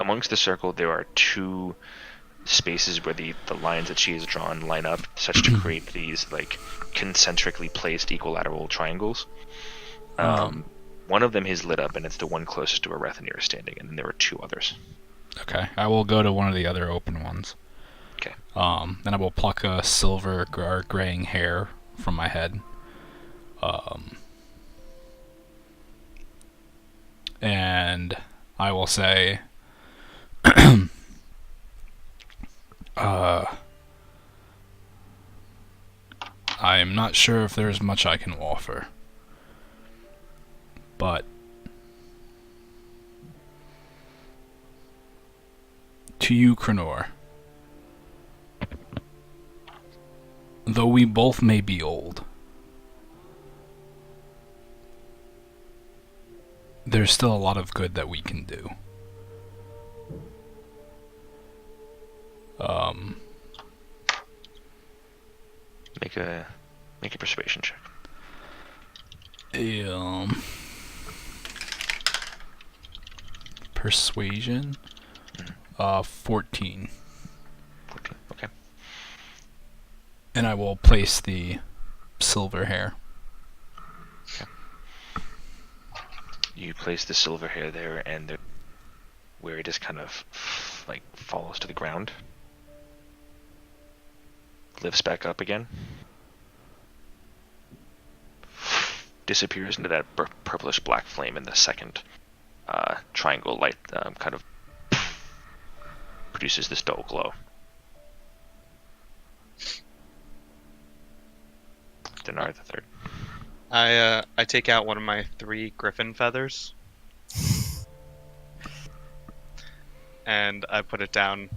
amongst the circle there are 2 spaces where the lines that she has drawn line up, such to create these like concentrically placed equilateral triangles. One of them is lit up, and it's the one closest to where Rethanir is standing, and then there are 2 others. Okay, I will go to one of the other open ones. Okay. Then I will pluck a silver or graying hair from my head. And I will say, I'm not sure if there's much I can offer, but to you, Kranoor, though we both may be old, there's still a lot of good that we can do. Make a persuasion check. 14. 14. Okay. And I will place the silver hair. Okay. You place the silver hair there, and where it just kind of like falls to the ground, lifts back up again, disappears into that purplish black flame, and the second triangle light kind of produces this dull glow. Dndnatur the third. I take out one of my 3 griffin feathers, and I put it down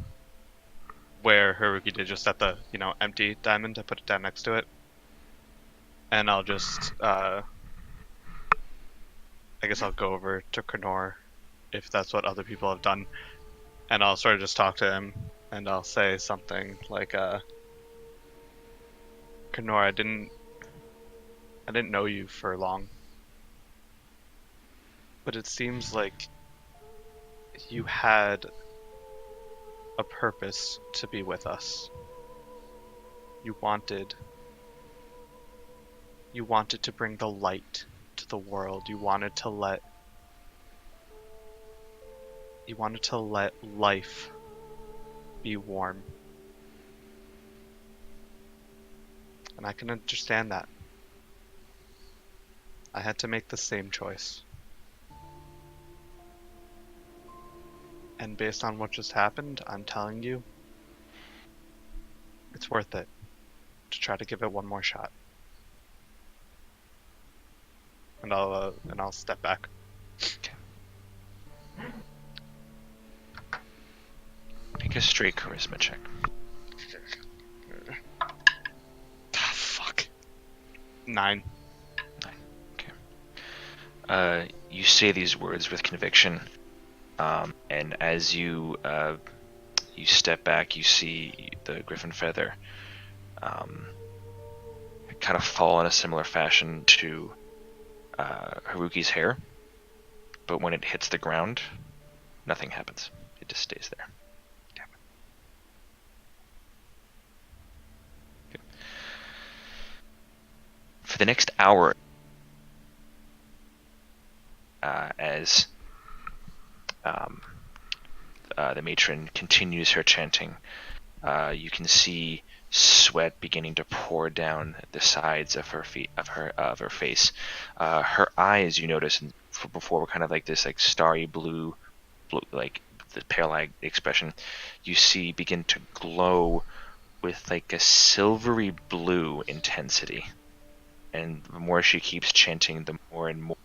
where Haruki did, just at the empty diamond. I put it down next to it, and I'll just I guess I'll go over to Kranoor, if that's what other people have done, and I'll sort of just talk to him, and I'll say something like, Kranoor, I didn't know you for long, but it seems like you had a purpose to be with us. You wanted to bring the light to the world. You wanted to let life be warm. And I can understand that. I had to make the same choice. And based on what just happened, I'm telling you, it's worth it to try to give it one more shot. And I'll step back. Okay. Make a straight charisma check. Fuck. 9. You say these words with conviction, and as you step back, you see the griffin feather kind of fall in a similar fashion to Haruki's hair, but when it hits the ground, nothing happens. It just stays there. Okay. For the next hour, as the matron continues her chanting, you can see sweat beginning to pour down the sides of her her face. Her eyes, you notice, before were kind of like this, like starry blue, like the pale-eyed expression. You see begin to glow with like a silvery blue intensity. And the more she keeps chanting, the more and more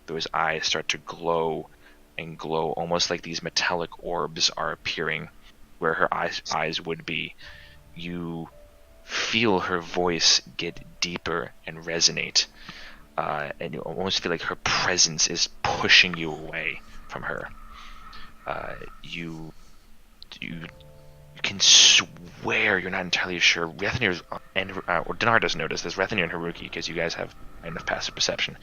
those eyes start to glow and glow, almost like these metallic orbs are appearing where her eyes would be. You feel her voice get deeper and resonate, and you almost feel like her presence is pushing you away from her. You can swear, you're not entirely sure, Rethanir is or Dinar doesn't notice this, Rethany and Haruki, because you guys have enough passive perception.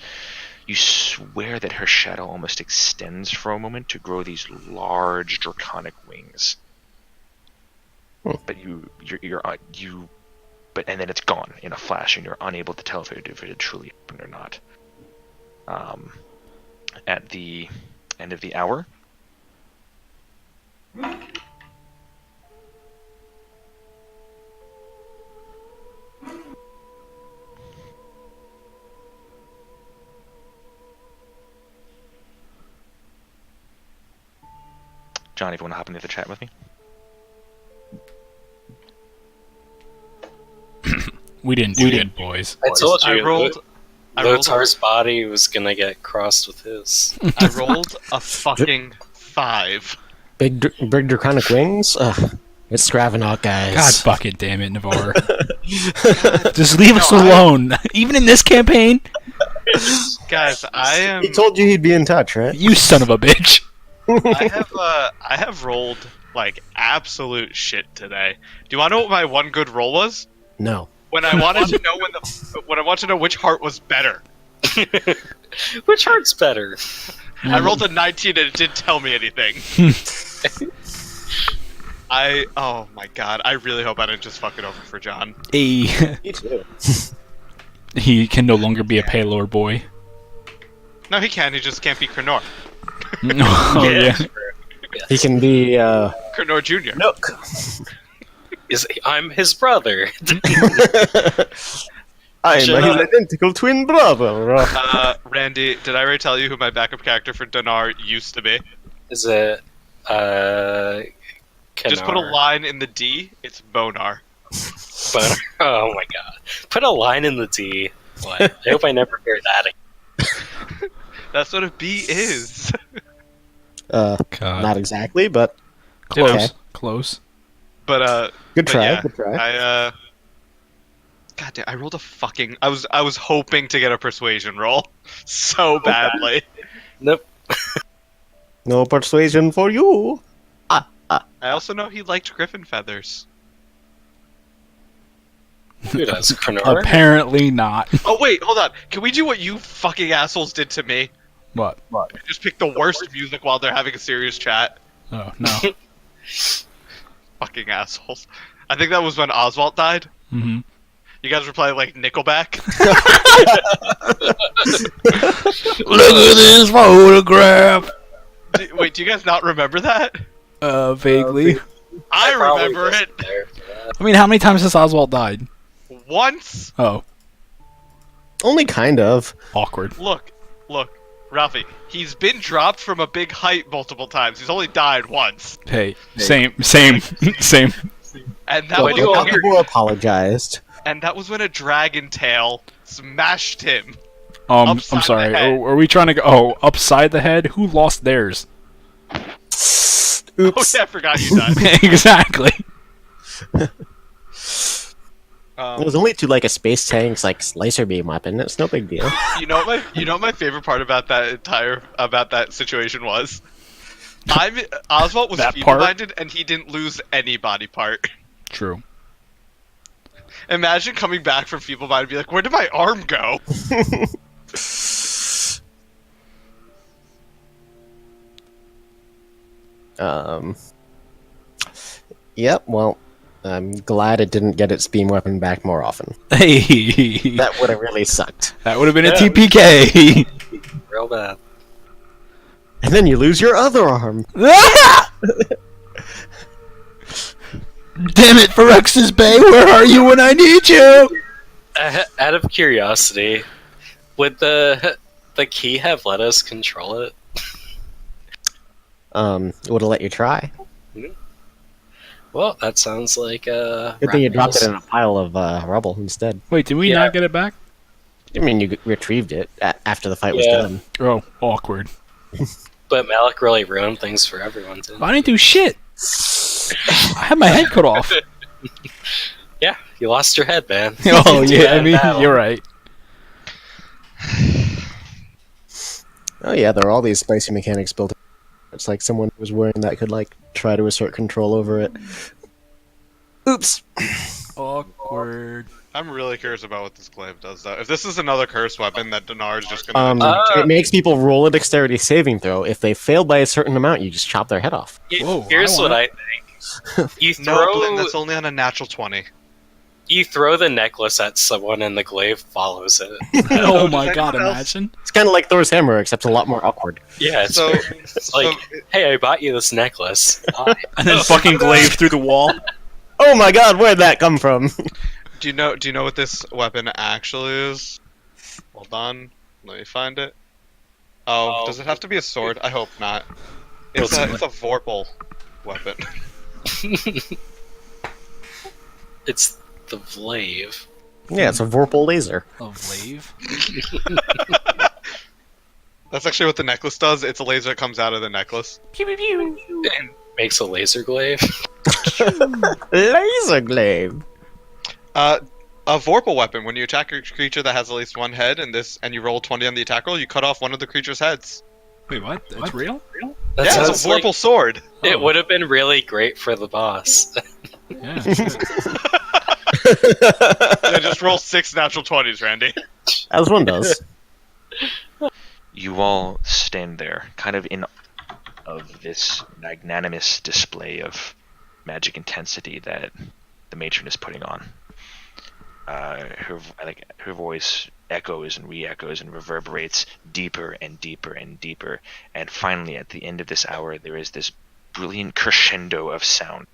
You swear that her shadow almost extends for a moment to grow these large draconic wings. But and then it's gone in a flash, and you're unable to tell if it had truly happened or not. At the end of the hour, John, if you want to hop into the chat with me. We didn't do it, boys. I told you. I rolled Lotar's body was gonna get crossed with his. I rolled a fucking 5. Big draconic wings? It's Scravenok, guys. God fucking damn it, Navarre. Just leave us alone. Even in this campaign? Guys, I am. He told you he'd be in touch, right? You son of a bitch. I have rolled like absolute shit today. Do you want to know what my one good roll was? No. When I wanted to know when I wanted to know which heart was better. Which heart's better? I rolled a 19 and it didn't tell me anything. Oh my god, I really hope I didn't just fuck it over for John. Me too. He can no longer be a Paylor boy. No, he can, he just can't be Kranoor. Oh, yeah. He can be, Kranoor Jr. Nook. I'm his brother. I'm his identical twin brother. Randy, did I already tell you who my backup character for Dinar used to be? Is it, Just put a line in the D, it's Bonar. Bonar? Oh my god. Put a line in the D. What? I hope I never hear that again. That's what a B is. God. Not exactly, but Close. Okay. Close. But good try. yeah, Good try. God damn, I rolled a fucking. I was hoping to get a persuasion roll so badly. Nope. No persuasion for you. I also know he liked griffin feathers. Who does? Kranoor? Apparently not. Oh wait, hold on. Can we do what you fucking assholes did to me? What? Just pick the worst music while they're having a serious chat. Oh, no. Fucking assholes. I think that was when Oswald died. Mm-hmm. You guys were playing like Nickelback. Look at this photograph! Wait, do you guys not remember that? Vaguely. I probably remember wasn't it. there. I mean, how many times has Oswald died? Once. Oh, Only kind of. awkward. Look, Ralphie. He's been dropped from a big height multiple times. He's only died once. Hey, same. And that Well, was people apologized. and that was when a dragon tail smashed him. I'm Upside sorry. the head. Are we trying to go? Oh, upside the head? Who lost theirs? Oh Oops. yeah, I forgot you died. Exactly. It was only to like a space tank's like slicer beam weapon. It's no big deal. You know what my favorite part about that situation was? Oswald was That feeble-minded and he didn't lose any body part. True. Imagine coming back from feeble-minded and be like, where did my arm go? Yep, well, I'm glad it didn't get its beam weapon back more often. Hey, That would have really sucked. that would have been a Yeah. TPK. Real bad. And then you lose your other arm. Damn it, Phyrexis Bay, where are you when I need you? Out of curiosity, would the key have let us control it? It would have let you try. Well, that sounds like Good thing you dropped it in a pile of rubble instead. Wait, did we Yeah. not get it back? I mean, you retrieved it after the fight was Yeah. done. Oh, awkward. But Malik really ruined things for everyone, didn't I didn't do shit. I had my head cut off. he? Yeah, you lost your head, man. Oh, You do yeah, that I in mean, battle. you're right. Oh yeah, there are all these spicy mechanics built. It's like someone was wearing that could like try to assert control over it. Oops. Awkward. I'm really curious about what this glaive does, though. If this is another curse weapon that Dinar is just gonna attune to. It makes people roll a dexterity saving throw. If they fail by a certain amount, you just chop their head off. Whoa, Here's I what wanna- I think. You No, throw Blinn, that's only on a natural 20. you throw the necklace at someone and the glaive follows it. Oh does my god, anyone else- imagine. It's kind of like Thor's hammer, except a lot more awkward. Yeah, it's, So, it's like, hey, I bought you this necklace. And then fucking glaive through the wall. Oh my god, where'd that come from? do you know what this weapon actually is? Hold on, let me find it. Oh, does it have to be a sword? I hope not. It's a Vorpal weapon. It's the glaive. Yeah, it's a Vorpal laser. A glaive? That's actually what the necklace does. It's a laser that comes out of the necklace. And makes a laser glaive. Laser glaive. A Vorpal weapon. When you attack a creature that has at least one head, and you roll 20 on the attack roll, you cut off one of the creature's heads. Wait, what? That's real? That Yeah, sounds it's a Vorpal like sword. it Oh. would have been really great for the boss. Yeah, shit. Yeah, just roll 6 natural 20s, Randy. As one does. You all stand there, kind of in of this magnanimous display of magic intensity that the matron is putting on. Her voice echoes and re-echoes and reverberates deeper and deeper and deeper, and finally, at the end of this hour, there is this brilliant crescendo of sound.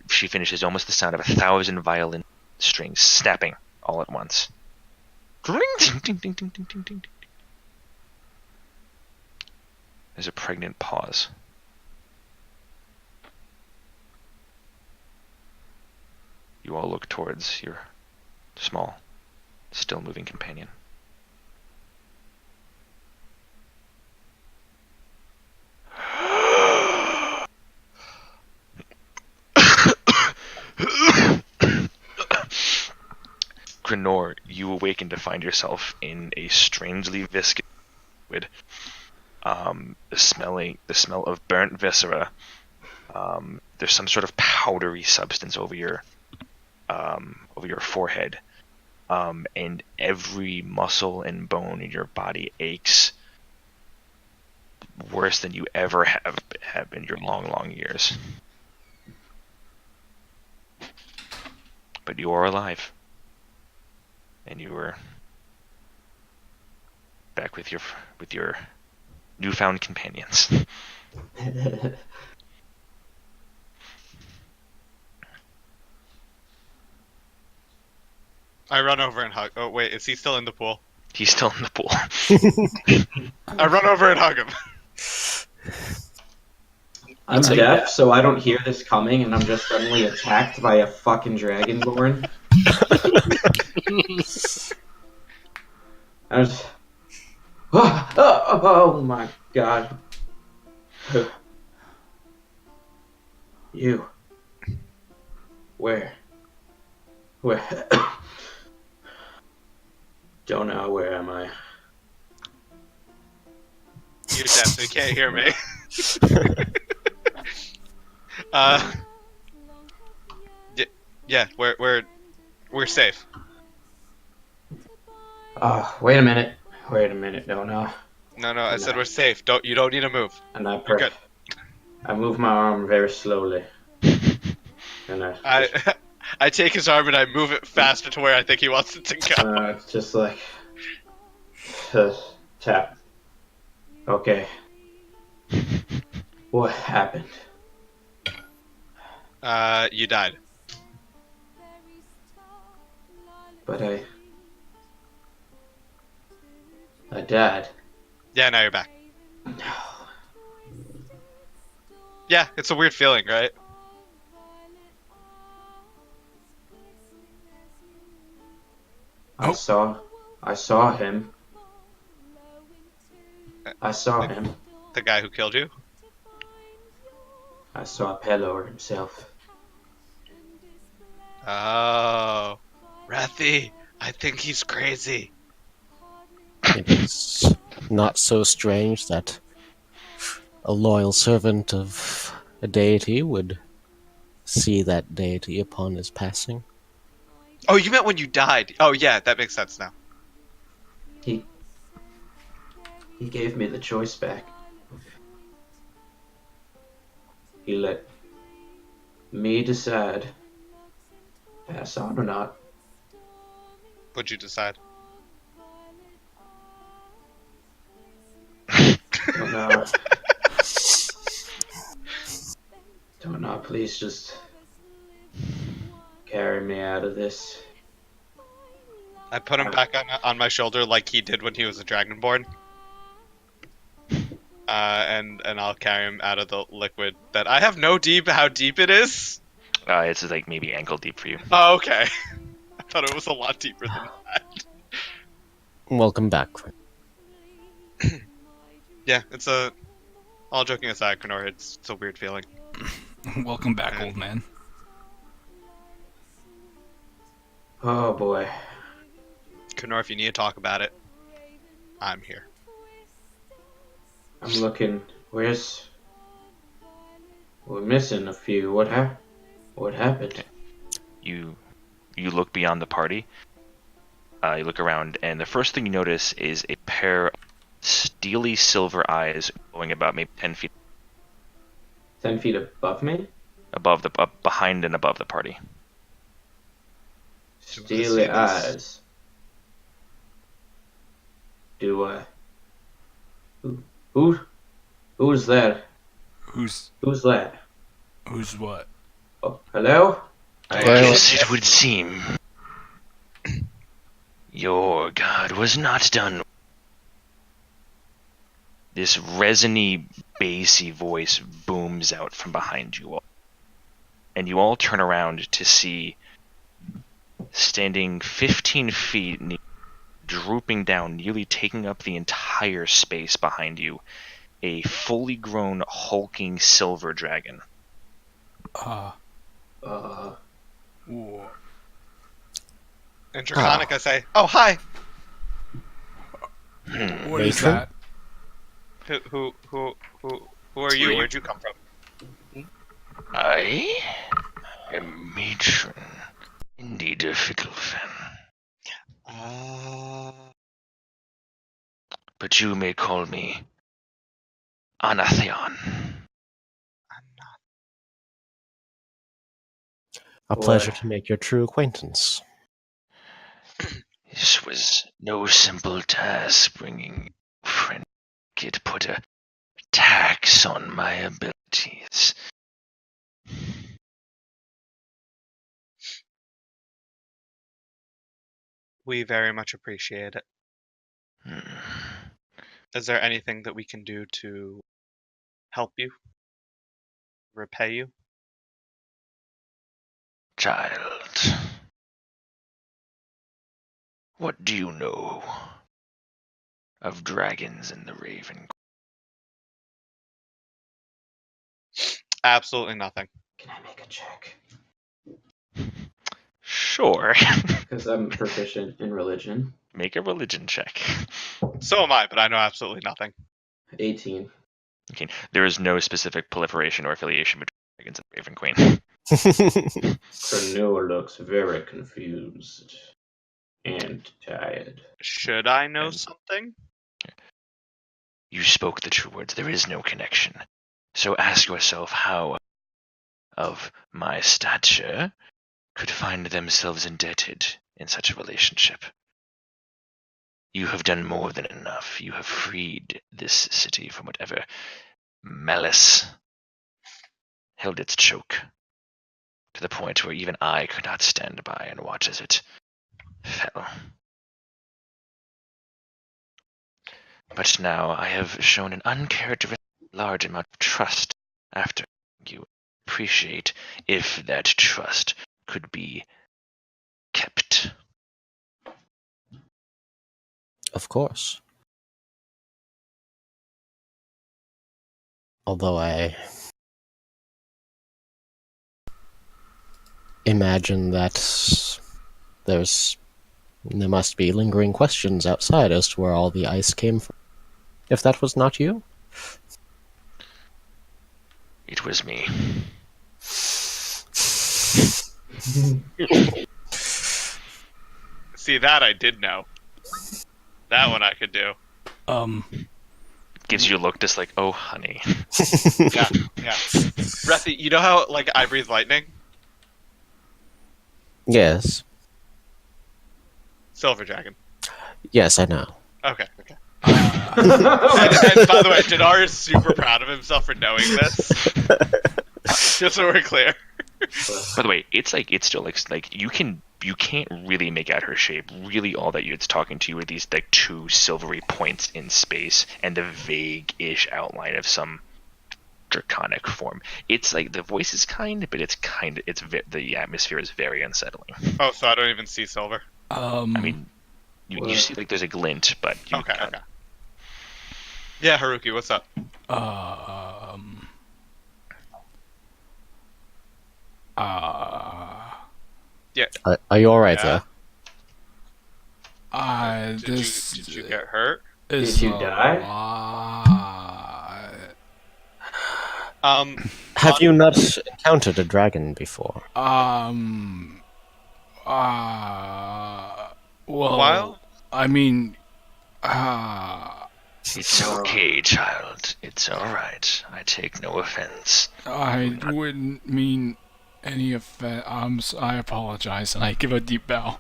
She finishes almost the sound of 1,000 violin strings snapping all at once. There's a pregnant pause. You all look towards your small, still moving companion. Kranoor, you awaken to find yourself in a strangely viscous liquid. The smell of burnt viscera. There's some sort of powdery substance over your forehead, and every muscle and bone in your body aches worse than you ever have in your long years. But you are alive, and you are back with your newfound companions. I run over and hug. Oh wait, is he still in the pool? He's still in the pool. I run over and hug him. I'm So, deaf, so I don't hear this coming, and I'm just suddenly attacked by a fucking dragonborn. I was... Oh my god. You. Where? Don't know, where am I? You definitely can't hear me. Yeah, we're safe. Wait a minute. Don't know. No, I said we're safe. You don't need to move. And I You're good. I move my arm very slowly. And I take his arm and I move it faster to where I think he wants it to go. it's just like tap. Okay. What happened? You died. But I died. Yeah, now you're back. Yeah, it's a weird feeling, right? I saw him. I saw him. The guy who killed you? I saw Pelor himself. Oh. Rathi, I think he's crazy. It is not so strange that a loyal servant of a deity would see that deity upon his passing. Oh, you meant when you died. Oh, yeah, that makes sense now. He gave me the choice back. He let me decide, pass on or not. What'd you decide? Don't know. Don't know. Please just carry me out of this. I put him back on my shoulder like he did when he was a Dragonborn. And I'll carry him out of the liquid that I have no deep how deep it is. It's like maybe ankle deep for you. Oh, okay. I thought it was a lot deeper than that. Welcome back. Yeah, it's a. All joking aside, Kranoor, it's a weird feeling. Welcome back, old man. Oh boy. Kranoor, if you need to talk about it, I'm here. I'm looking. We're missing a few. What happened? You look beyond the party. You look around, and the first thing you notice is a pair of steely silver eyes going about maybe 10 feet 10 feet above me? behind and above the party. Steely this? eyes. Do who's that? Who's Who's that? what? Oh, hello? I Well- guess it would seem your god was not done. This resiny, bassy voice booms out from behind you all. And you all turn around to see, standing 15 feet, drooping down, nearly taking up the entire space behind you, a fully grown, hulking silver dragon. Ooh. In Draconic, I say, "Oh, hi. What is Matron? that? Who are you? Where'd you come from?" I am matron. Indeed, a fickle fan. But you may call me Anatheon. A Boy. pleasure to make your true acquaintance. This was no simple task, bringing friend. It put a tax on my abilities. We very much appreciate it. Hmm. Is there anything that we can do to help you? Repay you? Child, what do you know of dragons in the Raven? Absolutely nothing. Can I make a check? Sure. Because I'm proficient in religion. Make a religion check. So am I, but I know absolutely nothing. 18. Okay. There is no specific proliferation or affiliation between dragons and Raven Queen. Kranoor looks very confused and tired. Should I know And- something? You spoke the true words. There is no connection. So ask yourself how, of my stature, could find themselves indebted in such a relationship. You have done more than enough. You have freed this city from whatever malice held its choke, to the point where even I could not stand by and watch as it fell. But now I have shown an uncharacteristic large amount of trust after you appreciate if that trust could be kept. Of course. Although I imagine that there must be lingering questions outside as to where all the ice came from. If that was not you? It was me. See, that I did know. That one I could do. Gives you a look just like, oh, honey. Yeah. Breathy, you know how, like, I breathe lightning? Yes. Silver Dragon. Yes, I know. Okay. And by the way, Dinar is super proud of himself for knowing this. Just so we're clear. By the way, it's still like you can't really make out her shape. Really, all that it's talking to you are these like two silvery points in space and the vague-ish outline of some draconic form. It's like the voice is kind, but the atmosphere is very unsettling. Oh, so I don't even see silver. I mean, you see like there's a glint, but Okay. Yeah, Haruki, what's up? Yeah. Are you alright Yeah. there? Did you get hurt? Did you die? Have you not encountered a dragon before? Well, I mean, It's okay, child. It's all right. I take no offense. I wouldn't mean any offense. I apologize, and I give a deep bow.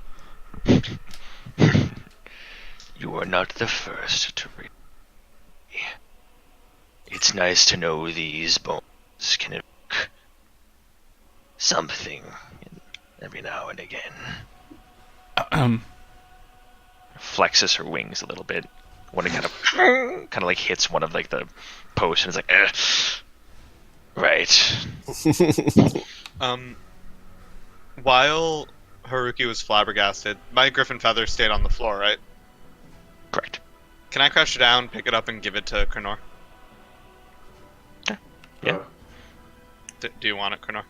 You are not the first to read me. It's nice to know these bones can evoke something every now and again. Flexes her wings a little bit. When it kind of like hits one of like the posts and it's like, right. While Haruki was flabbergasted, my griffin feather stayed on the floor, right? Correct. Can I crush it down, pick it up, and give it to Kranoor? Yeah. Do you want it, Kranoor?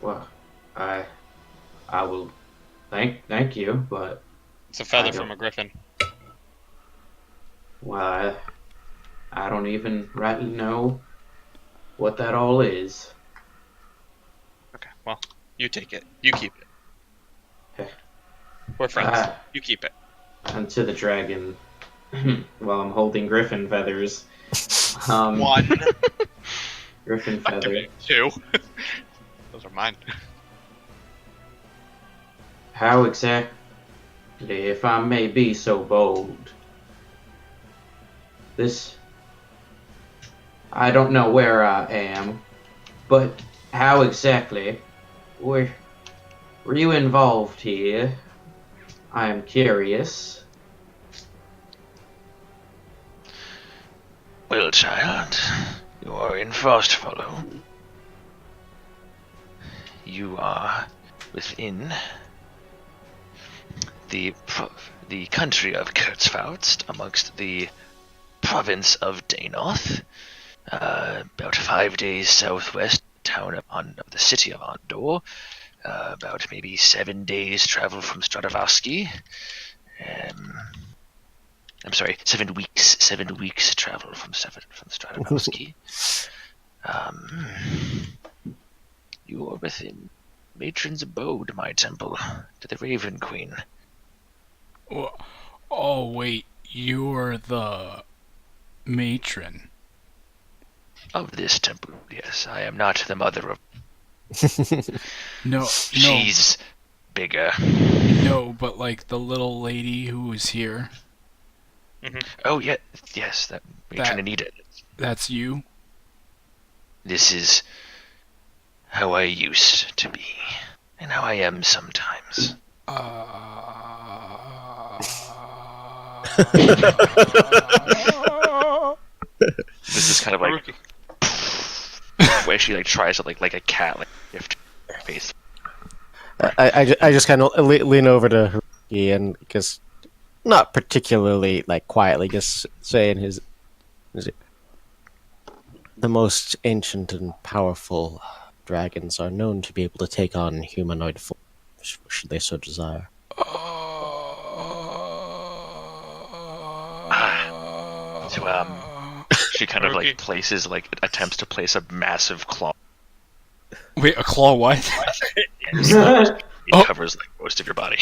Well, I will thank you, but It's a feather from a griffin. well, I don't even rightly know what that all is. Okay, well, you take it. You keep it. Okay. We're friends. Ah. You keep it. And to the dragon, while I'm holding griffin feathers. One. Griffin feather. Two. Those are mine. How exactly, if I may be so bold, I don't know where I am, but how exactly were you involved here? I am curious. Well, child, you are in Frostfollow. You are within the country of Kurzfaust, amongst the province of Dndnaturalfun, about 5 days southwest town of the city of Andor, about maybe 7 days travel from Stradivarsky. I'm sorry, 7 weeks. 7 weeks travel from Stradivarsky. You are within Matron's abode, my temple, to the Raven Queen. Oh, wait, you're the matron. Of this temple, yes. I am not the mother of... No. She's bigger. No, but like the little lady who was here. Mm-hmm. Oh, yeah, yes, that matron Anita. That's you? This is how I used to be, and how I am sometimes. This is kind of like where she like tries to like a cat like lift her face. I just kind of lean over to Haruki and just not particularly like quietly, just saying his the most ancient and powerful dragons are known to be able to take on humanoid form, should they so desire. So she kind of like attempts to place a massive claw. Wait, a claw what? It covers like most of your body.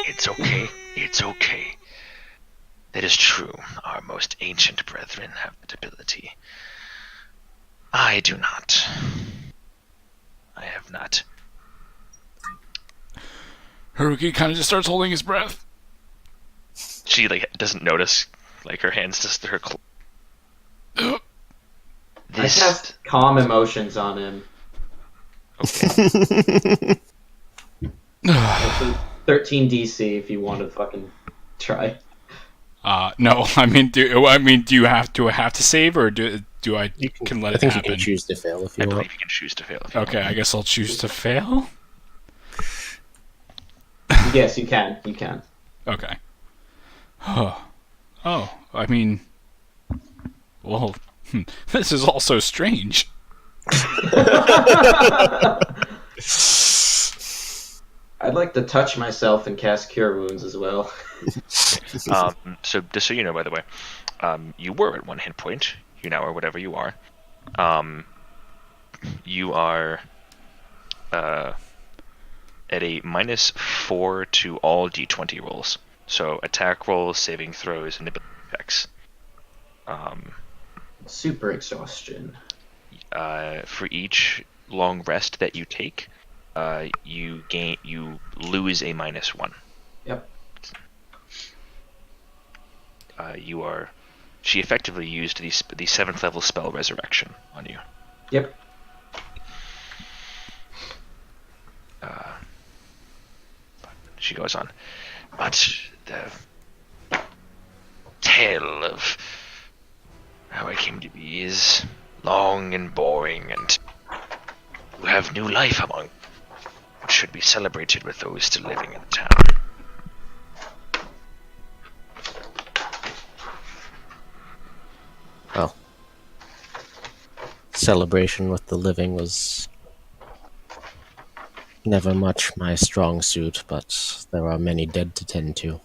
It's okay. It's okay. That is true. Our most ancient brethren have that ability. I do not. I have not. Haruki kind of just starts holding his breath. She doesn't notice. Her hands just her. I cast calm emotions on him. Okay. 13 DC if you want to fucking try. No. I mean, do you have to save, or do I can let I it think happen? you can choose to fail if I you want. believe you can choose to fail. If you Okay, I guess I'll choose to fail. Yes, you can. You can. Okay. Oh, I mean, well, this is all so strange. I'd like to touch myself and cast Cure Wounds as well. So just so you know, by the way, you were at 1 hit point. You now are whatever you are. You are at a -4 to all d20 rolls. So attack rolls, saving throws, and ability checks. Super exhaustion. For each long rest that you take, you lose a -1. Yep. She effectively used the 7th level spell Resurrection on you. Yep. She goes on, but the tale of how I came to be is long and boring, and you have new life among which should be celebrated with those still living in the town. Well, celebration with the living was never much my strong suit, but there are many dead to tend to.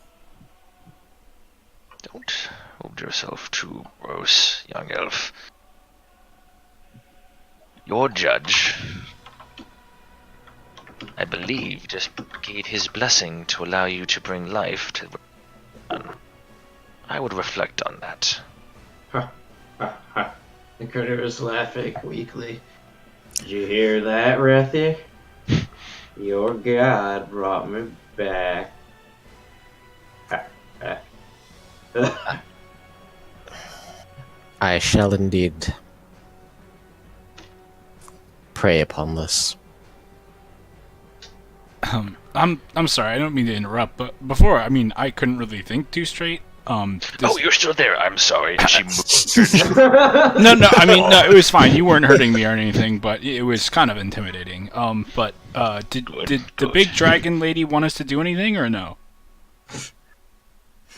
Don't hold yourself too gross, young elf. Your judge, I believe, just gave his blessing to allow you to bring life to the... I would reflect on that. The critter is laughing weakly. Did you hear that, Rethy? Your god brought me back. I shall indeed prey upon this. I'm sorry, I don't mean to interrupt, but before, I mean, I couldn't really think too straight. Oh, you're still there. I'm sorry. She moved. No, I mean, no, it was fine. You weren't hurting me or anything, but it was kind of intimidating. Did the big dragon lady want us to do anything or no?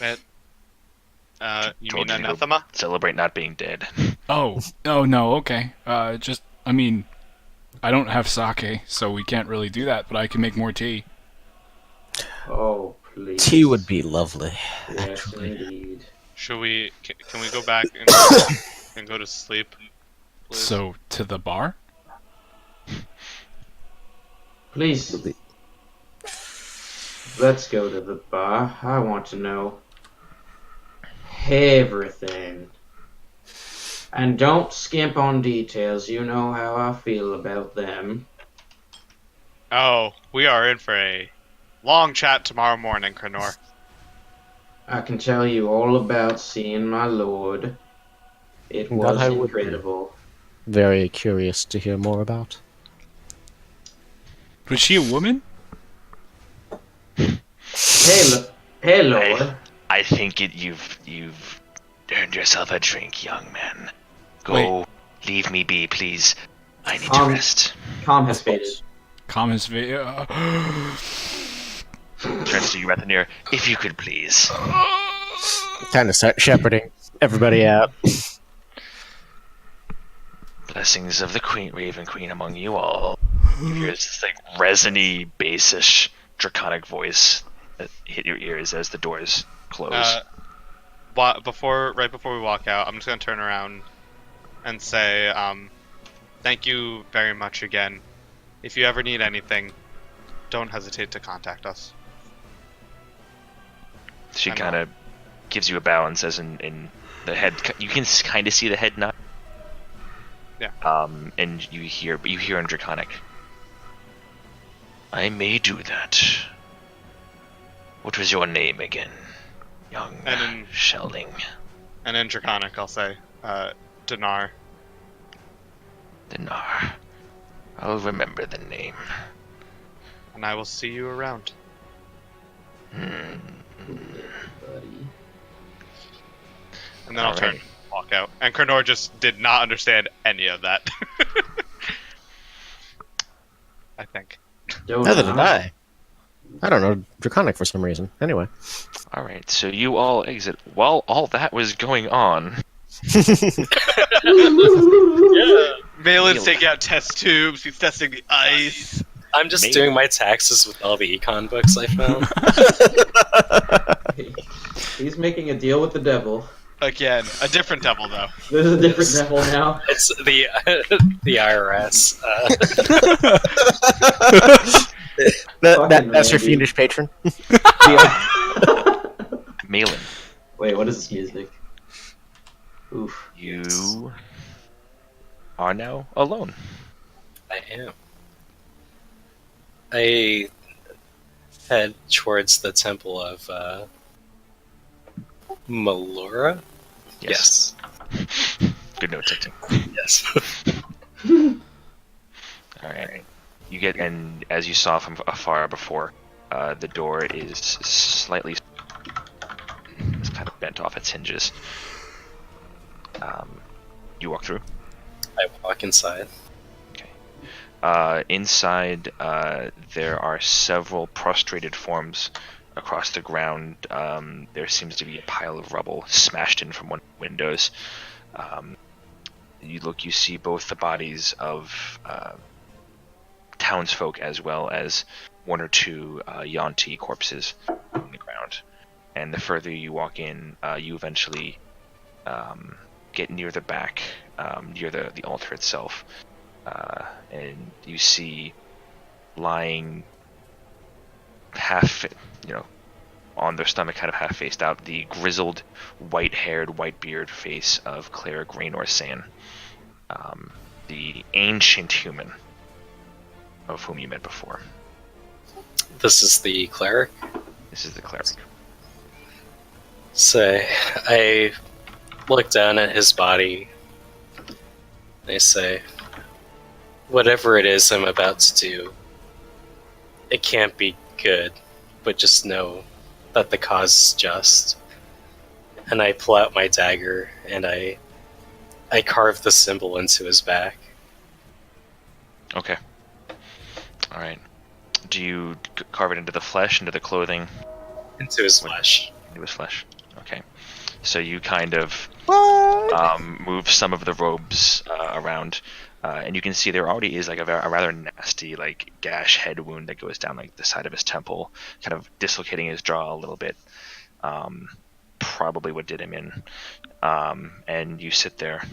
You Told mean you to anathema? Celebrate not being dead. Oh no, okay. I mean, I don't have sake, so we can't really do that, but I can make more tea. Oh, please. Tea would be lovely. Yes, actually. indeed. Should we? Can we go back and go to sleep? Please? So, to the bar? Please. Let's go to the bar. I want to know everything. And don't skimp on details. You know how I feel about them. Oh, we are in for a long chat tomorrow morning, Kranoor. I can tell you all about seeing my lord. It That was I would be. incredible. Very curious to hear more about. Was she a woman? Hey, lord. I think you've earned yourself a drink, young man. Go, Wait. leave me be, please. I need to rest. Calm has faded. Turns Turns to you, Rethanir. If you could please. Kind of start shepherding everybody out. Blessings of the Queen, Raven Queen among you all. You hear this resiny, bassish, draconic voice that hit your ears as the doors close. Right before we walk out, I'm just gonna turn around and say, thank you very much again If you ever need anything, don't hesitate to contact us. She I know. kind of gives you a bow and says in the head, you can kind of see the head nod. Yeah. And you hear in Draconic, I may do that. What was your name again, young And in- Shelding? And in Draconic, I'll say, Dinar. Dinar. I'll remember the name. And I will see you around. buddy. And then I'll turn and walk out. And Kranoor just did not understand any of that. I think. Neither did I. I don't know Draconic for some reason. Anyway. All right, so you all exit. While all that was going on, Malin's taking out test tubes. He's testing the ice. I'm just Maybe. doing my taxes with all the econ books I found. He's making a deal with the devil. Again, a different devil though. There's a different devil now. It's the IRS. That's your Randy. fiendish patron. Malin, Wait, what is this music? Oof. you are now alone. I am. I head towards the temple of Melora. Yes. Good note taking. Yes. All right. You get, and as you saw from afar before, the door is slightly, it's kind of bent off its hinges. You walk through. I walk inside. Inside, there are several prostrated forms across the ground. There seems to be a pile of rubble smashed in from one of the windows. You see both the bodies of townsfolk as well as one or two Yanti corpses on the ground. And the further you walk in, you eventually get near the back, near the altar itself. And you see lying half, on their stomach, kind of half faced out, the grizzled, white-haired, white-bearded face of Cleric Raynor San, the ancient human of whom you met before. This is the cleric. This is the cleric. So I look down at his body. I say, whatever it is I'm about to do, it can't be good, but just know that the cause is just. And I pull out my dagger and I carve the symbol into his back. Okay. All right. Do you carve it into the flesh, into the clothing? Into his flesh. Into his flesh. Okay. So you kind of move some of the robes around, and you can see there already is like a rather nasty gash head wound that goes down the side of his temple, kind of dislocating his jaw a little bit. Probably what did him in. And you sit there,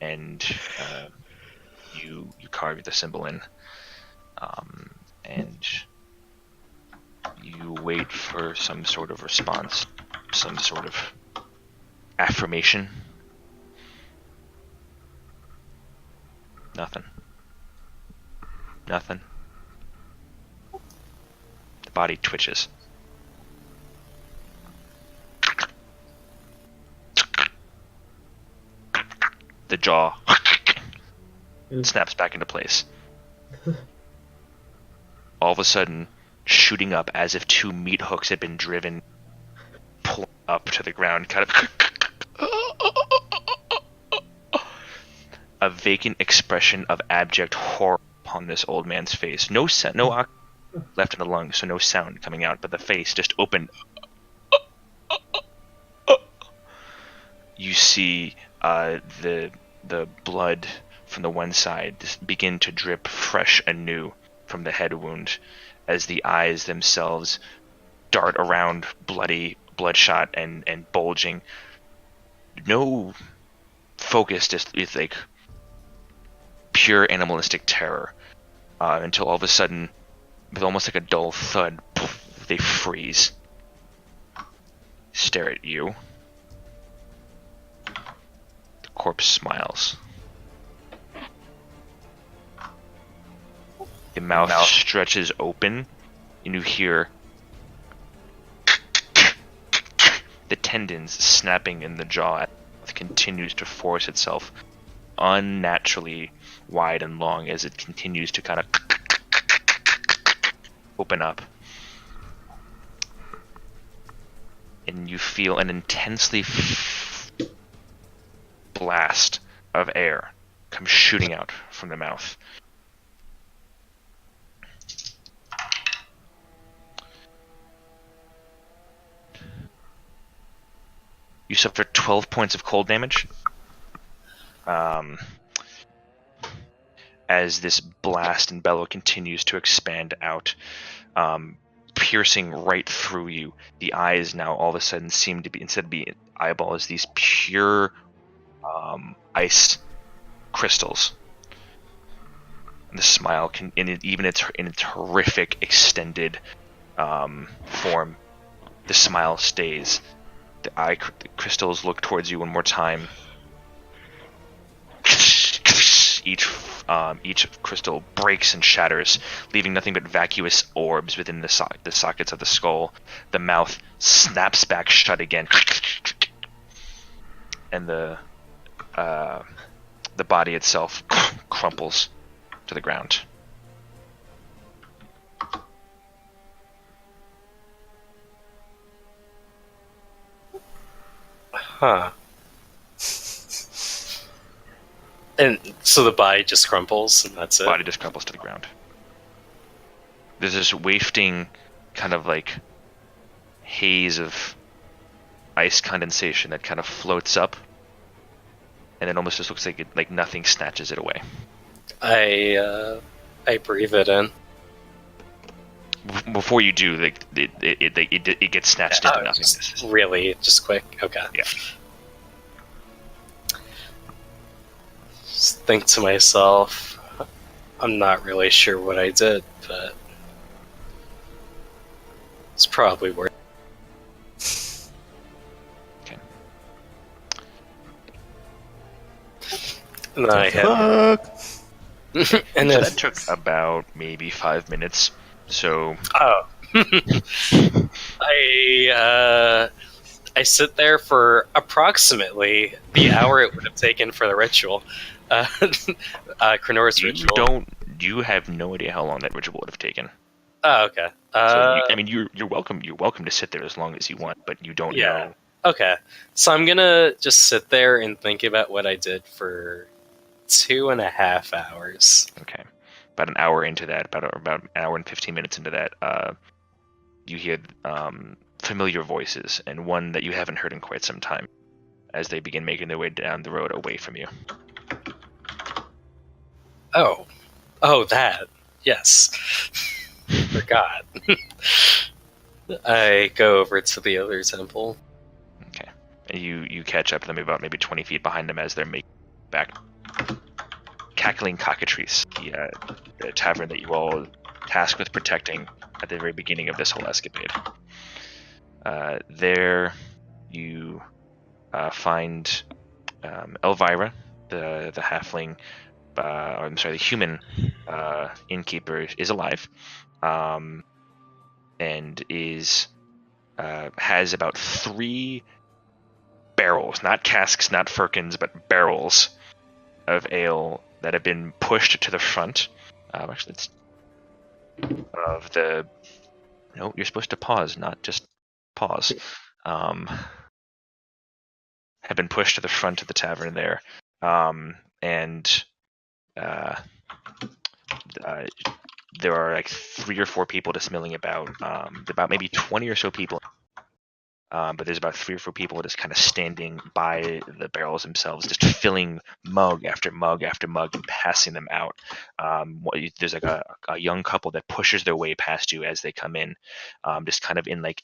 and you carve the symbol in, and you wait for some sort of response, some sort of affirmation. Nothing. The body twitches. The jaw snaps back into place. All of a sudden, shooting up as if two meat hooks had been driven, pulling up to the ground, kind of a vacant expression of abject horror upon this old man's face. No oxygen left in the lungs, so no sound coming out, but the face just open. You see the blood from the one side just begin to drip fresh anew from the head wound as the eyes themselves dart around, bloodshot and bulging. No focus, just it's like pure animalistic terror. until all of a sudden, with almost like a dull thud, they freeze. Stare at you. The corpse smiles. The mouth stretches open, and you hear the tendons snapping in the jaw. It continues to force itself unnaturally wide and long as it continues to kind of open up. And you feel an intensely blast of air come shooting out from the mouth. You suffer 12 points of cold damage. As this blast and bellow continues to expand out, piercing right through you. The eyes now all of a sudden seem to be, instead of being eyeballs, these pure ice crystals. And the smile can, even in its horrific extended form, the smile stays. The crystals look towards you one more time. Each crystal breaks and shatters, leaving nothing but vacuous orbs within the sockets of the skull. The mouth snaps back shut again, and the body itself crumples to the ground. Huh. And so the body just crumples, and that's it? The body just crumples to the ground. There's this wafting kind of like haze of ice condensation that kind of floats up, and it almost just looks like nothing snatches it away. I breathe it in. Before you do, it gets snatched into nothingness. Really, just quick. Okay. Yeah. Just think to myself, I'm not really sure what I did, but it's probably worth it. Okay. And then I hit. And So then that took about maybe 5 minutes. So I sit there for approximately the hour it would have taken for the ritual. Kranoor's ritual. You have no idea how long that ritual would have taken. Oh, okay. You're welcome. You're welcome to sit there as long as you want, but you don't know. Okay, so I'm gonna just sit there and think about what I did for 2.5 hours. Okay, about an hour into that, about an hour and 15 minutes into that, you hear familiar voices, and one that you haven't heard in quite some time, as they begin making their way down the road away from you. Oh, that. Yes. Forgot. I go over to the other temple. Okay. And you catch up to them about maybe 20 feet behind them as they're making back. Cackling Cockatrice, the tavern that you all tasked with protecting at the very beginning of this whole escapade. There you find Elvira, the halfling, the human innkeeper is alive, and has about 3 barrels, not casks, not firkins, but barrels of ale that have been pushed to the front. Actually, it's of the. No, you're supposed to pause, not just pause. Have been pushed to the front of the tavern there, and there are like 3 or 4 people just milling about. About maybe 20 or so people. But there's about 3 or 4 people just kind of standing by the barrels themselves, just filling mug after mug after mug and passing them out. There's like a young couple that pushes their way past you as they come in, just kind of in like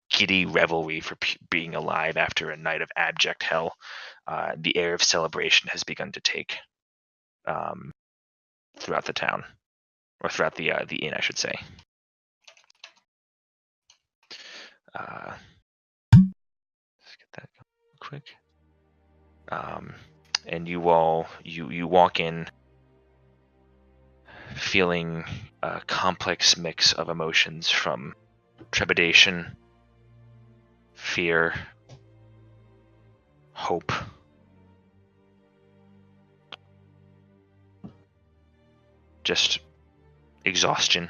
giddy revelry for being alive after a night of abject hell. The air of celebration has begun to take throughout the town. or throughout the inn, I should say. Let's get that going real quick. And you all you walk in feeling a complex mix of emotions from trepidation, fear, hope, just exhaustion.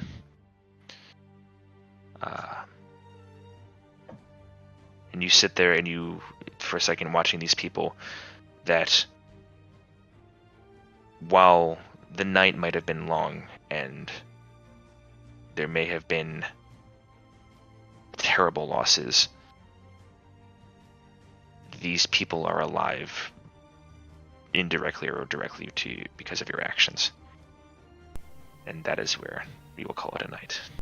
And you sit there and you, for a second, watching these people that, while the night might have been long and there may have been terrible losses, these people are alive indirectly or directly to you because of your actions. And that is where we will call it a night.